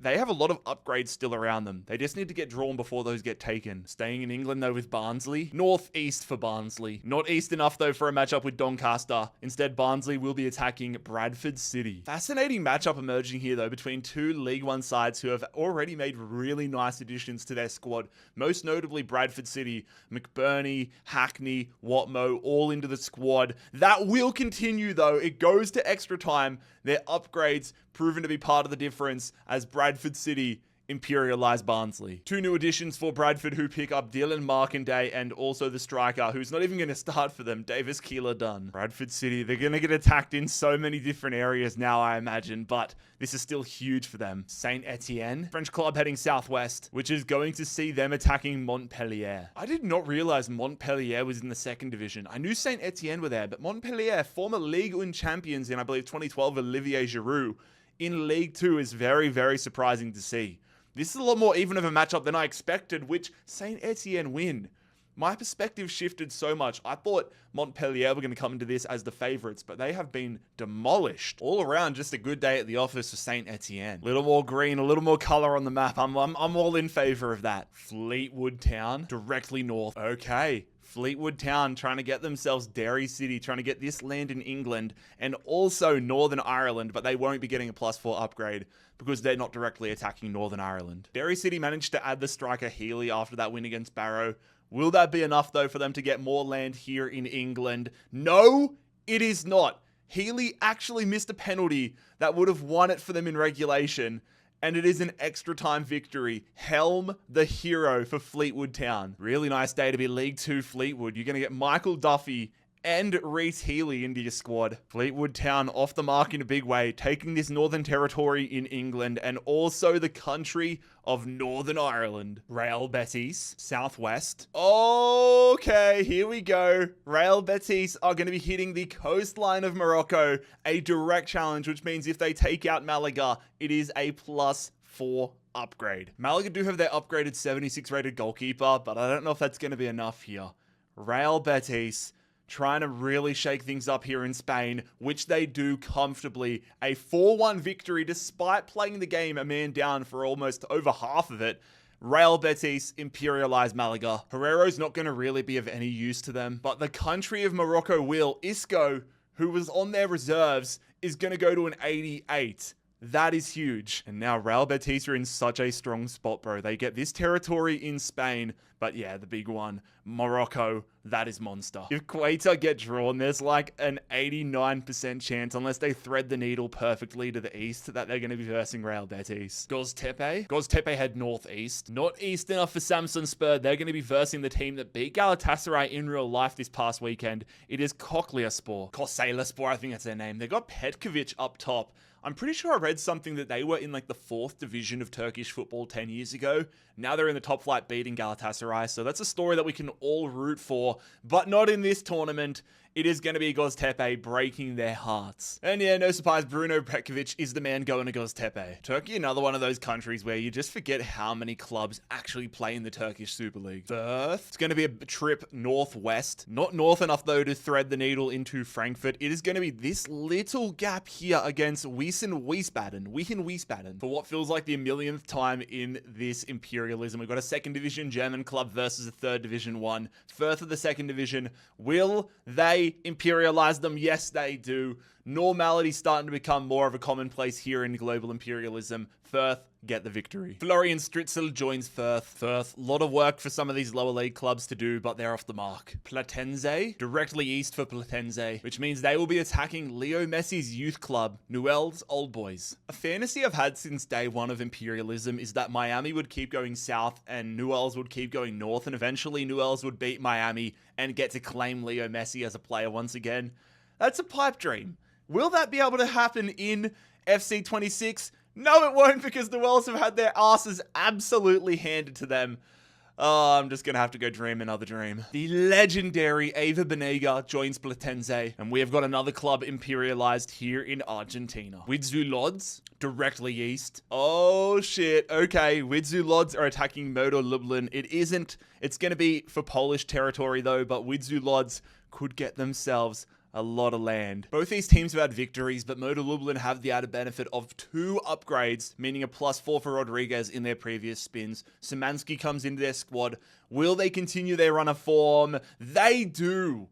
they have a lot of upgrades still around them. They just need to get drawn before those get taken. Staying in England, though, with Barnsley. Northeast for Barnsley. Not east enough, though, for a matchup with Doncaster. Instead, Barnsley will be attacking Bradford City. Fascinating matchup emerging here, though, between 2 League One sides who have already made really nice additions to their squad. Most notably, Bradford City. McBurney, Hackney, Watmo, all into the squad. That will continue, though. It goes to extra time. Their upgrades proven to be part of the difference as Bradford City imperialize Barnsley. 2 new additions for Bradford who pick up Dylan Markanday and also the striker who's not even going to start for them, Davis Keeler-Dunn. Bradford City, they're going to get attacked in so many different areas now, I imagine, but this is still huge for them. Saint Etienne, French club heading southwest, which is going to see them attacking Montpellier. I did not realize Montpellier was in the 2nd division. I knew Saint Etienne were there, but Montpellier, former Ligue 1 champions in, I believe, 2012, Olivier Giroud, in League 2 is very, very surprising to see. This is a lot more even of a matchup than I expected, which Saint Etienne win. My perspective shifted so much. I thought Montpellier were going to come into this as the favourites, but they have been demolished. All around, just a good day at the office for Saint Etienne. A little more green, a little more colour on the map. I'm all in favour of that. Fleetwood Town, directly north. Okay. Fleetwood Town trying to get themselves Derry City, trying to get this land in England and also Northern Ireland, but they won't be getting a +4 upgrade because they're not directly attacking Northern Ireland. Derry City managed to add the striker Healy after that win against Barrow. Will that be enough, though, for them to get more land here in England? No, it is not. Healy actually missed a penalty that would have won it for them in regulation. And it is an extra time victory. Helm the hero for Fleetwood Town. Really nice day to be League 2 Fleetwood. You're going to get Michael Duffy and Reece Healy into your squad. Fleetwood Town off the mark in a big way, taking this Northern Territory in England and also the country of Northern Ireland. Real Betis, Southwest. Okay, here we go. Real Betis are going to be hitting the coastline of Morocco. A direct challenge, which means if they take out Malaga, it is a +4 upgrade. Malaga do have their upgraded 76 rated goalkeeper, but I don't know if that's going to be enough here. Real Betis trying to really shake things up here in Spain, which they do comfortably. A 4-1 victory despite playing the game a man down for almost over half of it. Real Betis imperialize Malaga. Herrero's not going to really be of any use to them, but the country of Morocco will. Isco, who was on their reserves, is going to go to an 88. That is huge. And now Real Betis are in such a strong spot, bro. They get this territory in Spain, but yeah, the big one, Morocco, that is monster. If Quetta get drawn, there's like an 89% chance, unless they thread the needle perfectly to the east, that they're going to be versing Real Betis. Göztepe head northeast. Not east enough for Samsunspor. They're going to be versing the team that beat Galatasaray in real life this past weekend. It is Kocaelispor, I think that's their name. They got Petkovic up top. I'm pretty sure I read something that they were in like the 4th division of Turkish football 10 years ago. Now they're in the top flight beating Galatasaray. So that's a story that we can all root for, but not in this tournament. It is going to be Göztepe breaking their hearts. And yeah, no surprise, Bruno Petkovic is the man going to Göztepe. Turkey, another one of those countries where you just forget how many clubs actually play in the Turkish Super League. Firth, it's going to be a trip northwest. Not north enough, though, to thread the needle into Frankfurt. It is going to be this little gap here against Wiesbaden for what feels like the millionth time in this Imperialism. We've got a 2nd division German club versus a 3rd division one. Firth of the 2nd division. Will they imperialize them? Yes, they do. Normality starting to become more of a commonplace here in global imperialism. Firth get the victory. Florian Stritzel joins Firth. A lot of work for some of these lower league clubs to do, but they're off the mark. Platense, directly east for Platense, which means they will be attacking Leo Messi's youth club, Newell's Old Boys. A fantasy I've had since day one of Imperialism is that Miami would keep going south and Newell's would keep going north, and eventually Newell's would beat Miami and get to claim Leo Messi as a player once again. That's a pipe dream. Will that be able to happen in FC 26? No, it won't, because the Wells have had their asses absolutely handed to them. Oh, I'm just going to have to go dream another dream. The legendary Ava Banega joins Platense, and we have got another club imperialized here in Argentina. Widzew Lodz, directly east. Oh, shit. Okay, Widzew Lodz are attacking Motor Lublin. It's going to be for Polish territory, though, but Widzew Lodz could get themselves a lot of land. Both these teams have had victories, but Motor Lublin have the added benefit of 2 upgrades, meaning a +4 for Rodriguez in their previous spins. Szymanski comes into their squad. Will they continue their run of form? They do.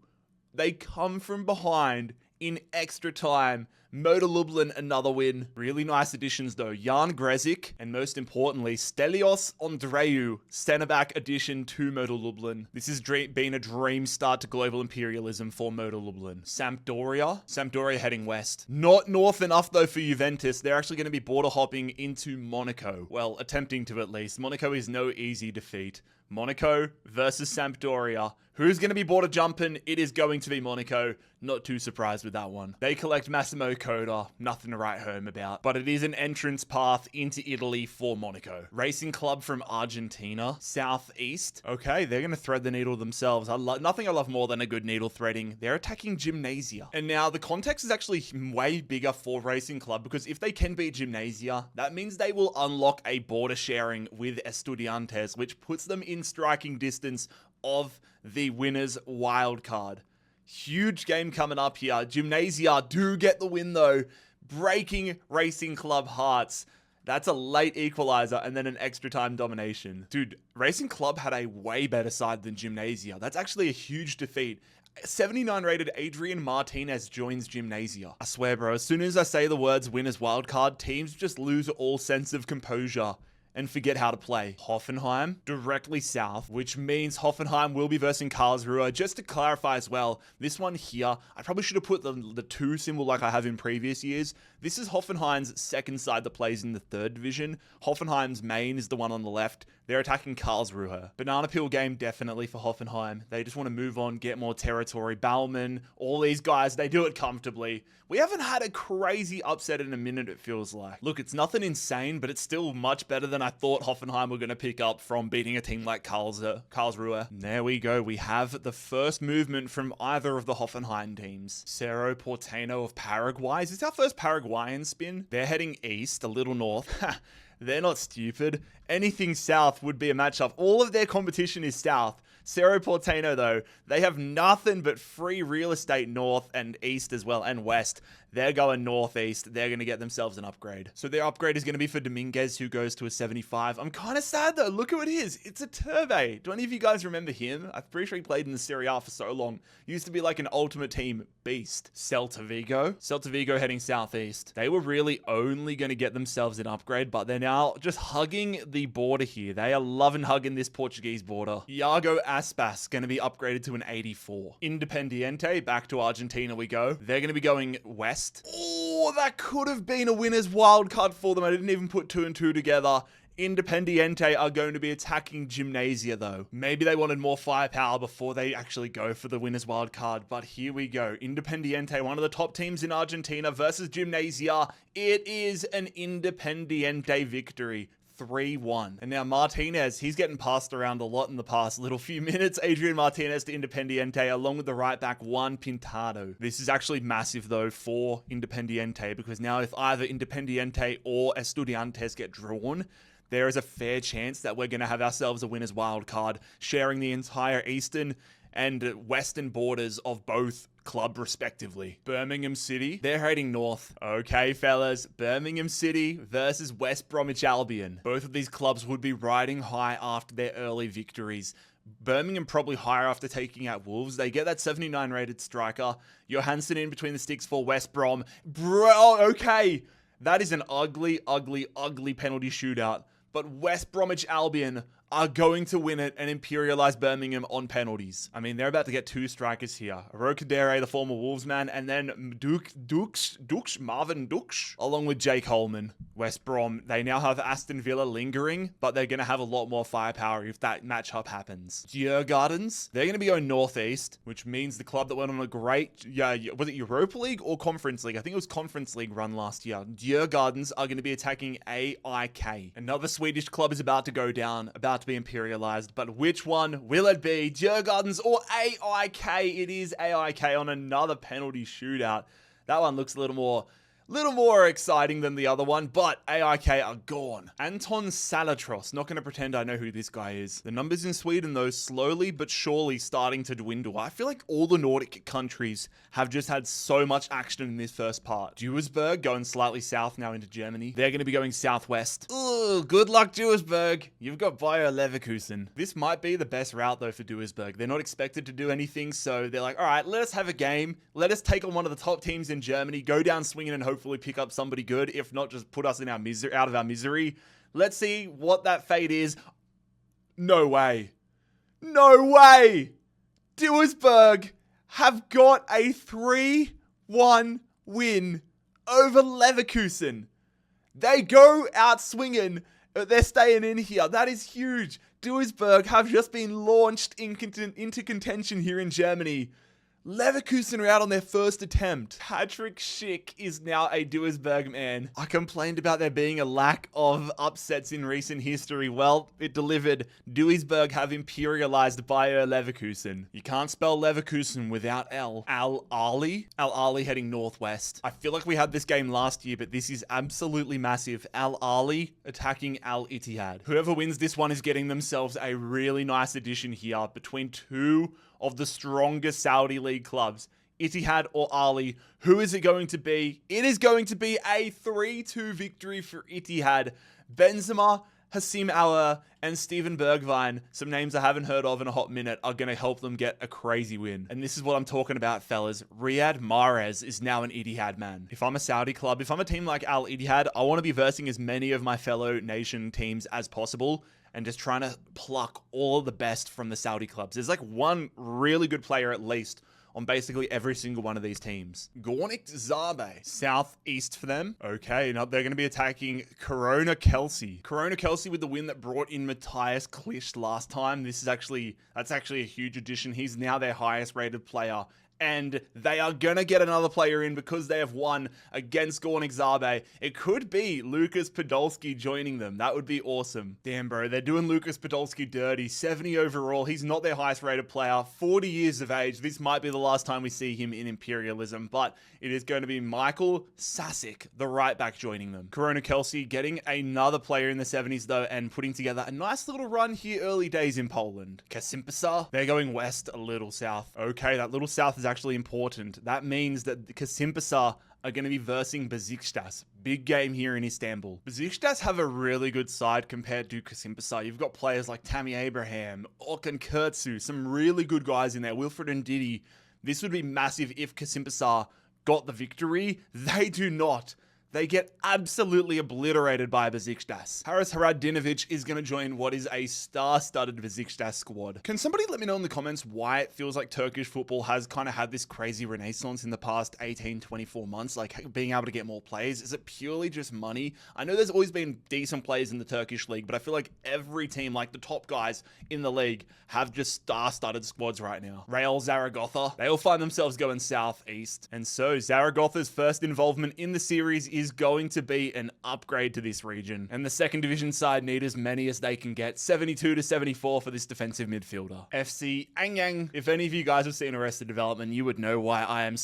They come from behind in extra time. Motor Lublin, another win. Really nice additions though. Jan Grezik, and most importantly, Stelios Andreu, centre-back addition to Motor Lublin. This has been a dream start to global imperialism for Motor Lublin. Sampdoria heading west. Not north enough though for Juventus. They're actually going to be border hopping into Monaco. Well, attempting to at least. Monaco is no easy defeat. Monaco versus Sampdoria. Who's going to be border jumping? It is going to be Monaco. Not too surprised with that one. They collect Massimo Coda. Nothing to write home about. But it is an entrance path into Italy for Monaco. Racing club from Argentina. Southeast. Okay, they're going to thread the needle themselves. Nothing I love more than a good needle threading. They're attacking Gimnasia. And now the context is actually way bigger for Racing Club, because if they can beat Gimnasia, that means they will unlock a border sharing with Estudiantes, which puts them in striking distance of the winner's wild card. Huge game coming up here. Gimnasia do get the win though, breaking Racing Club hearts. That's a late equalizer and then an extra time domination. Dude, Racing Club had a way better side than Gimnasia. That's actually a huge defeat. 79 rated Adrian Martinez joins Gimnasia. I swear, bro, as soon as I say the words winner's wildcard, teams just lose all sense of composure and forget how to play. Hoffenheim, directly south, which means Hoffenheim will be versing Karlsruhe. Just to clarify as well, this one here, I probably should have put the 2 symbol like I have in previous years. This is Hoffenheim's second side that plays in the 3rd division. Hoffenheim's main is the one on the left. They're attacking Karlsruhe. Banana peel game definitely for Hoffenheim. They just want to move on, get more territory. Baumann, all these guys, they do it comfortably. We haven't had a crazy upset in a minute, it feels like. Look, it's nothing insane, but it's still much better than I thought Hoffenheim were going to pick up from beating a team like Karlsruhe. And there we go. We have the first movement from either of the Hoffenheim teams. Cerro Porteño of Paraguay. Is this our first Paraguayan spin? They're heading east, a little north. They're not stupid. Anything south would be a matchup. All of their competition is south. Cerro Porteño, though, they have nothing but free real estate north and east as well, and west. They're going northeast. They're going to get themselves an upgrade. So their upgrade is going to be for Dominguez, who goes to a 75. I'm kind of sad, though. Look at what it is. It's a Turbe. Do any of you guys remember him? I'm pretty sure he played in the Serie A for so long. He used to be like an ultimate team beast. Celta Vigo. Celta Vigo heading southeast. They were really only going to get themselves an upgrade, but they're now just hugging the border here. They are loving hugging this Portuguese border. Iago Aspas going to be upgraded to an 84. Independiente, back to Argentina we go. They're going to be going west. Oh, that could have been a winner's wildcard for them. I didn't even put 2 and 2 together. Independiente are going to be attacking Gimnasia, though. Maybe they wanted more firepower before they actually go for the winner's wildcard, but here we go. Independiente, one of the top teams in Argentina versus Gimnasia. It is an Independiente victory. 3-1. And now Martinez, he's getting passed around a lot in the past little few minutes. Adrian Martinez to Independiente, along with the right back, Juan Pintado. This is actually massive, though, for Independiente, because now if either Independiente or Estudiantes get drawn, there is a fair chance that we're going to have ourselves a winner's wild card, sharing the entire eastern and western borders of both club respectively. Birmingham City, they're heading north. Okay, fellas, Birmingham City versus West Bromwich Albion. Both of these clubs would be riding high after their early victories. Birmingham probably higher after taking out Wolves. They get that 79 rated striker. Johansson in between the sticks for West Brom. Bro, okay. That is an ugly, ugly, ugly penalty shootout. But West Bromwich Albion are going to win it and imperialize Birmingham on penalties. I mean, they're about to get 2 strikers here. Rocadere, the former Wolves man, and then Marvin Dukes, along with Jake Holman. West Brom, they now have Aston Villa lingering, but they're going to have a lot more firepower if that matchup happens. Djurgårdens, they're going to be going northeast, which means the club that went on a great, was it Europa League or Conference League? I think it was Conference League run last year. Djurgårdens are going to be attacking AIK. Another Swedish club is about to go down, about to be imperialized, but which one will it be? Djurgårdens or AIK? It is AIK on another penalty shootout. That one looks a little more exciting than the other one, but AIK are gone. Anton Salatros, not going to pretend I know who this guy is. The numbers in Sweden, though, slowly but surely starting to dwindle. I feel like all the Nordic countries have just had so much action in this first part. Duisburg going slightly south now into Germany. They're going to be going southwest. Ugh, good luck, Duisburg. You've got Bayer Leverkusen. This might be the best route, though, for Duisburg. They're not expected to do anything, so they're like, all right, let us have a game. Let us take on one of the top teams in Germany, go down swinging and hopefully pick up somebody good. If not, just put us in our misery, out of our misery. Let's see what that fate is. No way. No way. Duisburg have got a 3-1 win over Leverkusen. They go out swinging. They're staying in here. That is huge. Duisburg have just been launched into contention here in Germany. Leverkusen are out on their first attempt. Patrick Schick is now a Duisburg man. I complained about there being a lack of upsets in recent history. Well, it delivered. Duisburg have imperialized Bayer Leverkusen. You can't spell Leverkusen without L. Al Ali? Al Ali heading northwest. I feel like we had this game last year, but this is absolutely massive. Al Ali attacking Al Ittihad. Whoever wins this one is getting themselves a really nice addition here between two of the strongest Saudi League clubs, Ittihad or Ali. Who is it going to be? It is going to be a 3-2 victory for Ittihad. Benzema, Hassim Aouar, and Steven Bergwijn, some names I haven't heard of in a hot minute, are going to help them get a crazy win. And this is what I'm talking about, fellas. Riyad Mahrez is now an Ittihad man. If I'm a Saudi club, if I'm a team like Al Ittihad, I want to be versing as many of my fellow nation teams as possible, and just trying to pluck all of the best from the Saudi clubs. There's like one really good player at least on basically every single one of these teams. Gornik Zabe, southeast for them. Okay, now they're going to be attacking Corona Kelsey. Corona Kelsey with the win that brought in Matthias Klisch last time. That's actually a huge addition. He's now their highest rated player and they are gonna get another player in because they have won against Gornik Zabe. It could be Lucas Podolski joining them. That would be awesome. Damn, bro, they're doing Lucas Podolski dirty. 70 overall. He's not their highest rated player. 40 years of age. This might be the last time we see him in Imperialism, but it is going to be Michael Sasic, the right back, joining them. Corona Kelsey getting another player in the 70s though, and putting together a nice little run here early days in Poland. Kasimpasa, they're going west, a little south. Okay, that little south is actually important. That means that the Kasimpasa are going to be versing Besiktas. Big game here in Istanbul. Besiktas have a really good side compared to Kasimpasa. You've got players like Tammy Abraham, Okan Kurtzu, some really good guys in there, Wilfred and Didi. This would be massive if Kasimpasa got the victory. They do not. They get absolutely obliterated by Besiktas. Haris Haradinovic is going to join what is a star-studded Besiktas squad. Can somebody let me know in the comments why it feels like Turkish football has kind of had this crazy renaissance in the past 18, 24 months, like being able to get more players? Is it purely just money? I know there's always been decent players in the Turkish league, but I feel like every team, like the top guys in the league, have just star-studded squads right now. Real Zaragoza, they all find themselves going southeast. And so Zaragoza's first involvement in the series is going to be an upgrade to this region. And the second division side need as many as they can get. 72 to 74 for this defensive midfielder. FC Anyang. If any of you guys have seen Arrested Development, you would know why I was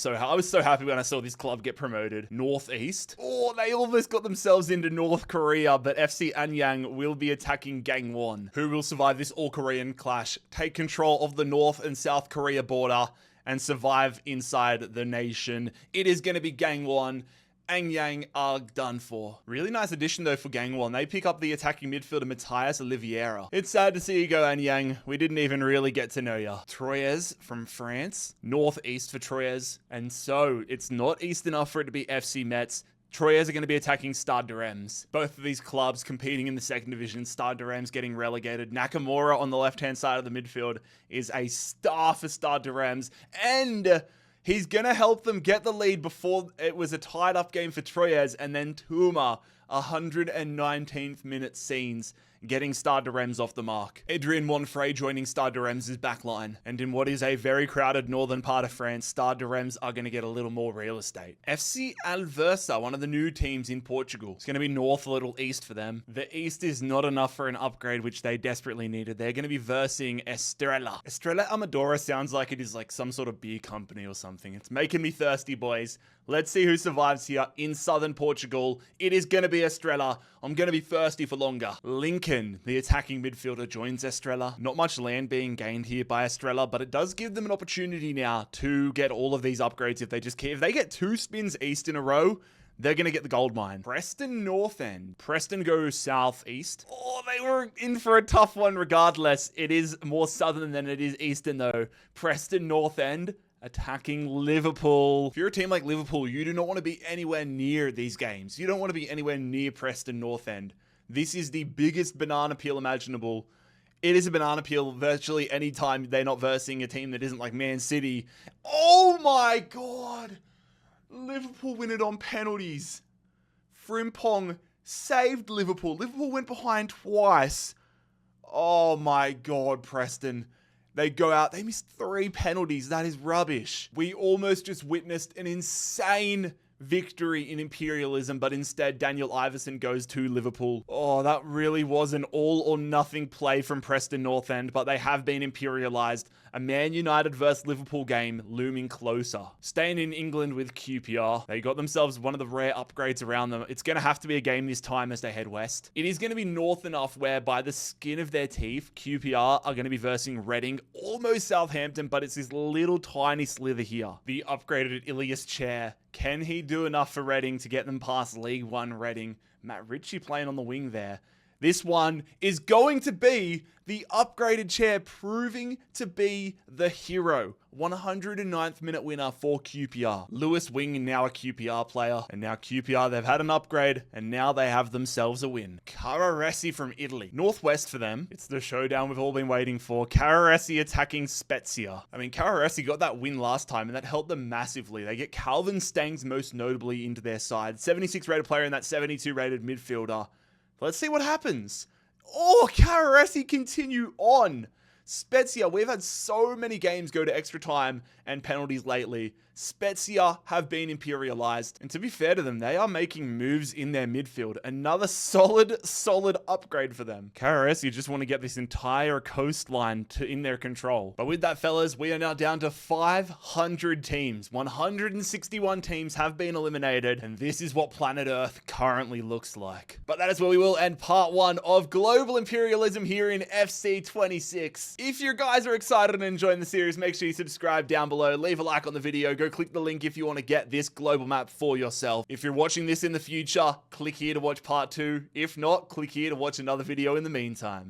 so happy when I saw this club get promoted. Northeast. Oh, they almost got themselves into North Korea, but FC Anyang will be attacking Gangwon, who will survive this all-Korean clash, take control of the North and South Korea border, and survive inside the nation. It is going to be Gangwon. Anyang are done for. Really nice addition though for Gangwon. They pick up the attacking midfielder Matthias Oliveira. It's sad to see you go, Anyang. We didn't even really get to know ya. Troyes from France. Northeast for Troyes. And so it's not east enough for it to be FC Metz. Troyes are going to be attacking Stade de Reims. Both of these clubs competing in the second division. Stade de Reims getting relegated. Nakamura on the left-hand side of the midfield is a star for Stade de Reims. And he's going to help them get the lead before it was a tied-up game for Troyes. And then Tuma, 119th minute scenes, getting Stade de Reims off the mark. Adrien Monfray joining Stade de Reims' backline. And in what is a very crowded northern part of France, Stade de Reims are going to get a little more real estate. FC Alversa, one of the new teams in Portugal. It's going to be north, a little east for them. The east is not enough for an upgrade, which they desperately needed. They're going to be versing Estrela. Estrela Amadora sounds like it is like some sort of beer company or something. It's making me thirsty, boys. Let's see who survives here in southern Portugal. It is going to be Estrela. I'm going to be thirsty for longer. Lincoln, the attacking midfielder, joins Estrela. Not much land being gained here by Estrela, but it does give them an opportunity now to get all of these upgrades if they just keep. If they get 2 spins east in a row, they're going to get the gold mine. Preston North End. Preston go southeast. Oh, they were in for a tough one regardless. It is more southern than it is eastern though. Preston North End attacking Liverpool. If you're a team like Liverpool, you do not want to be anywhere near these games. You don't want to be anywhere near Preston North End. This is the biggest banana peel imaginable. It is a banana peel virtually any time they're not versing a team that isn't like Man City. Oh my God. Liverpool win it on penalties. Frimpong saved Liverpool. Liverpool went behind twice. Oh my God, Preston. They go out, they missed 3 penalties. That is rubbish. We almost just witnessed an insane victory in Imperialism, but instead Daniel Iverson goes to Liverpool. Oh, that really was an all or nothing play from Preston North End, but they have been imperialized. A Man United versus Liverpool game looming closer. Staying in England with QPR. They got themselves one of the rare upgrades around them. It's going to have to be a game this time as they head west. It is going to be north enough where by the skin of their teeth, QPR are going to be versing Reading, almost Southampton, but it's this little tiny slither here. The upgraded Ilias Chair. Can he do enough for Reading to get them past League One Reading? Matt Ritchie playing on the wing there. This one is going to be the upgraded Chair, proving to be the hero. 109th minute winner for QPR. Lewis Wing, now a QPR player. And now QPR, they've had an upgrade, and now they have themselves a win. Carraresi from Italy. Northwest for them. It's the showdown we've all been waiting for. Carraresi attacking Spezia. I mean, Carraresi got that win last time, and that helped them massively. They get Calvin Stangs most notably into their side. 76 rated player and that 72 rated midfielder. Let's see what happens. Oh, Carraresi continue on. Spezia, we've had so many games go to extra time and penalties lately. Spezia have been imperialized, and to be fair to them, they are making moves in their midfield. Another solid upgrade for them. KRS, you just want to get this entire coastline in their control. But with that, fellas, we are now down to 500 teams. 161 teams have been eliminated, and this is what planet Earth currently looks like. But that is where we will end part 1 of Global Imperialism here in FC 26. If you guys are excited and enjoying the series, make sure you subscribe down below, leave a like on the video, go click the link if you want to get this global map for yourself. If you're watching this in the future, click here to watch part 2. If not, click here to watch another video in the meantime.